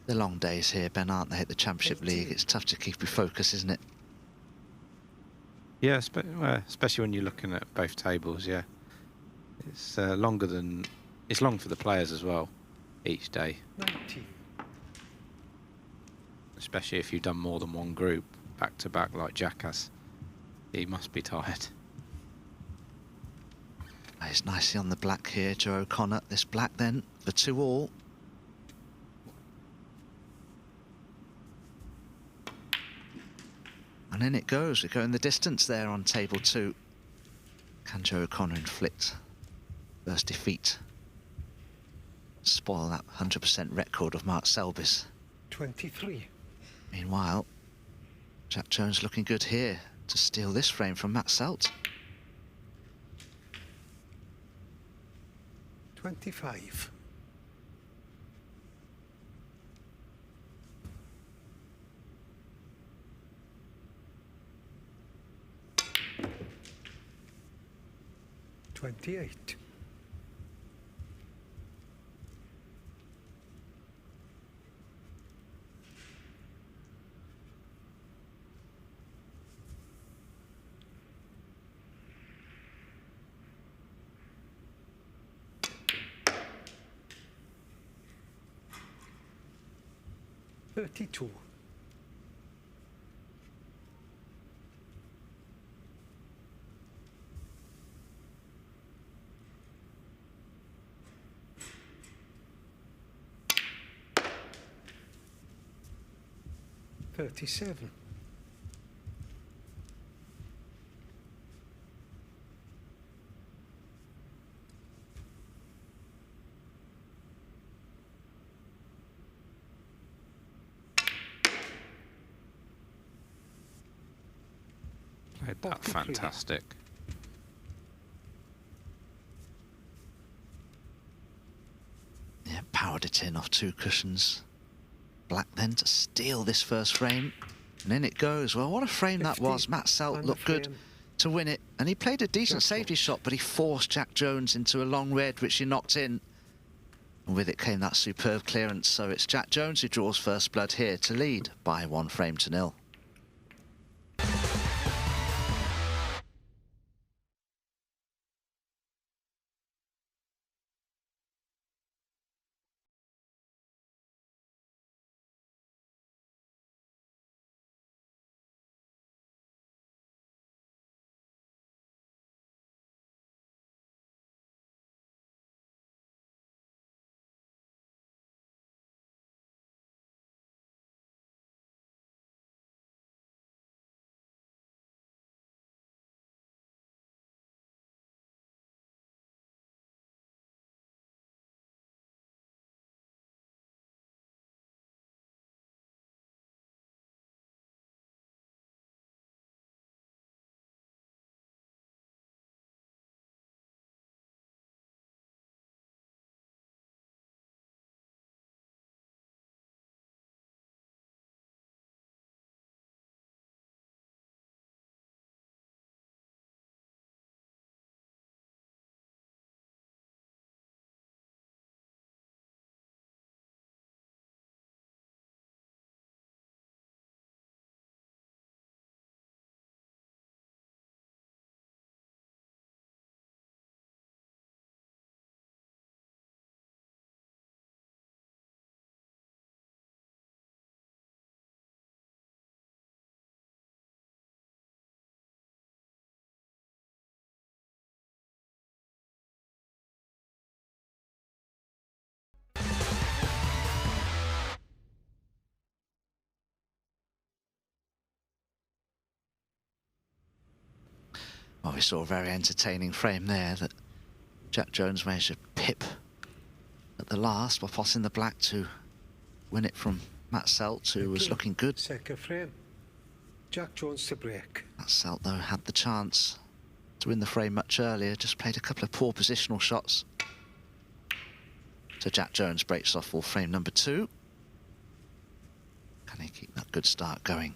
S2: The long days here, Ben, aren't they, at the Championship League? It's tough to keep your focus, isn't it?
S5: Yeah, especially when you're looking at both tables, yeah. It's longer than... It's long for the players as well, each day.
S4: 19.
S5: Especially if you've done more than one group, back to back like Jack has. He must be tired.
S2: He's nicely on the black here, Joe O'Connor. This black then, for 2-all. And in it goes. We go in the distance there on table 2. Can Joe O'Connor inflict first defeat? Spoil that 100% record of Mark Selby's.
S4: 23.
S2: Meanwhile, Jack Jones looking good here to steal this frame from Matt Selt.
S4: 25. $28. $32. $37.
S5: Played that fantastic.
S2: Yeah, powered it in off 2 cushions. Black then to steal this first frame. And in it goes. Well, what a frame that was. Matt Selt looked good to win it. And he played a decent safety shot, but he forced Jack Jones into a long red, which he knocked in. And with it came that superb clearance. So it's Jack Jones who draws first blood here to lead by 1-0. Well, we saw a very entertaining frame there that Jack Jones managed to pip at the last by passing the black to win it from Matt Selt, who was looking good.
S4: Second frame. Jack Jones to break.
S2: Matt Selt, though, had the chance to win the frame much earlier, just played a couple of poor positional shots. So Jack Jones breaks off for frame number 2. Can he keep that good start going?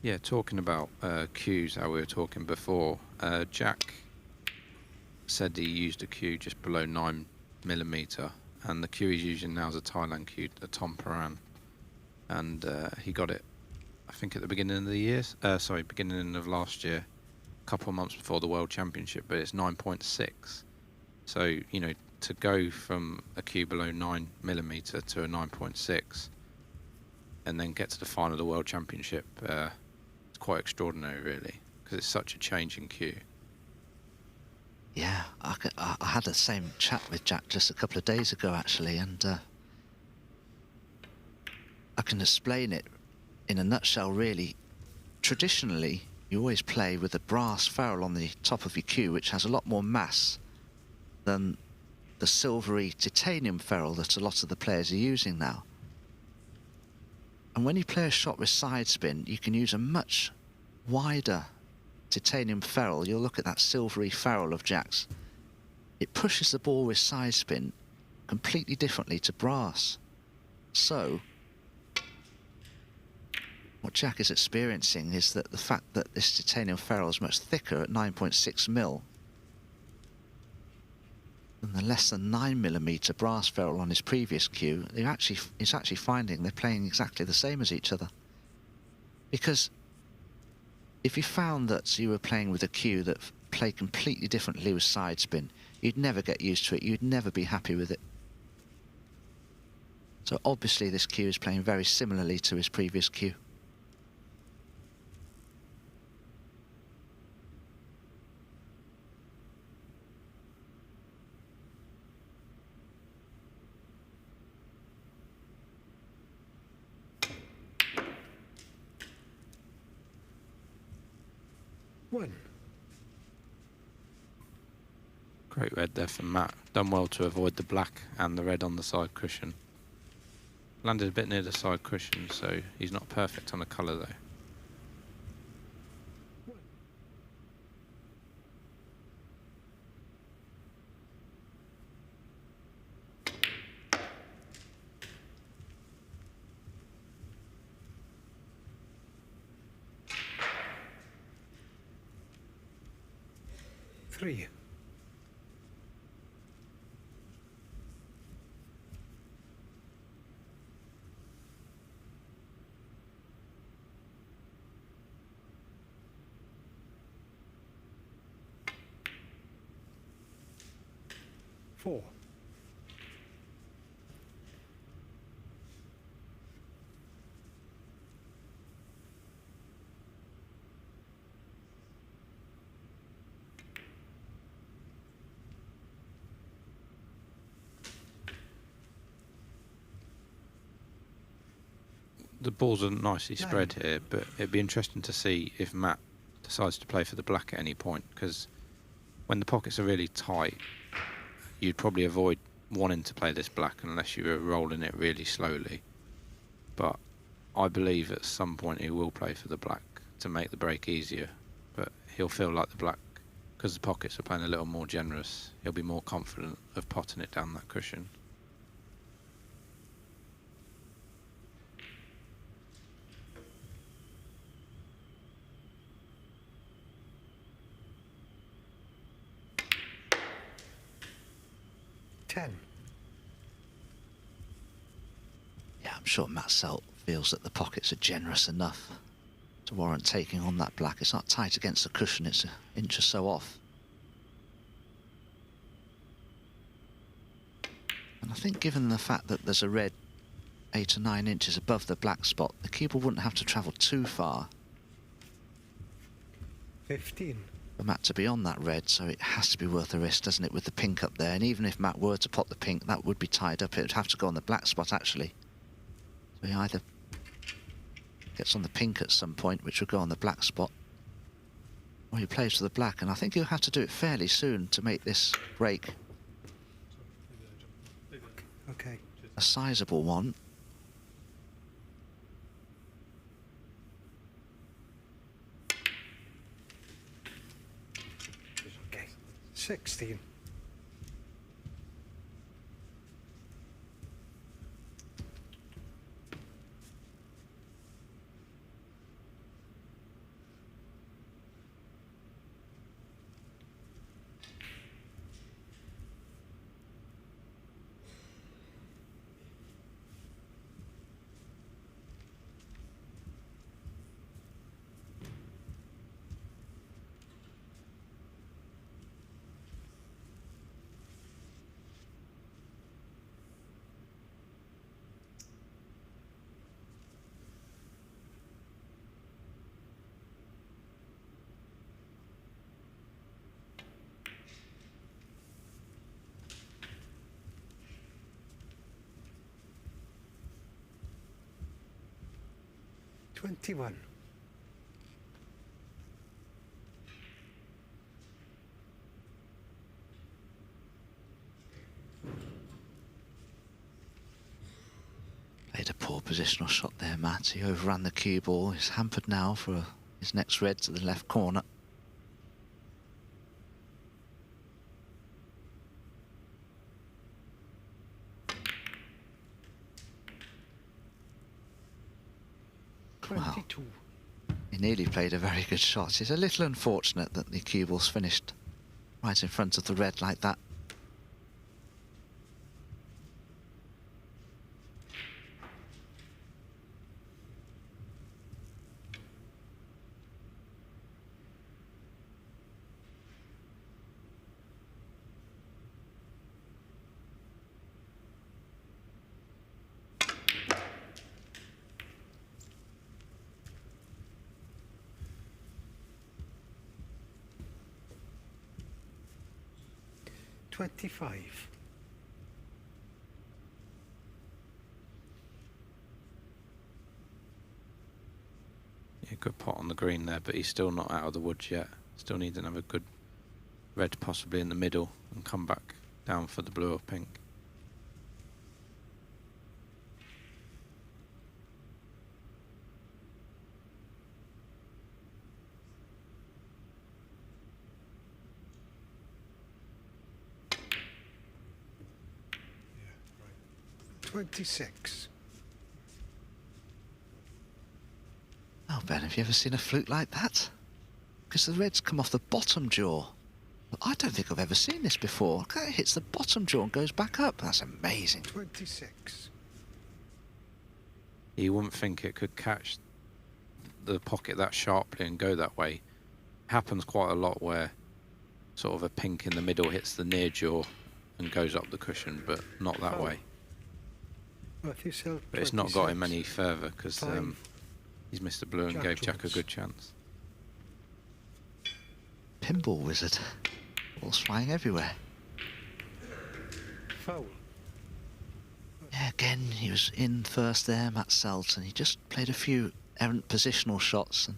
S5: Yeah, talking about cues, how we were talking before, Jack said he used a cue just below 9mm, and the cue he's using now is a Thailand cue, a Tom Paran, and he got it, I think, at the beginning of the year, beginning of last year, a couple of months before the World Championship, but it's 9.6. So, you know, to go from a cue below 9mm to a 9.6 and then get to the final of the World Championship, it's quite extraordinary, really, because it's such a change in cue.
S2: Yeah, I had the same chat with Jack just a couple of days ago, actually, and I can explain it in a nutshell, really. Traditionally, you always play with a brass ferrule on the top of your cue, which has a lot more mass than the silvery titanium ferrule that a lot of the players are using now. And when you play a shot with side spin, you can use a much wider titanium ferrule. You'll look at that silvery ferrule of Jack's. It pushes the ball with side spin completely differently to brass. So what Jack is experiencing is that the fact that this titanium ferrule is much thicker at 9.6mm than the less than 9mm brass ferrule on his previous cue, he's actually finding they're playing exactly the same as each other. Because if you found that you were playing with a cue that played completely differently with side spin, you'd never get used to it, you'd never be happy with it. So obviously this cue is playing very similarly to his previous cue.
S4: One.
S5: Great red there from Matt. Done well to avoid the black and the red on the side cushion. Landed a bit near the side cushion, so he's not perfect on the colour though.
S4: Three. Four.
S5: The balls are nicely spread here, but it'd be interesting to see if Matt decides to play for the black at any point, because when the pockets are really tight, you'd probably avoid wanting to play this black unless you were rolling it really slowly. But I believe at some point he will play for the black to make the break easier. But he'll feel like the black, because the pockets are playing a little more generous, he'll be more confident of potting it down that cushion.
S2: Yeah, I'm sure Matt Selt feels that the pockets are generous enough to warrant taking on that black. It's not tight against the cushion, it's an inch or so off. And I think given the fact that there's a red 8 or 9 inches above the black spot, the cue ball wouldn't have to travel too far
S4: 15.
S2: for Matt to be on that red, so it has to be worth a risk, doesn't it, with the pink up there. And even if Matt were to pot the pink, that would be tied up. It would have to go on the black spot, actually. So he either gets on the pink at some point, which would go on the black spot, or he plays for the black. And I think he'll have to do it fairly soon to make this break
S4: Okay.
S2: a sizable one.
S4: Okay. 16. $21.
S2: Played a poor positional shot there, Matt. He overran the cue ball. He's hampered now for his next red to the left corner. Wow.
S4: 22.
S2: He nearly played a very good shot. It's a little unfortunate that the cue ball's finished right in front of the red like that.
S4: $25.
S5: Yeah, good pot on the green there, but he's still not out of the woods yet. Still needs another good red possibly in the middle and come back down for the blue or pink.
S4: Yeah, right. 26.
S2: Oh, Ben, have you ever seen a fluke like that? Because the red's come off the bottom jaw. I don't think I've ever seen this before. Look, it hits the bottom jaw and goes back up. That's amazing.
S4: 26.
S5: You wouldn't think it could catch the pocket that sharply and go that way. Happens quite a lot where sort of a pink in the middle hits the near jaw and goes up the cushion, but not that way.
S4: Matthew Selt,
S5: But it's not got him any further because he's missed the blue and gave Jack a
S4: Jones.
S5: good chance.
S2: Pinball wizard. Balls flying everywhere.
S4: Foul.
S2: Yeah, again, he was in first there, Matt Selt, and he just played a few errant positional shots. And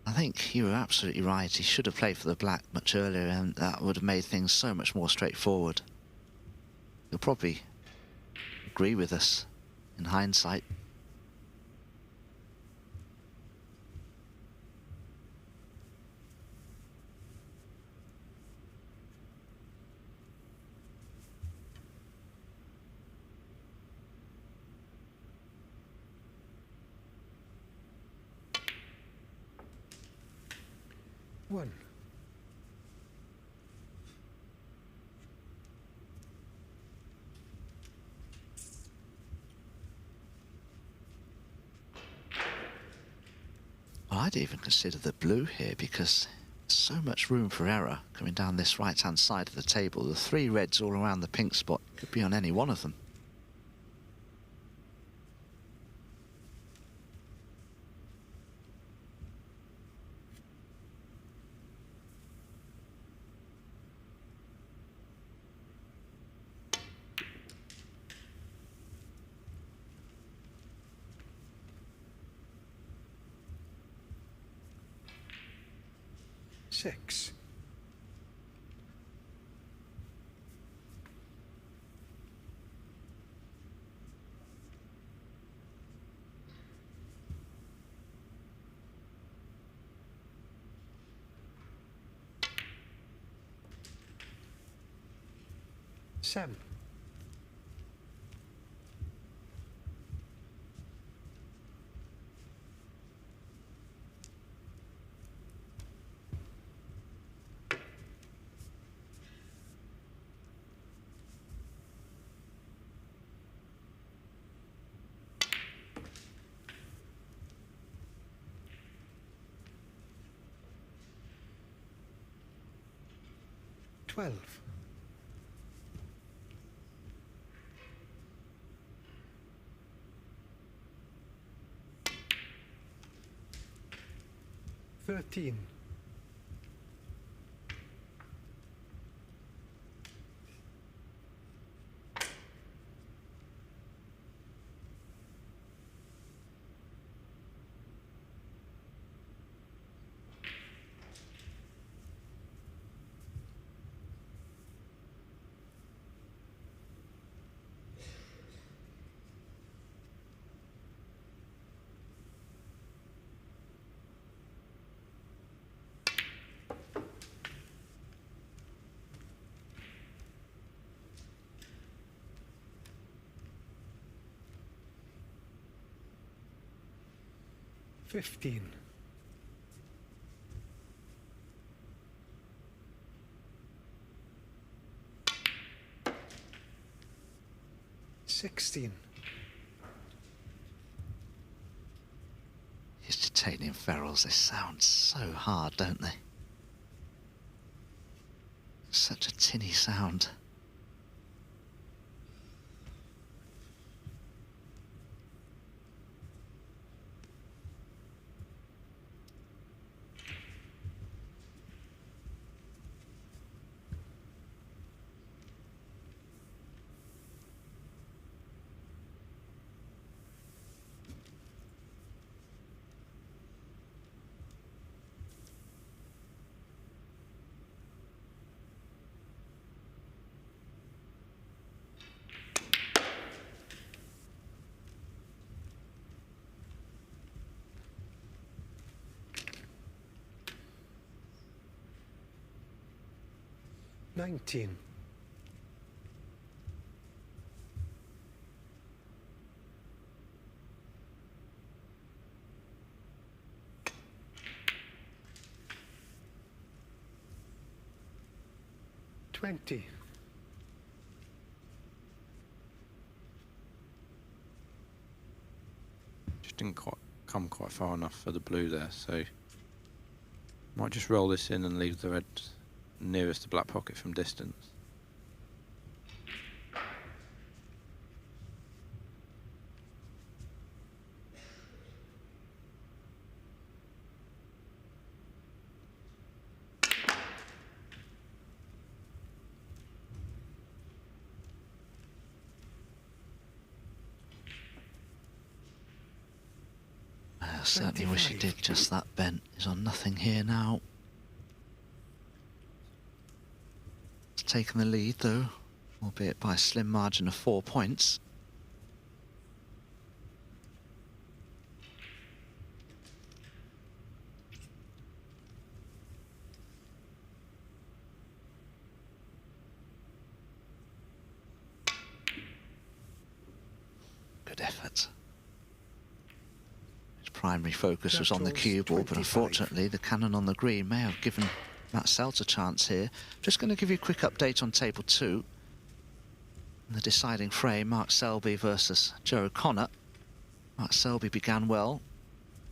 S2: I think you were absolutely right. He should have played for the black much earlier, and that would have made things so much more straightforward. You'll probably agree with us in hindsight.
S4: One.
S2: Well, I'd even consider the blue here because there's so much room for error coming down this right-hand side of the table. The 3 reds all around the pink spot could be on any one of them.
S4: Six. Seven. Twelve. Thirteen. $15. $16.
S2: These titanium ferrules, they sound so hard, don't they? Such a tinny sound.
S4: $19. $20.
S5: Just didn't come quite far enough for the blue there, so might just roll this in and leave the red nearest the black pocket from distance.
S2: I certainly wish he did just that. Bent is on nothing here now. He's taken the lead though. albeit by a slim margin of 4 points. Good effort. His primary focus was on the cue ball, but unfortunately the cannon on the green may have given Matt Selt a chance here. Just going to give you a quick update on table 2. In the deciding frame, Mark Selby versus Joe O'Connor. Mark Selby began well,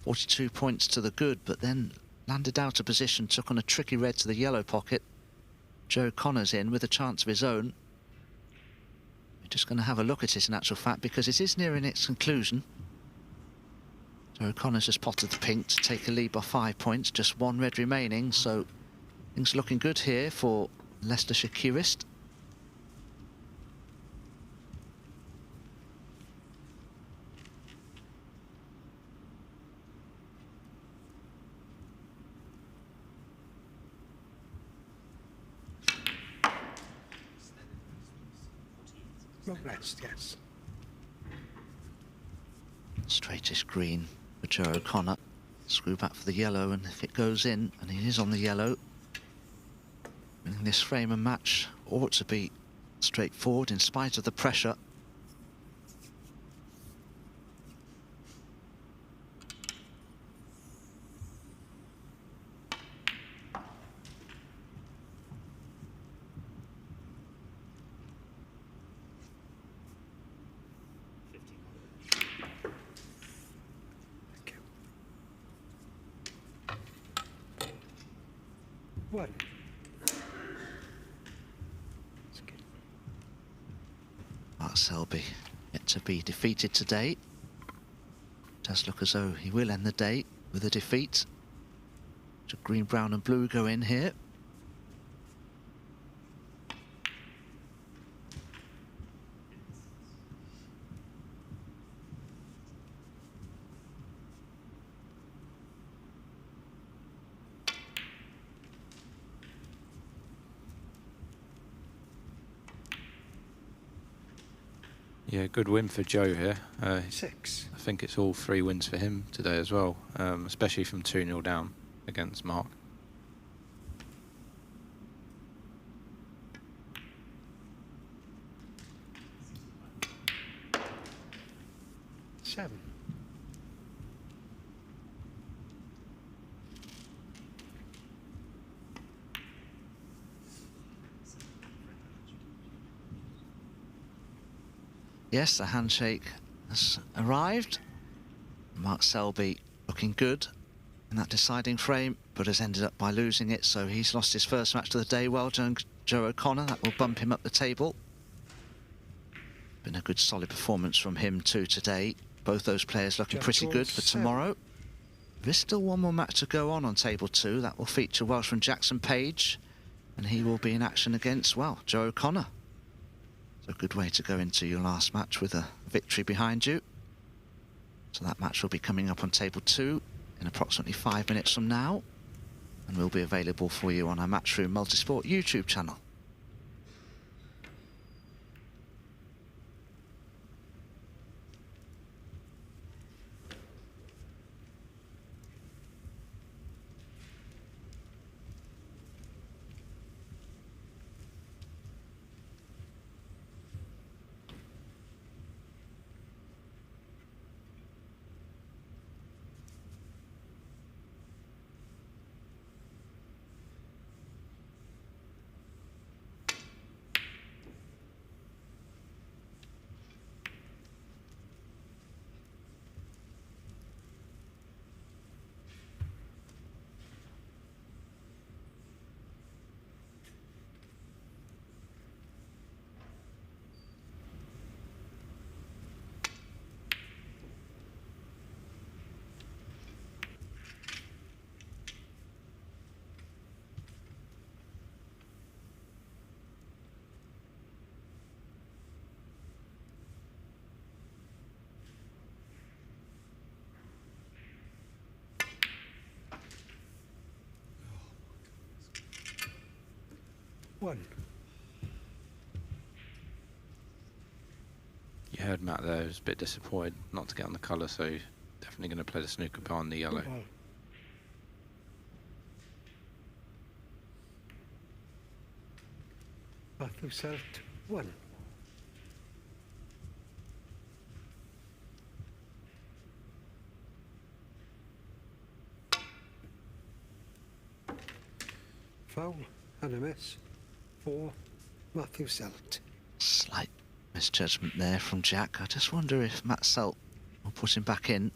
S2: 42 points to the good, but then landed out of position, took on a tricky red to the yellow pocket. Joe O'Connor's in with a chance of his own. We're just going to have a look at it in actual fact, because it is nearing its conclusion. Joe O'Connor's just potted the pink to take a lead by 5 points, just 1 red remaining, so things looking good here for Leicestershire Curist.
S4: Rest, yes.
S2: Straightest green for Joe O'Connor. Screw back for the yellow, and if it goes in, and he is on the yellow, winning this frame and match ought to be straightforward in spite of the pressure.
S4: One.
S2: Mark Selby yet to be defeated today. Does look as though he will end the day with a defeat. So green, brown and blue go in here.
S5: Yeah, good win for Joe here.
S4: 6.
S5: I think it's all 3 wins for him today as well, especially from 2-0 down against Mark.
S4: Seven.
S2: Yes, the handshake has arrived. Mark Selby looking good in that deciding frame, but has ended up by losing it, so he's lost his first match of the day. Well done, Joe O'Connor. That will bump him up the table. Been a good solid performance from him too today. Both those players looking pretty good for tomorrow. There's still one more match to go on table 2. That will feature Welshman Jackson Page, and he will be in action against, well, Joe O'Connor. So a good way to go into your last match with a victory behind you. So that match will be coming up on table 2 in approximately 5 minutes from now, and will be available for you on our Matchroom Multisport YouTube channel.
S4: One.
S5: You heard Matt there, was a bit disappointed not to get on the colour, so definitely going to play the snooker behind the yellow.
S4: Ball. Matthew Selt, 1. Foul and a miss for Matthew Selt.
S2: Slight misjudgment there from Jack. I just wonder if Matt Selt will put him back in.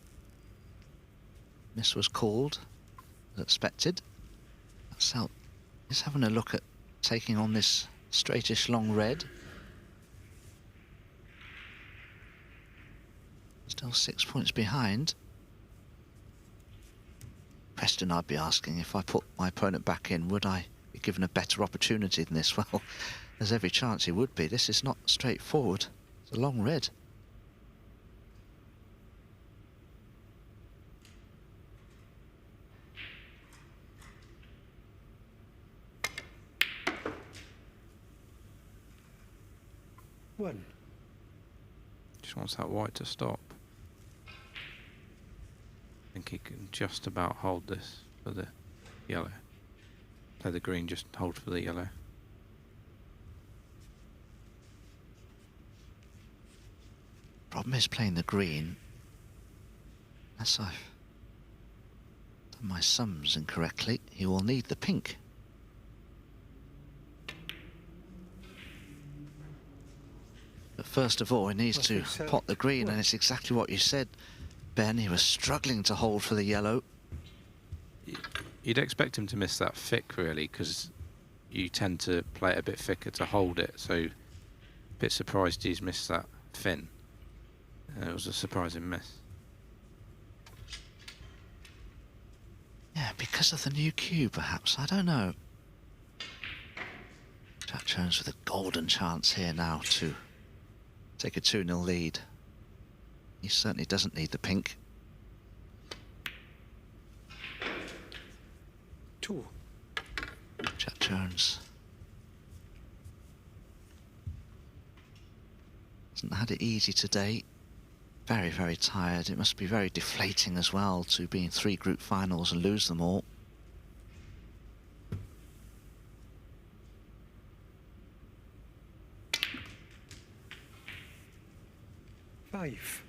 S2: Miss was called, as expected. Matt Selt is having a look at taking on this straightish long red. Still 6 points behind. Question I'd be asking, if I put my opponent back in, would I be given a better opportunity than this? Well, there's every chance he would be. This is not straightforward. It's a long red.
S4: One.
S5: Just wants that white to stop. I think he can just about hold this for the yellow. Play the green, just hold for the yellow.
S2: Problem is playing the green. Unless I've done my sums incorrectly, he will need the pink. But first of all, he needs to pot the green, and it's exactly what you said, Ben. He was struggling to hold for the yellow.
S5: You'd expect him to miss that thick, really, because you tend to play it a bit thicker to hold it, so a bit surprised he's missed that thin. It was a surprising miss.
S2: Yeah, because of the new cue, perhaps. I don't know. Jack Jones with a golden chance here now to take a 2-0 lead. He certainly doesn't need the pink.
S4: 2.
S2: Jack Jones hasn't had it easy today. Very, very tired. It must be very deflating as well to be in 3 group finals and lose them all.
S4: Five.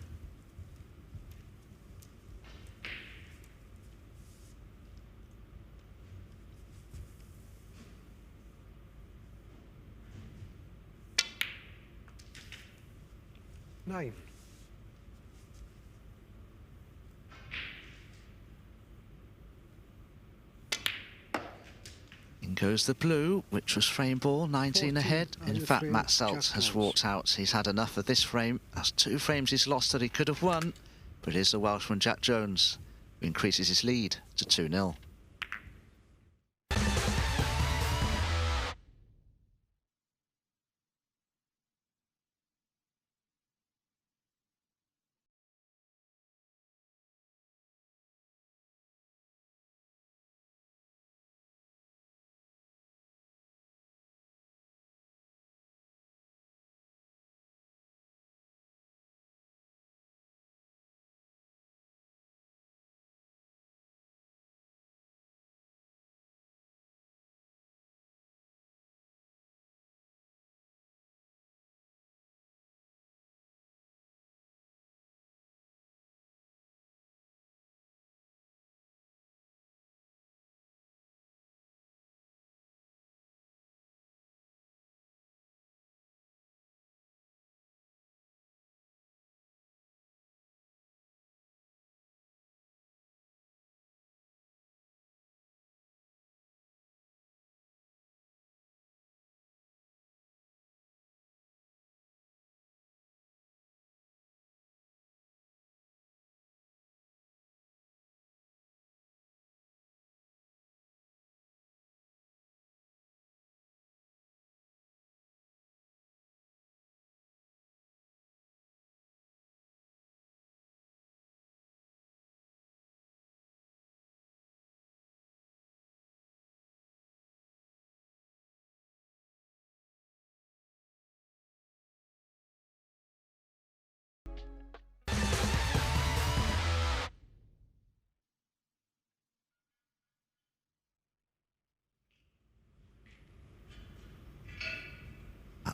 S4: Nine.
S2: In goes the blue, which was frame ball, 19
S4: 14
S2: ahead. In
S4: under
S2: fact,
S4: three,
S2: Matt Selt
S4: Jack
S2: has
S4: Jones.
S2: walked out. He's had enough of this frame. That's 2 frames he's lost that he could have won. But it is the Welshman Jack Jones who increases his lead to 2-0.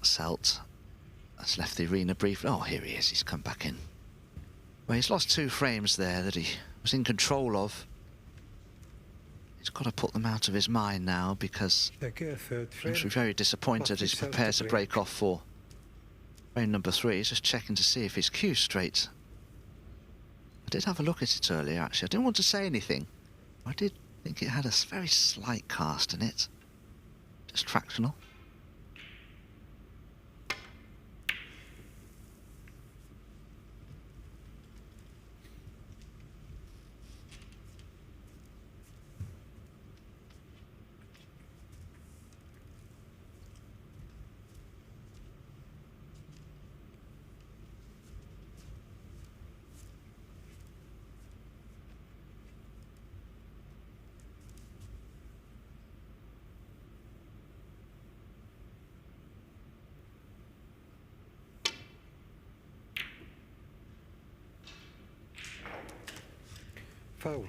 S2: Matt Selt has left the arena briefly. Oh, here he is. He's come back in. Well, he's lost 2 frames there that he was in control of. He's got to put them out of his mind now because
S4: They get a third frame.
S2: he's very disappointed. He's prepared to break off for frame number 3. He's just checking to see if his cue's straight. I did have a look at it earlier, actually. I didn't want to say anything. I did think it had a very slight cast in it. Just fractional.
S4: Foul.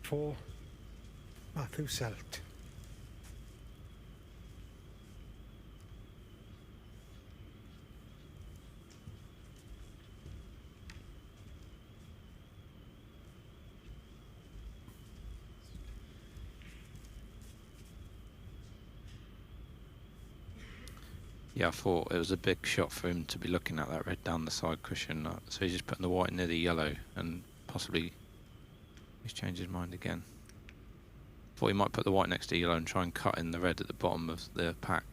S4: For Matthew Selt.
S5: Yeah, I thought it was a big shot for him to be looking at that red down the side cushion. So he's just putting the white near the yellow and possibly he's changed his mind again. Thought he might put the white next to yellow and try and cut in the red at the bottom of the pack.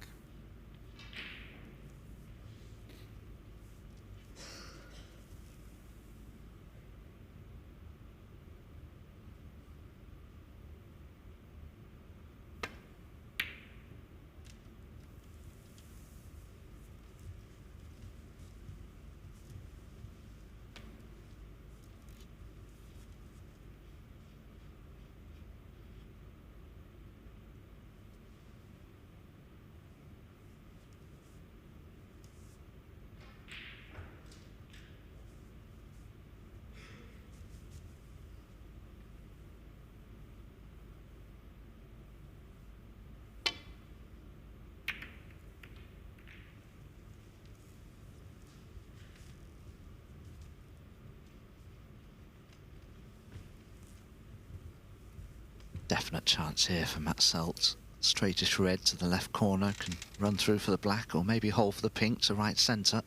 S2: Definite chance here for Matt Selt. Straightest red to the left corner, can run through for the black or maybe hole for the pink to right centre.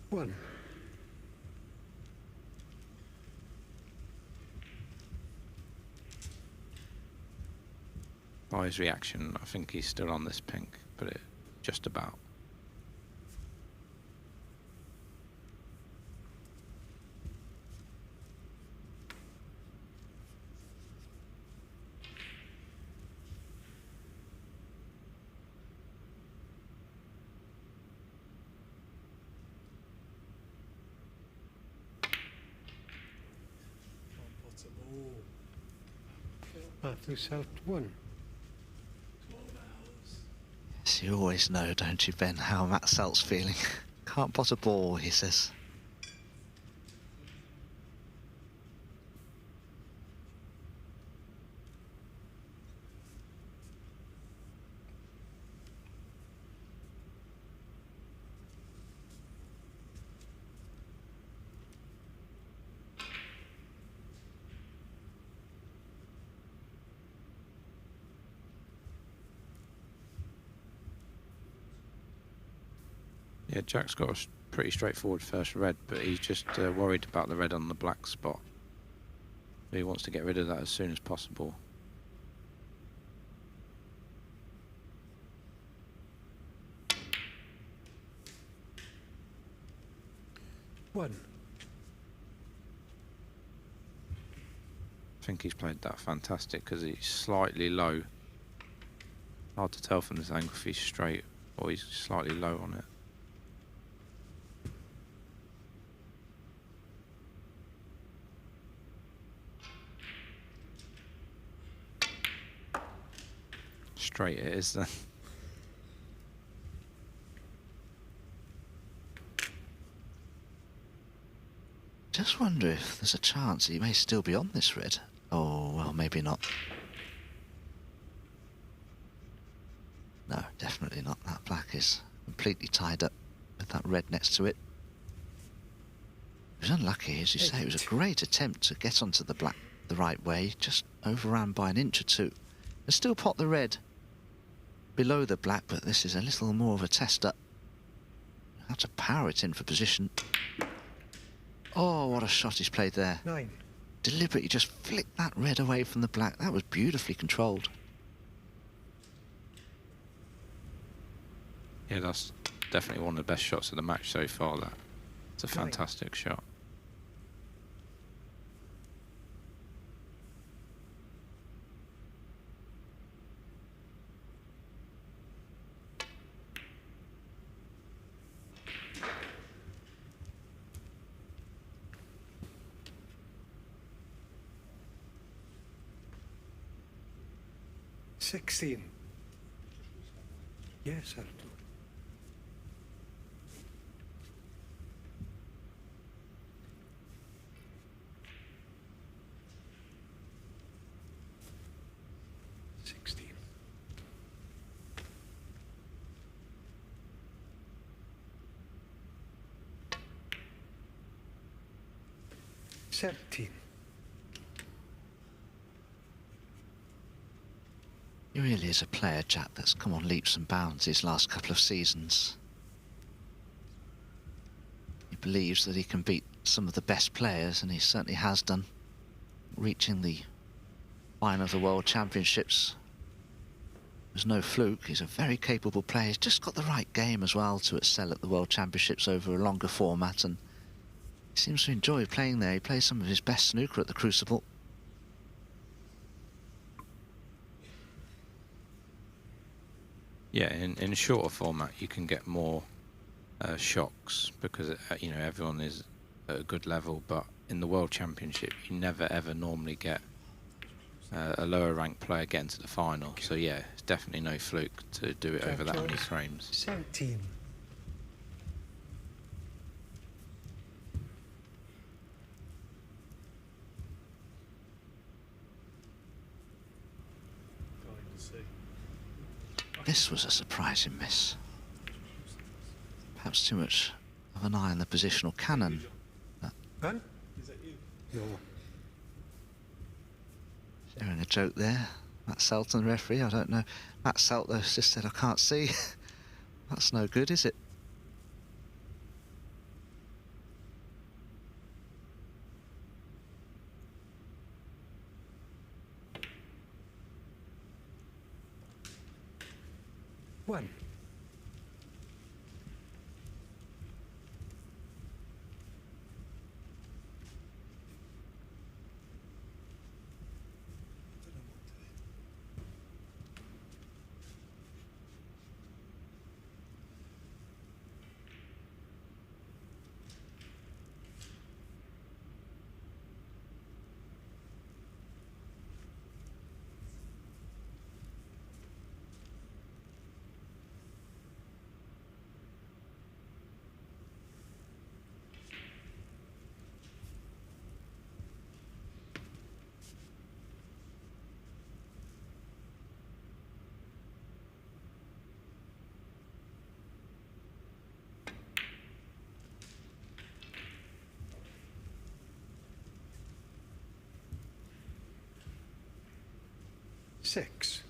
S4: One.
S5: By his reaction, I think he's still on this pink, but it just about.
S4: Matthew Selt 1.
S2: Yes, you always know, don't you, Ben, how Matt Selt's feeling. Can't pot a ball, he says.
S5: Yeah, Jack's got a pretty straightforward first red, but he's just worried about the red on the black spot. He wants to get rid of that as soon as possible.
S4: One.
S5: I think he's played that fantastic because he's slightly low. Hard to tell from this angle if he's straight Oh, he's slightly low on it. Straight it is then.
S2: Just wonder if there's a chance he may still be on this red. Oh, well, maybe not. No, definitely not. That black is completely tied up with that red next to it. It was unlucky, as you say. It was a great attempt to get onto the black the right way, just overran by an inch or two. And still pot the red below the black, but this is a little more of a test up. Have to power it in for position. Oh, what a shot he's played there.
S4: 9.
S2: Deliberately just flicked that red away from the black. That was beautifully controlled.
S5: Yeah, that's definitely one of the best shots of the match so far. That it's a fantastic shot.
S4: $16. Yes, I'll do. $17.
S2: He really is a player, Jack, that's come on leaps and bounds his last couple of seasons. He believes that he can beat some of the best players, and he certainly has done, reaching the final of the World Championships. There's no fluke. He's a very capable player. He's just got the right game as well to excel at the World Championships over a longer format, and he seems to enjoy playing there. He plays some of his best snooker at the Crucible.
S5: Yeah, in a shorter format you can get more shocks because you know, everyone is at a good level, but in the World Championship you never ever normally get a lower ranked player getting to the final. So yeah, it's definitely no fluke to do it over that many frames.
S4: 17.
S2: This was a surprising miss. Perhaps too much of an eye on the positional cannon.
S4: Huh? No.
S2: Sharing a joke there. Matt Selt and the referee, I don't know. Matt Selt though just said, I can't see. That's no good, is it?
S4: One. Six.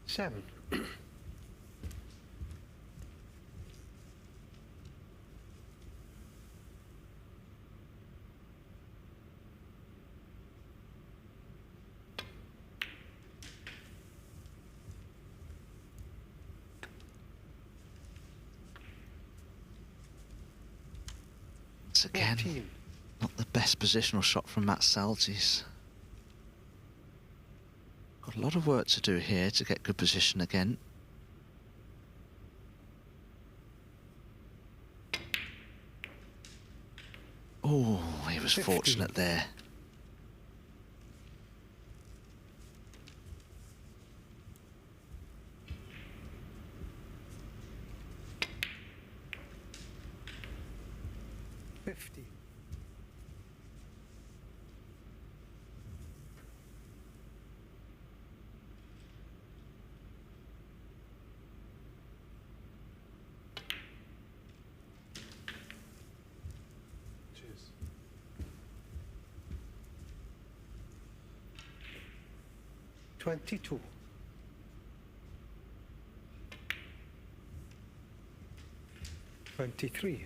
S4: Seven.
S2: But again,
S4: 14.
S2: not the best positional shot from Matt Selt. He's got a lot of work to do here to get good position again. Oh, he was
S4: 15.
S2: fortunate there.
S3: Cheers.
S4: 22. 23.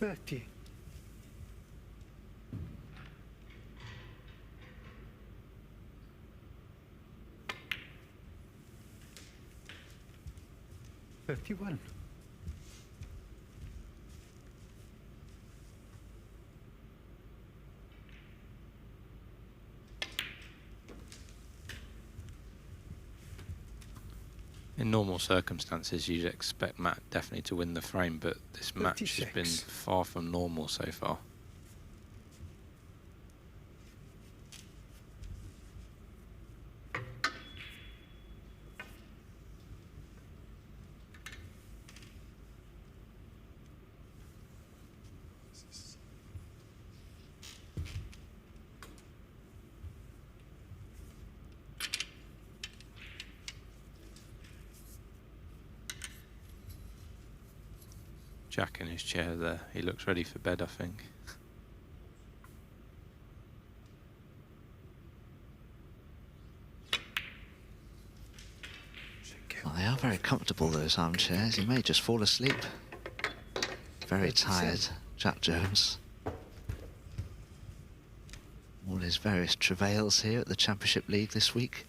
S4: 30. 31.
S5: 'In normal circumstances, you'd expect Matt definitely to win the frame, but this match has been
S4: 56.
S5: far from normal so far. Jack in his chair there. He looks ready for bed, I think.
S2: Well, they are very comfortable, those armchairs. He may just fall asleep. Very tired, Jack Jones. All his various travails here at the Championship League this week.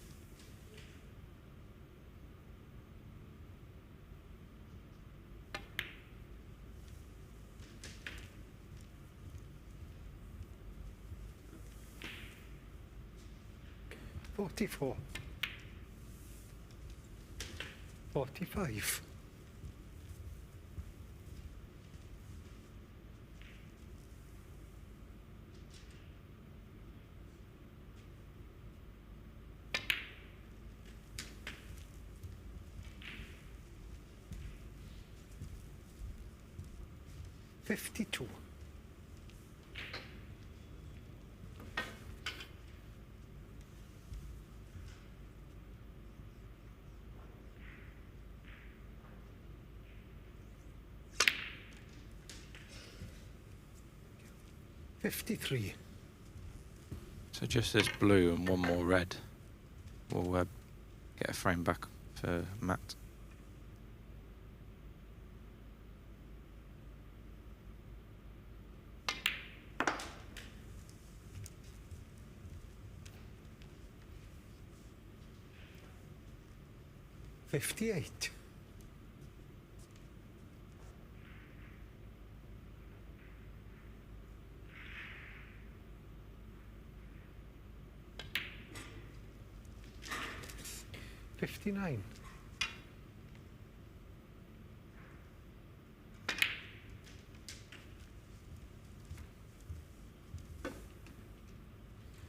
S4: Forty-four. 45. 52. 53.
S5: So just this blue and one more red. We'll get a frame back for Matt.
S4: $58. 59.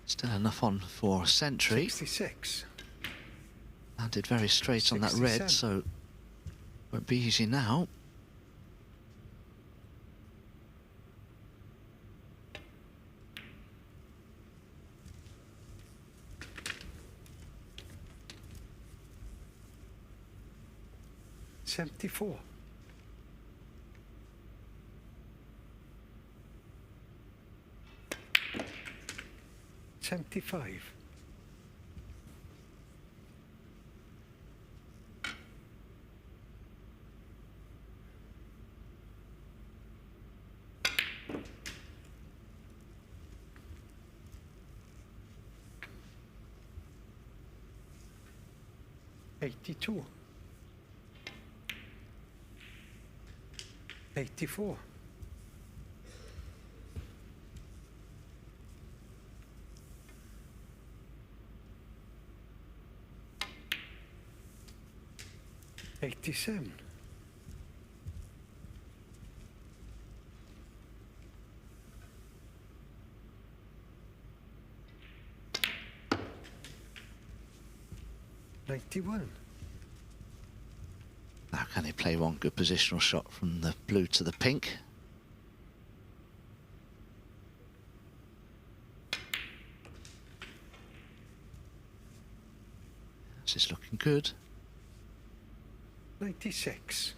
S2: 'Still enough on for a century.
S4: 66.
S2: Landed very straight on that red,
S4: 67.
S2: so won't be easy now.
S4: $74. 75. $82. $84. $87. $91.
S2: Now can he play one good positional shot from the blue to the pink? This is looking good.
S4: 96.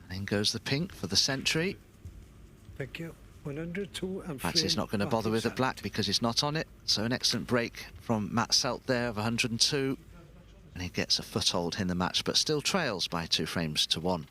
S2: And in goes the pink for the century.
S4: Thank you. 102 and
S2: Matty's not going to bother with the black because he's not on it. So an excellent break from Matt Selt there of 102. And he gets a foothold in the match, but still trails by 2 frames to 1.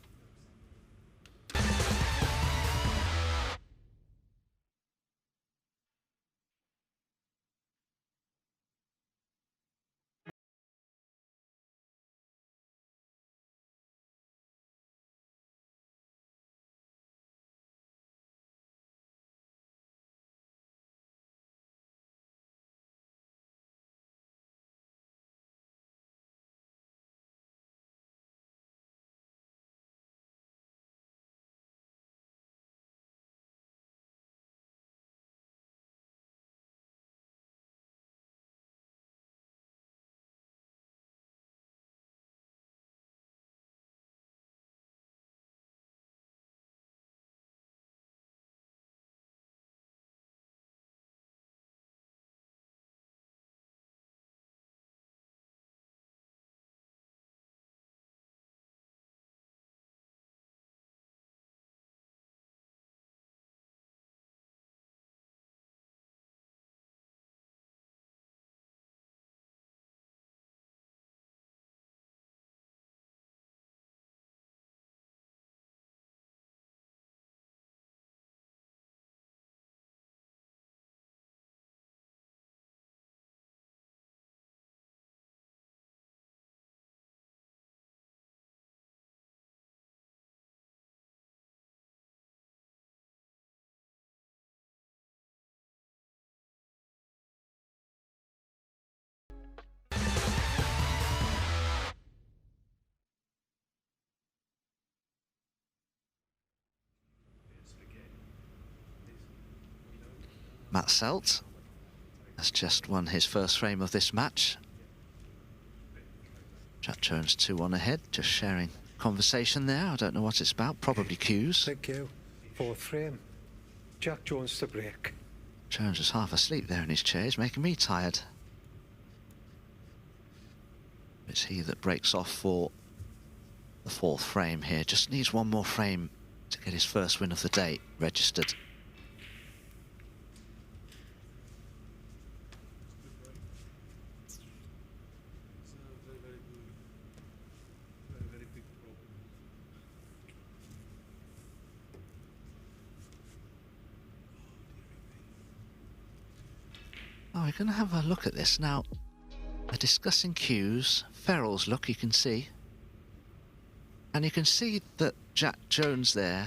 S2: Matt Selt has just won his first frame of this match. Jack Jones 2-1 ahead, just sharing conversation there. I don't know what it's about, probably cues.
S4: Thank you. 4th frame. Jack Jones to break.
S2: Jones was half asleep there in his chair. He's making me tired. It's he that breaks off for the 4th frame here. Just needs one more frame to get his first win of the day registered. Oh, we're going to have a look at this now. They're discussing cues. Ferrell's look, you can see. And you can see that Jack Jones there,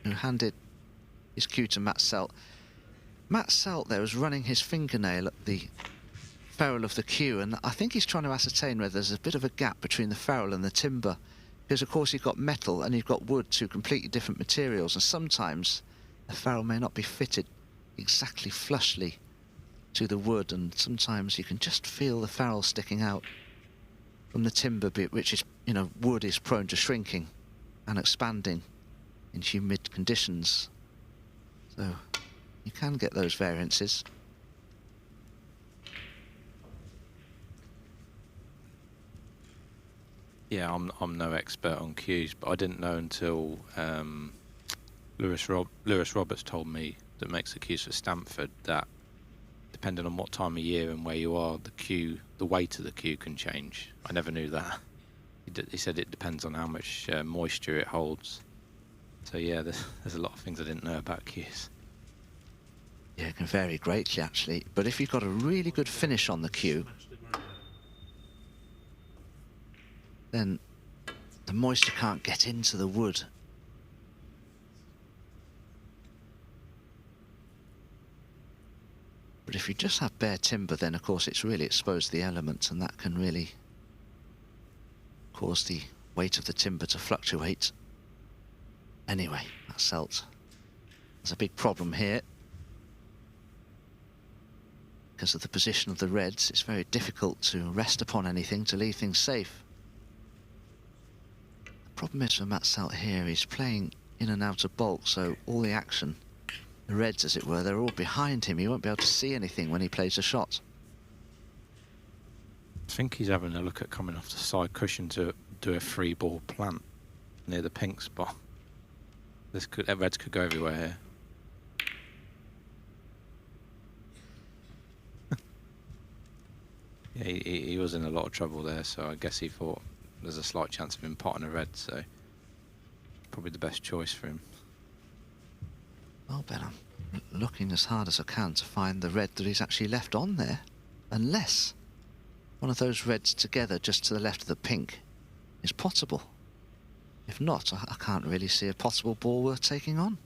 S2: who handed his cue to Matt Selt. Matt Selt there was running his fingernail at the ferrule of the cue, and I think he's trying to ascertain whether there's a bit of a gap between the ferrule and the timber. Because, of course, you've got metal and you've got wood, 2 completely different materials, and sometimes the ferrule may not be fitted exactly flushly to the wood, and sometimes you can just feel the ferrule sticking out from the timber bit, which is, you know, wood is prone to shrinking and expanding in humid conditions. So you can get those variances.
S5: Yeah, I'm no expert on cues, but I didn't know until Lewis Roberts told me, that makes the cues for Stamford, that depending on what time of year and where you are, the weight of the cue can change. I never knew that. He said it depends on how much moisture it holds. So yeah, there's a lot of things I didn't know about cues.
S2: Yeah, it can vary greatly actually, but if you've got a really good finish on the cue, then the moisture can't get into the wood. But if you just have bare timber, then of course it's really exposed to the elements, and that can really cause the weight of the timber to fluctuate. Anyway, that's Selt. There's a big problem here. Because of the position of the reds, it's very difficult to rest upon anything, to leave things safe. The problem is for Matt Selt here, he's playing in and out of bulk, so all the action, the reds as it were, they're all behind him. He won't be able to see anything when he plays a shot.
S5: I think he's having a look at coming off the side cushion to do a free ball plant near the pink spot. Reds could go everywhere here. Yeah, he was in a lot of trouble there, so I guess he thought there's a slight chance of him potting a red, so probably the best choice for him.
S2: Well, Ben, I'm looking as hard as I can to find the red that he's actually left on there, unless one of those reds together just to the left of the pink is potable. If not, I can't really see a possible ball worth taking on.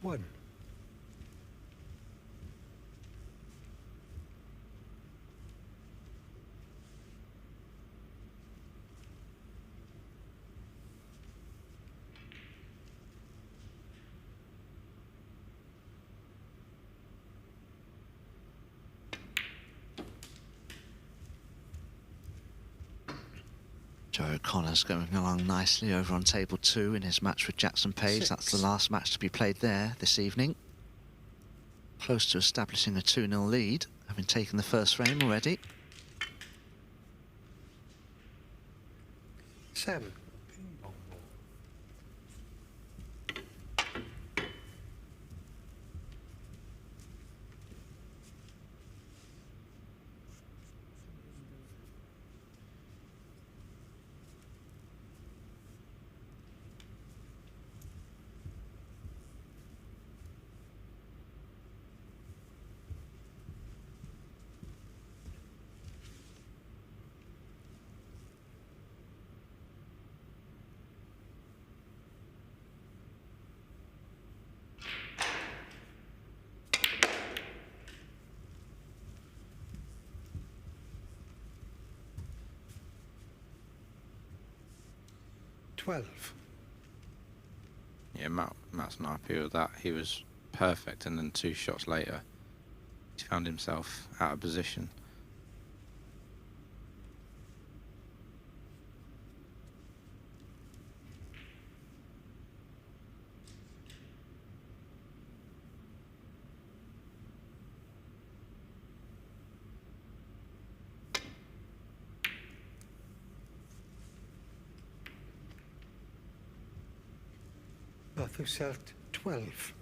S4: One.
S2: Joe O'Connor's going along nicely over on table 2 in his match with Jackson Page.
S4: 6.
S2: That's the last match to be played there this evening. Close to establishing a 2-0 lead, having taken the first frame already.
S4: 7.
S5: Yeah, Matt's not happy with that. He was perfect, and then 2 shots later, he found himself out of position.
S4: Matthew Selt, 12.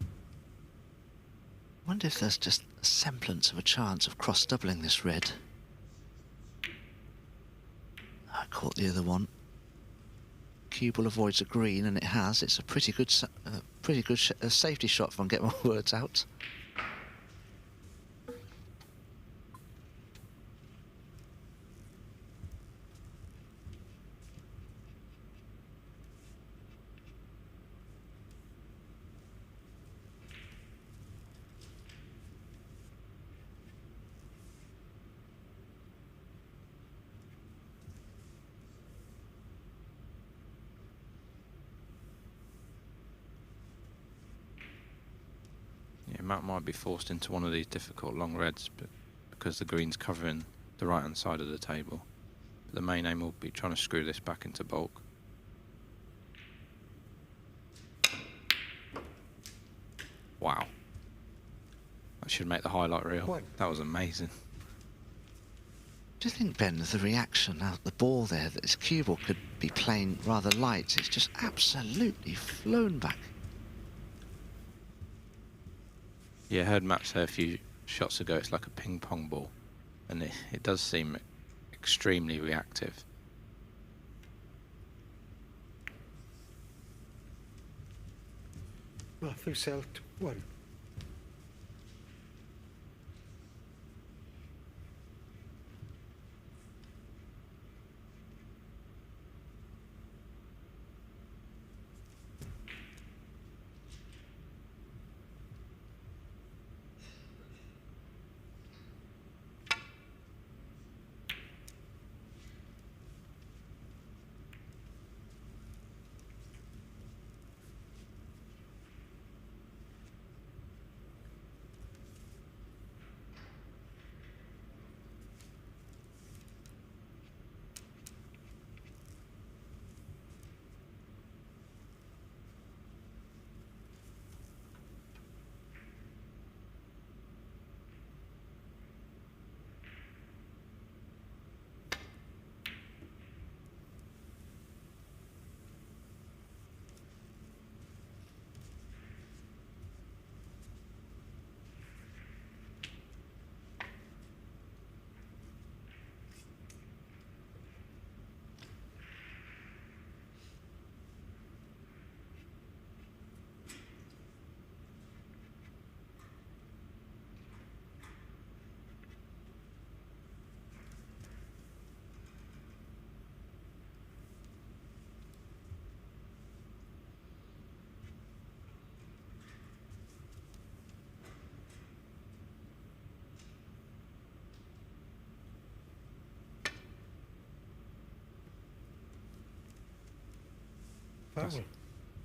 S2: I wonder if there's just a semblance of a chance of cross-doubling this red. caught the other one. Cube will avoid the green, and it has. It's a pretty good safety shot if I can get my words out.
S5: Matt might be forced into one of these difficult long reds, but because the green's covering the right hand side of the table. But the main aim will be trying to screw this back into bulk. Wow. That should make the highlight reel. That was amazing.
S2: Do you think, Ben, the reaction out the ball there, that this cue ball could be playing rather light? It's just absolutely flown back.
S5: Yeah, I heard Matt say a few shots ago it's like a ping pong ball, and it does seem extremely reactive.
S4: Matthew Selt, 1.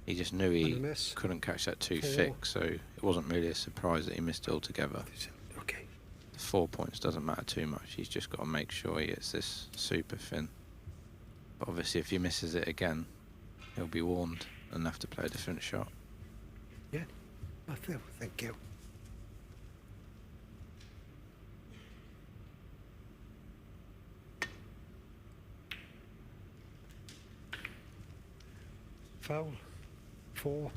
S5: He just knew he couldn't catch that too thick, so it wasn't really a surprise that he missed it altogether.
S4: Okay.
S5: The 4 points doesn't matter too much. He's just got to make sure he hits this super thin. But obviously, if he misses it again, he'll be warned and have to play a different shot.
S4: Yeah, Matthew, thank you. Foul, 4,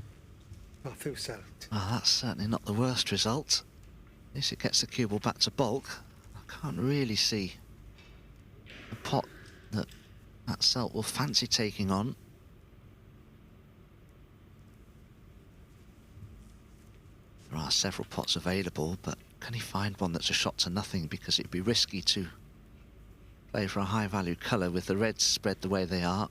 S4: Matthew Selt.
S2: Well, that's certainly not the worst result. At least it gets the cue ball back to bulk. I can't really see a pot that Selt will fancy taking on. There are several pots available, but can he find one that's a shot to nothing? Because it'd be risky to play for a high value colour with the reds spread the way they are.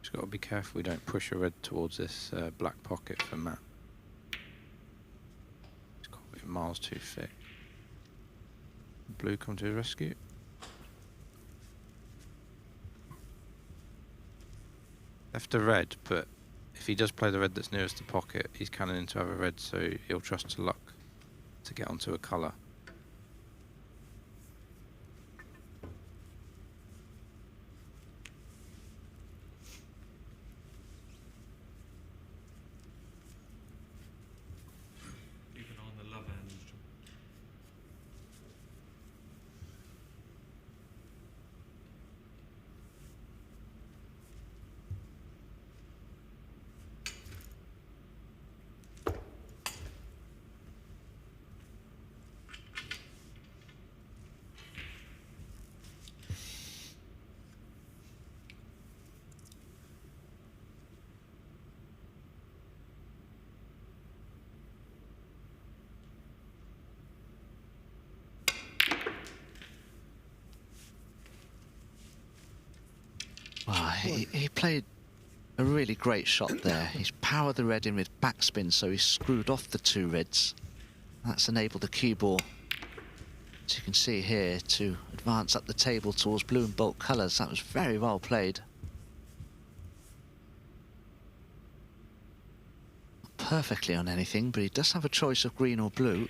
S5: Just got to be careful we don't push a red towards this black pocket for Matt. It's got to be miles too thick. Blue come to his rescue. Left a red, but if he does play the red that's nearest the pocket, he's cannoning to have a red, so he'll trust to luck to get onto a colour.
S1: Even on the love end.
S2: Well, he played a really great shot there. He's powered the red in with backspin, so he's screwed off the 2 reds. That's enabled the cue ball, as you can see here, to advance up the table towards blue and bulk colours. That was very well played. Not perfectly on anything, but he does have a choice of green or blue.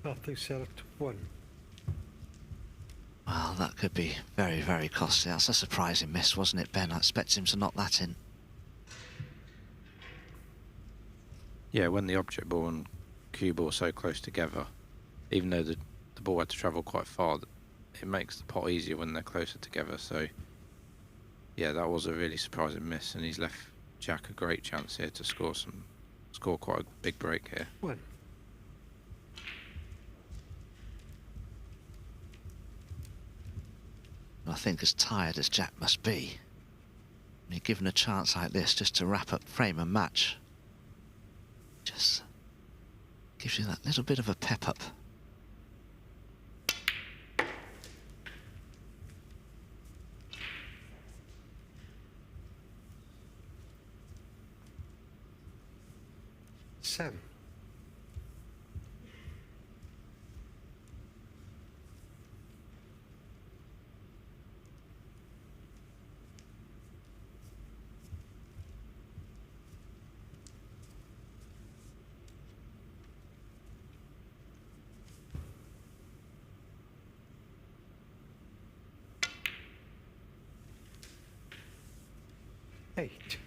S4: Nothing, Selt 1.
S2: Well, that could be very, very costly. That's a surprising miss, wasn't it, Ben? I expect him to knock that in.
S5: Yeah, when the object ball and cue ball are so close together, even though the ball had to travel quite far, it makes the pot easier when they're closer together. So, yeah, that was a really surprising miss, and he's left Jack a great chance here to score quite a big break here.
S4: 1.
S2: I think as tired as Jack must be, when you're given a chance like this just to wrap up frame and match, just gives you that little bit of a pep up.
S4: Sam. Eight.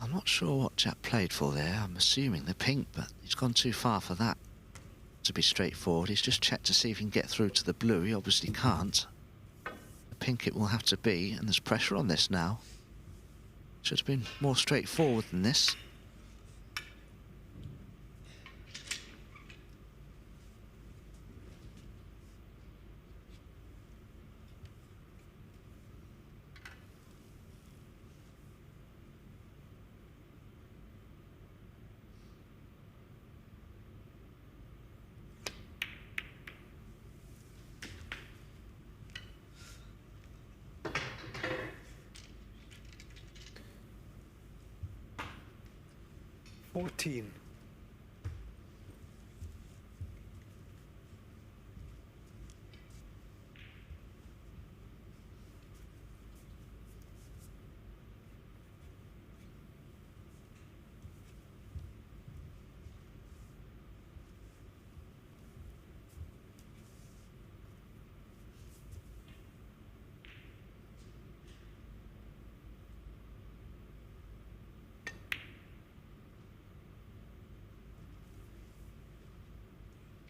S2: I'm not sure what Jack played for there. I'm assuming the pink, but he's gone too far for that to be straightforward. He's just checked to see if he can get through to the blue. He obviously can't. The pink it will have to be, and there's pressure on this now. Should have been more straightforward than this.
S4: Fourteen.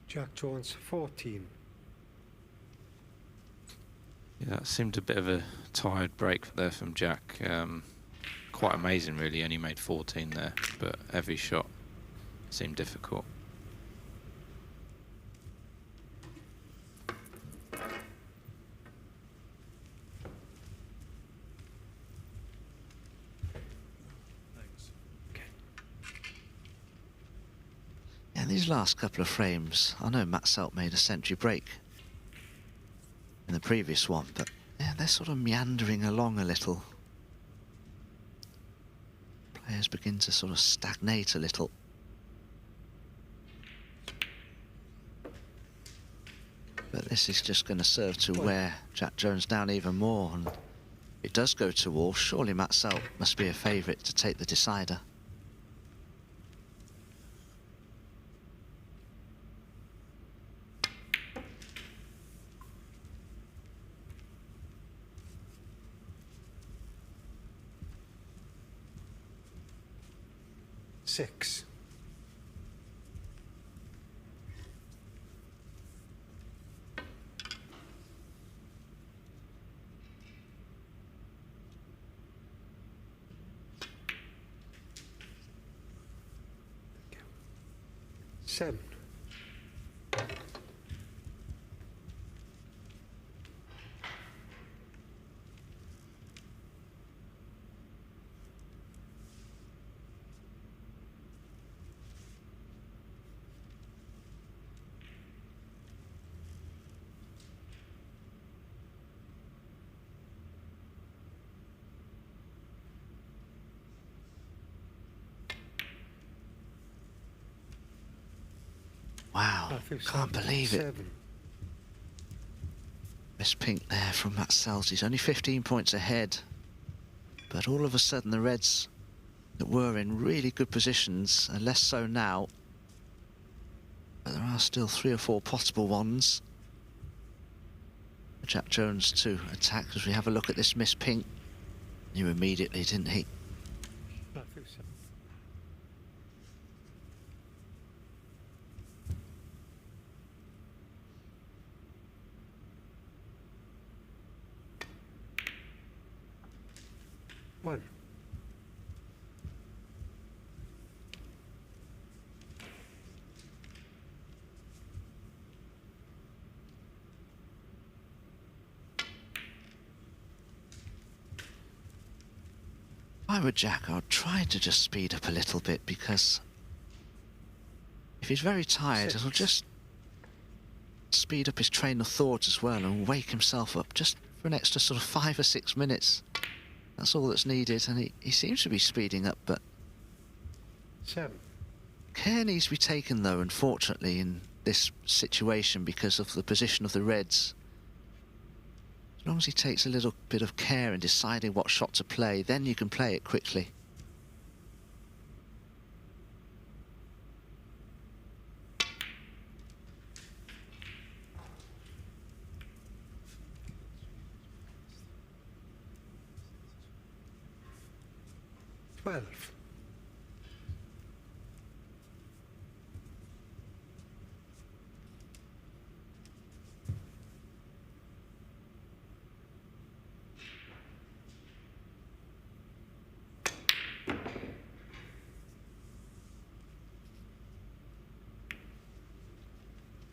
S4: Jack Jones 14.
S5: Yeah, that seemed a bit of a tired break there from Jack. Quite amazing, really. Only made 14 there, but every shot seemed difficult.
S2: These last couple of frames, I know Matt Selt made a century break in the previous one, but Yeah, they're sort of meandering along a little. Players begin to sort of stagnate a little. But this is just going to serve to wear Jack Jones down even more. And if it does go to all, surely Matt Selt must be a favourite to take the decider.
S4: Six. Seven.
S2: Wow, can't believe it.
S4: Seven.
S2: Miss pink there from Matt Selt. He's only 15 points ahead. But all of a sudden the Reds that were in really good positions are less so now. But there are still 3 or 4 possible ones. Jack Jones to attack as we have a look at this Miss Pink. Knew immediately, didn't he?
S4: I think so. One.
S2: If I were Jack, I'd try to just speed up a little bit, because if he's very tired, it'll just speed up his train of thought as well and wake himself up just for an extra sort of 5 or 6 minutes. That's all that's needed, and he seems to be speeding up, but
S4: Seven.
S2: care needs to be taken, though, unfortunately, in this situation because of the position of the Reds. As long as he takes a little bit of care in deciding what shot to play, then you can play it quickly.
S4: 12.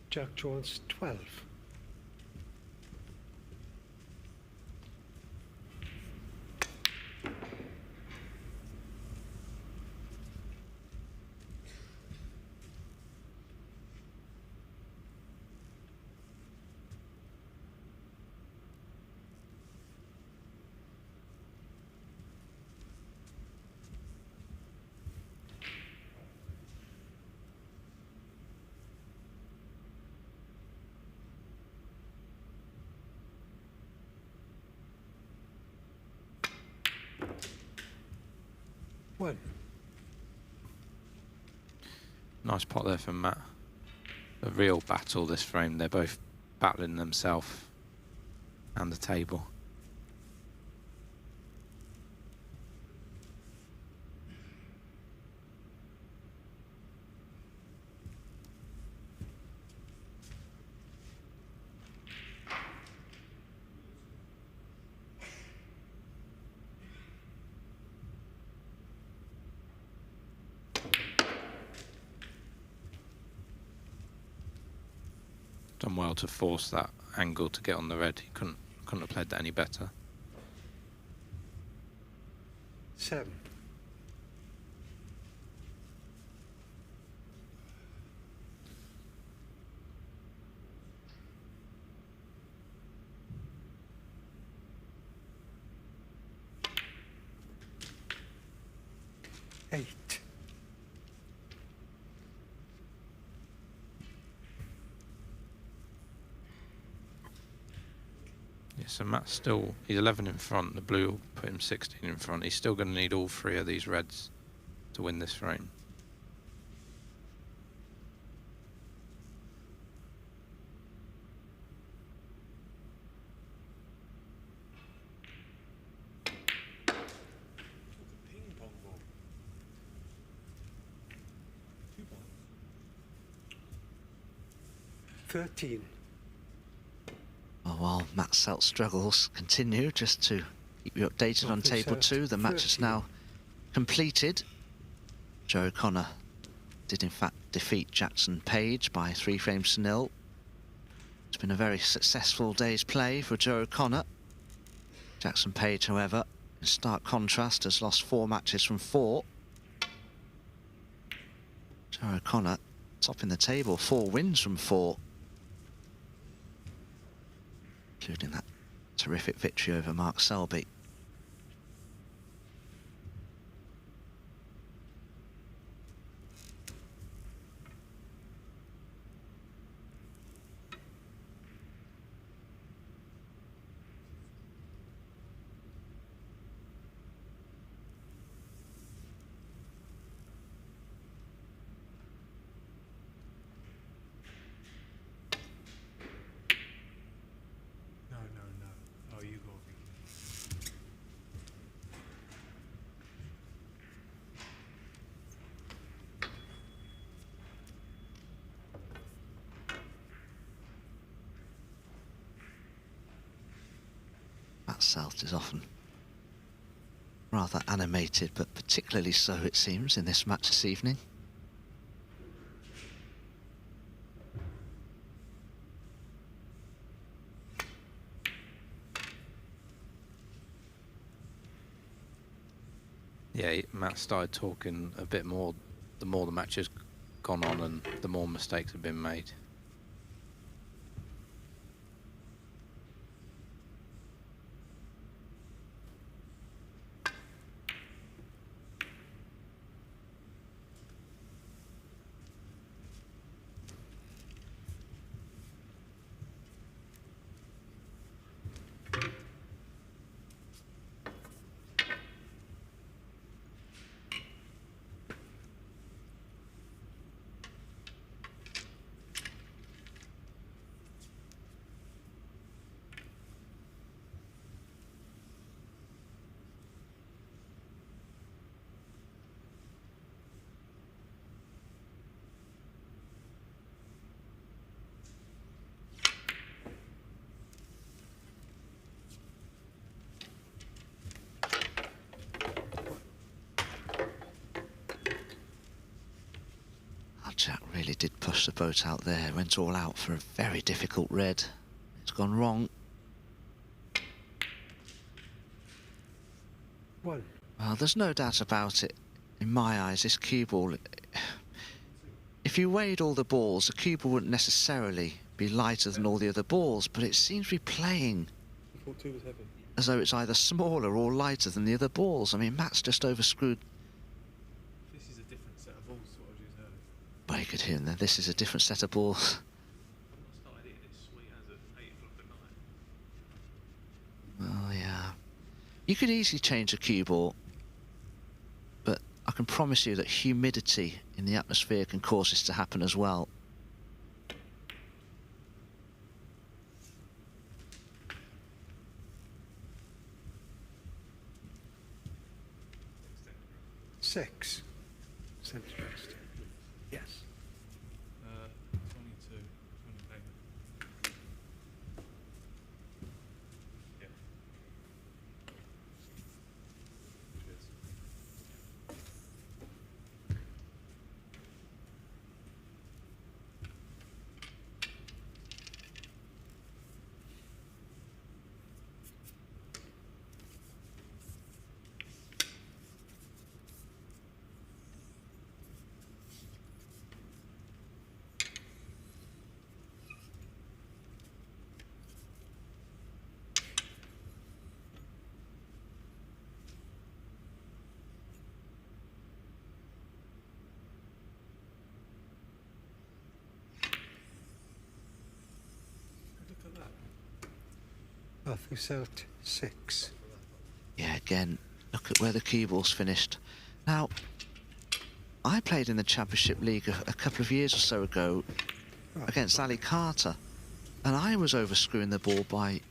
S4: Jack Jones 12. One.
S5: Nice pot there from Matt. A real battle this frame. They're both battling themselves and the table. Done well to force that angle to get on the red. He couldn't have played that any better.
S4: 7. 8.
S5: Yeah, so Matt's still, he's 11 in front. The blue will put him 16 in front. He's still going to need all 3 of these reds to win this frame.
S6: Ping pong ball. 2 points.
S4: 13.
S2: Well, while Matt Selt struggles continue, just to keep you updated on table 2, the match is now completed. Joe O'Connor did in fact defeat Jackson Page by 3 frames to 0. It's been a very successful day's play for Joe O'Connor. Jackson Page, however, in stark contrast, has lost 4 matches from 4. Joe O'Connor topping the table, 4 wins from 4. Including that terrific victory over Mark Selby.
S6: No. Oh, you go, Vicky.
S2: Matt Selt is often rather animated, but particularly so, it seems, in this match this evening.
S5: Yeah, Matt started talking a bit more the more the match has gone on and the more mistakes have been made.
S2: Jack really did push the boat out there, went all out for a very difficult red. It's gone wrong.
S4: 1.
S2: Well, there's no doubt about it. In my eyes, this cue ball, if you weighed all the balls, the cue ball wouldn't necessarily be lighter than all the other balls, but it seems to be playing
S6: I thought 2 was heavy.
S2: as though it's either smaller or lighter than the other balls. I mean, Matt's just overscrewed.
S6: This is a different set of balls to what I was using earlier.
S2: Well, you could hear them there. This is a different set of balls.
S6: I've not started hitting it sweet as at 8 o'clock at night.
S2: Well, yeah. You could easily change a cue ball, but I can promise you that humidity in the atmosphere can cause this to happen as well.
S4: Six centigrade. Yes.
S6: 22, 28. Yeah. Cheers.
S4: Matthew Selt, 6.
S2: Yeah, again, look at where the cue ball's finished. Now, I played in the Championship League a couple of years or so ago against Ali Carter, and I was overscrewing the ball by,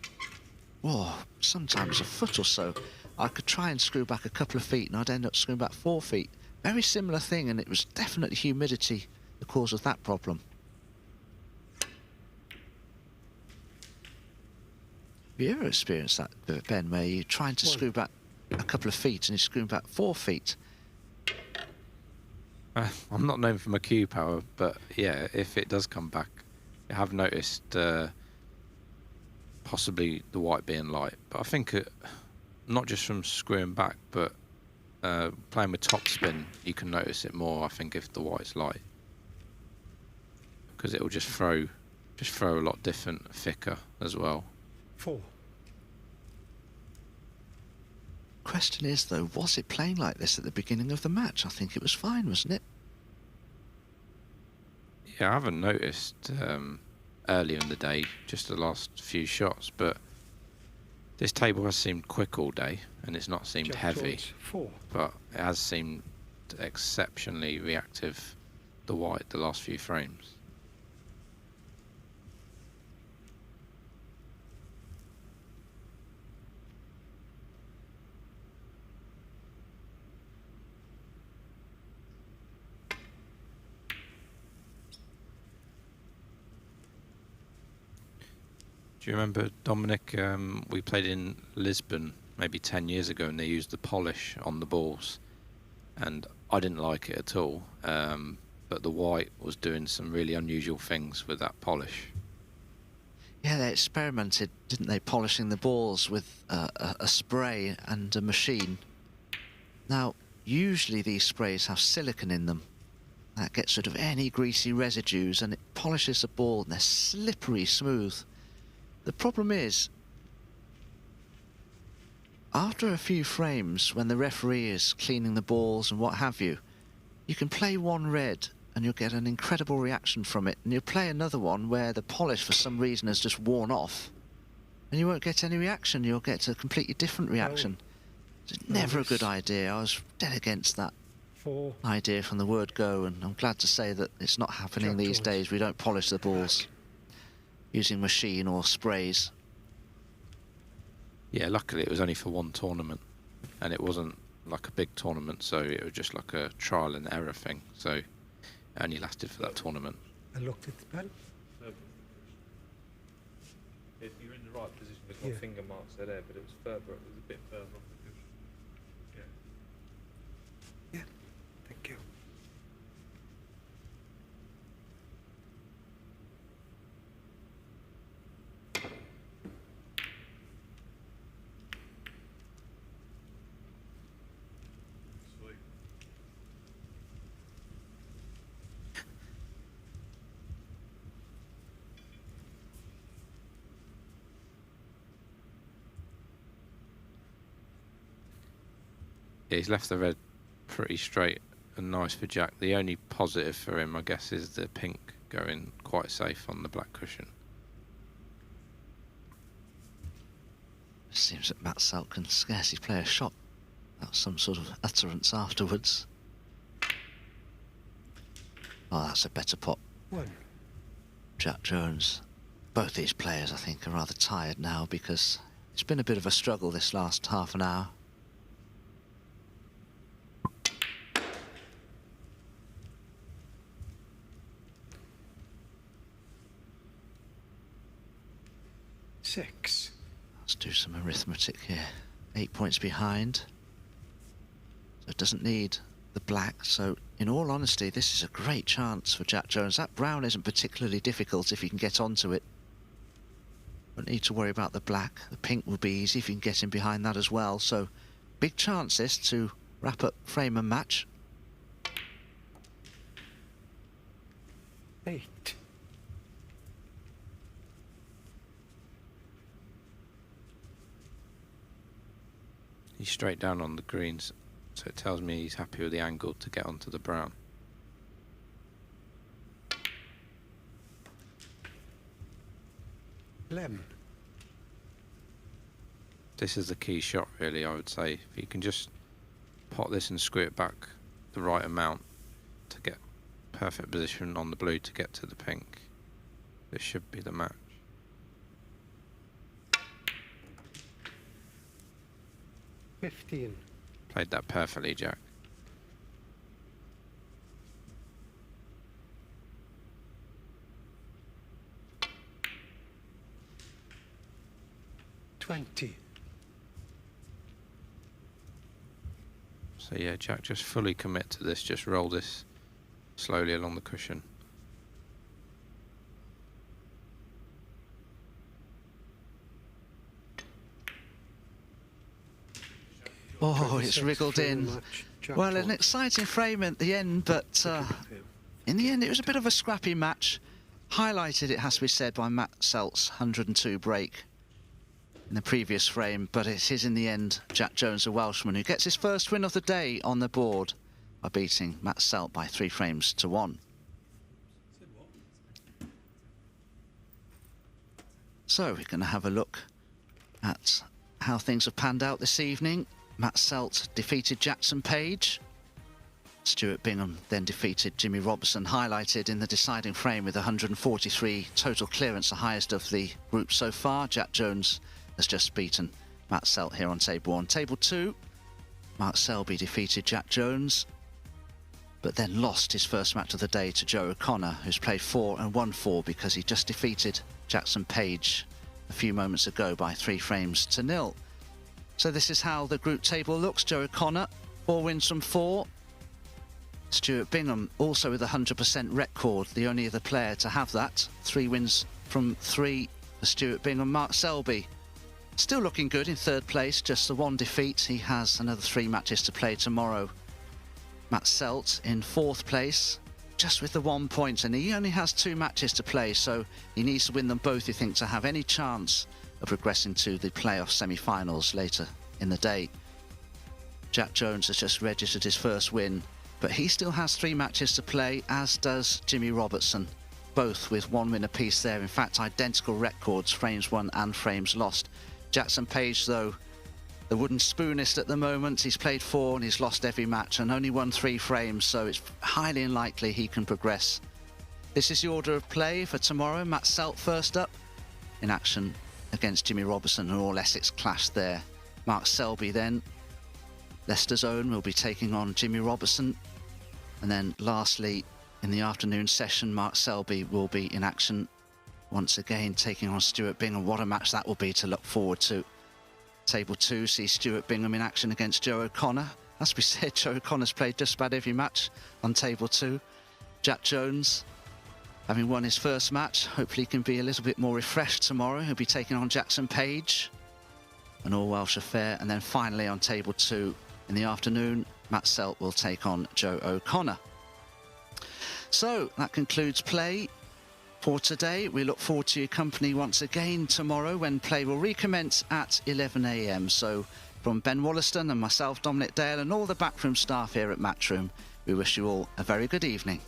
S2: sometimes a foot or so. I could try and screw back a couple of feet, and I'd end up screwing back 4 feet. Very similar thing, and it was definitely humidity the cause of that problem. Have you ever experienced that, Ben, where you're trying to screw back a couple of feet and you're screwing back 4 feet?
S5: I'm not known for my cue power, but yeah, if it does come back, I have noticed possibly the white being light. But I think not just from screwing back, but playing with topspin, you can notice it more, I think, if the white's light. Because it will just throw a lot different, thicker as well.
S4: 4.
S2: Question is, though, was it playing like this at the beginning of the match? I think it was fine, wasn't it?
S5: Yeah, I haven't noticed earlier in the day, just the last few shots, but this table has seemed quick all day, and it's not seemed
S4: Jack
S5: heavy,
S4: George, 4.
S5: but it has seemed exceptionally reactive, the white, the last few frames. Do you remember, Dominic, we played in Lisbon maybe 10 years ago and they used the polish on the balls, and I didn't like it at all, but the white was doing some really unusual things with that polish.
S2: Yeah, they experimented, didn't they, polishing the balls with a spray and a machine. Now, usually these sprays have silicone in them. That gets rid of any greasy residues and it polishes the ball and they're slippery smooth. The problem is, after a few frames, when the referee is cleaning the balls and what have you, you can play one red and you'll get an incredible reaction from it, and you'll play another one where the polish for some reason has just worn off and you won't get any reaction. You'll get a completely different reaction. It's never a good idea. I was dead against that
S4: 4.
S2: idea from the word go, and I'm glad to say that it's not happening these days. We don't polish the balls using machine or sprays.
S5: Yeah, luckily it was only for one tournament, and it wasn't like a big tournament, so it was just like a trial and error thing, so it only lasted for that tournament.
S4: I looked at the pen.
S6: If you're in the right position, there's my finger marks are there, but it was a bit further off the cushion. Yeah.
S4: Yeah, thank you.
S6: Sweet.
S5: Yeah, he's left the red pretty straight and nice for Jack. The only positive for him, I guess, is the pink going quite safe on the black cushion.
S2: It seems that Matt Selt can scarcely play a shot without some sort of utterance afterwards. Oh, that's a better pot.
S4: 1.
S2: Jack Jones. Both these players, I think, are rather tired now because it's been a bit of a struggle this last half an hour.
S4: Six.
S2: Let's do some arithmetic here. 8 points behind. So it doesn't need the black. So in all honesty, this is a great chance for Jack Jones. That brown isn't particularly difficult if he can get onto it. Don't need to worry about the black. The pink will be easy if you can get in behind that as well. So big chance this to wrap up frame and match.
S4: 8.
S5: He's straight down on the greens, so it tells me he's happy with the angle to get onto the brown.
S4: Lem.
S5: this is the key shot, really. I would say if you can just pot this and screw it back the right amount to get perfect position on the blue to get to the pink, this should be the match. Played that perfectly, Jack. So yeah, Jack, just fully commit to this. Just roll this slowly along the cushion.
S2: Oh, it's wriggled in. Well, an exciting frame at the end, but in the end it was a bit of a scrappy match. Highlighted, it has to be said, by Matt Selt's 102 break in the previous frame, but it is in the end Jack Jones, a Welshman, who gets his first win of the day on the board by beating Matt Selt by 3 frames to 1. So we're going to have a look at how things have panned out this evening. Matt Selt defeated Jackson Page. Stuart Bingham then defeated Jimmy Robertson, highlighted in the deciding frame with 143 total clearance, the highest of the group so far. Jack Jones has just beaten Matt Selt here on table 1. Table 2, Mark Selby defeated Jack Jones, but then lost his first match of the day to Joe O'Connor, who's played 4 and won 4 because he just defeated Jackson Page a few moments ago by 3 frames to 0. So this is how the group table looks. Joe O'Connor, 4 wins from 4. Stuart Bingham also with a 100% record, the only other player to have that. 3 wins from 3 for Stuart Bingham. Mark Selby still looking good in 3rd place, just the 1 defeat. He has another 3 matches to play tomorrow. Matt Selt in 4th place, just with the 1 point, and he only has 2 matches to play, so he needs to win them both, you think, to have any chance of progressing to the playoff semi-finals later in the day. Jack Jones has just registered his first win, but he still has 3 matches to play, as does Jimmy Robertson, both with 1 win apiece there. In fact, identical records, frames won and frames lost. Jackson Page, though, the wooden spoonist at the moment. He's played 4 and he's lost every match and only won 3 frames, so it's highly unlikely he can progress. This is the order of play for tomorrow. Matt Selt first up in action against Jimmy Robertson, and all Essex clash there. Mark Selby then, Leicester's own, will be taking on Jimmy Robertson. And then lastly, in the afternoon session, Mark Selby will be in action once again, taking on Stuart Bingham. What a match that will be to look forward to. Table 2 sees Stuart Bingham in action against Joe O'Connor. As we said, Joe O'Connor's played just about every match on table 2. Jack Jones, having won his first match, hopefully he can be a little bit more refreshed tomorrow. He'll be taking on Jackson Page, an all-Welsh affair. And then finally on table 2 in the afternoon, Matt Selt will take on Joe O'Connor. So that concludes play for today. We look forward to your company once again tomorrow, when play will recommence at 11 AM. So from Ben Wollaston and myself, Dominic Dale, and all the backroom staff here at Matchroom, we wish you all a very good evening.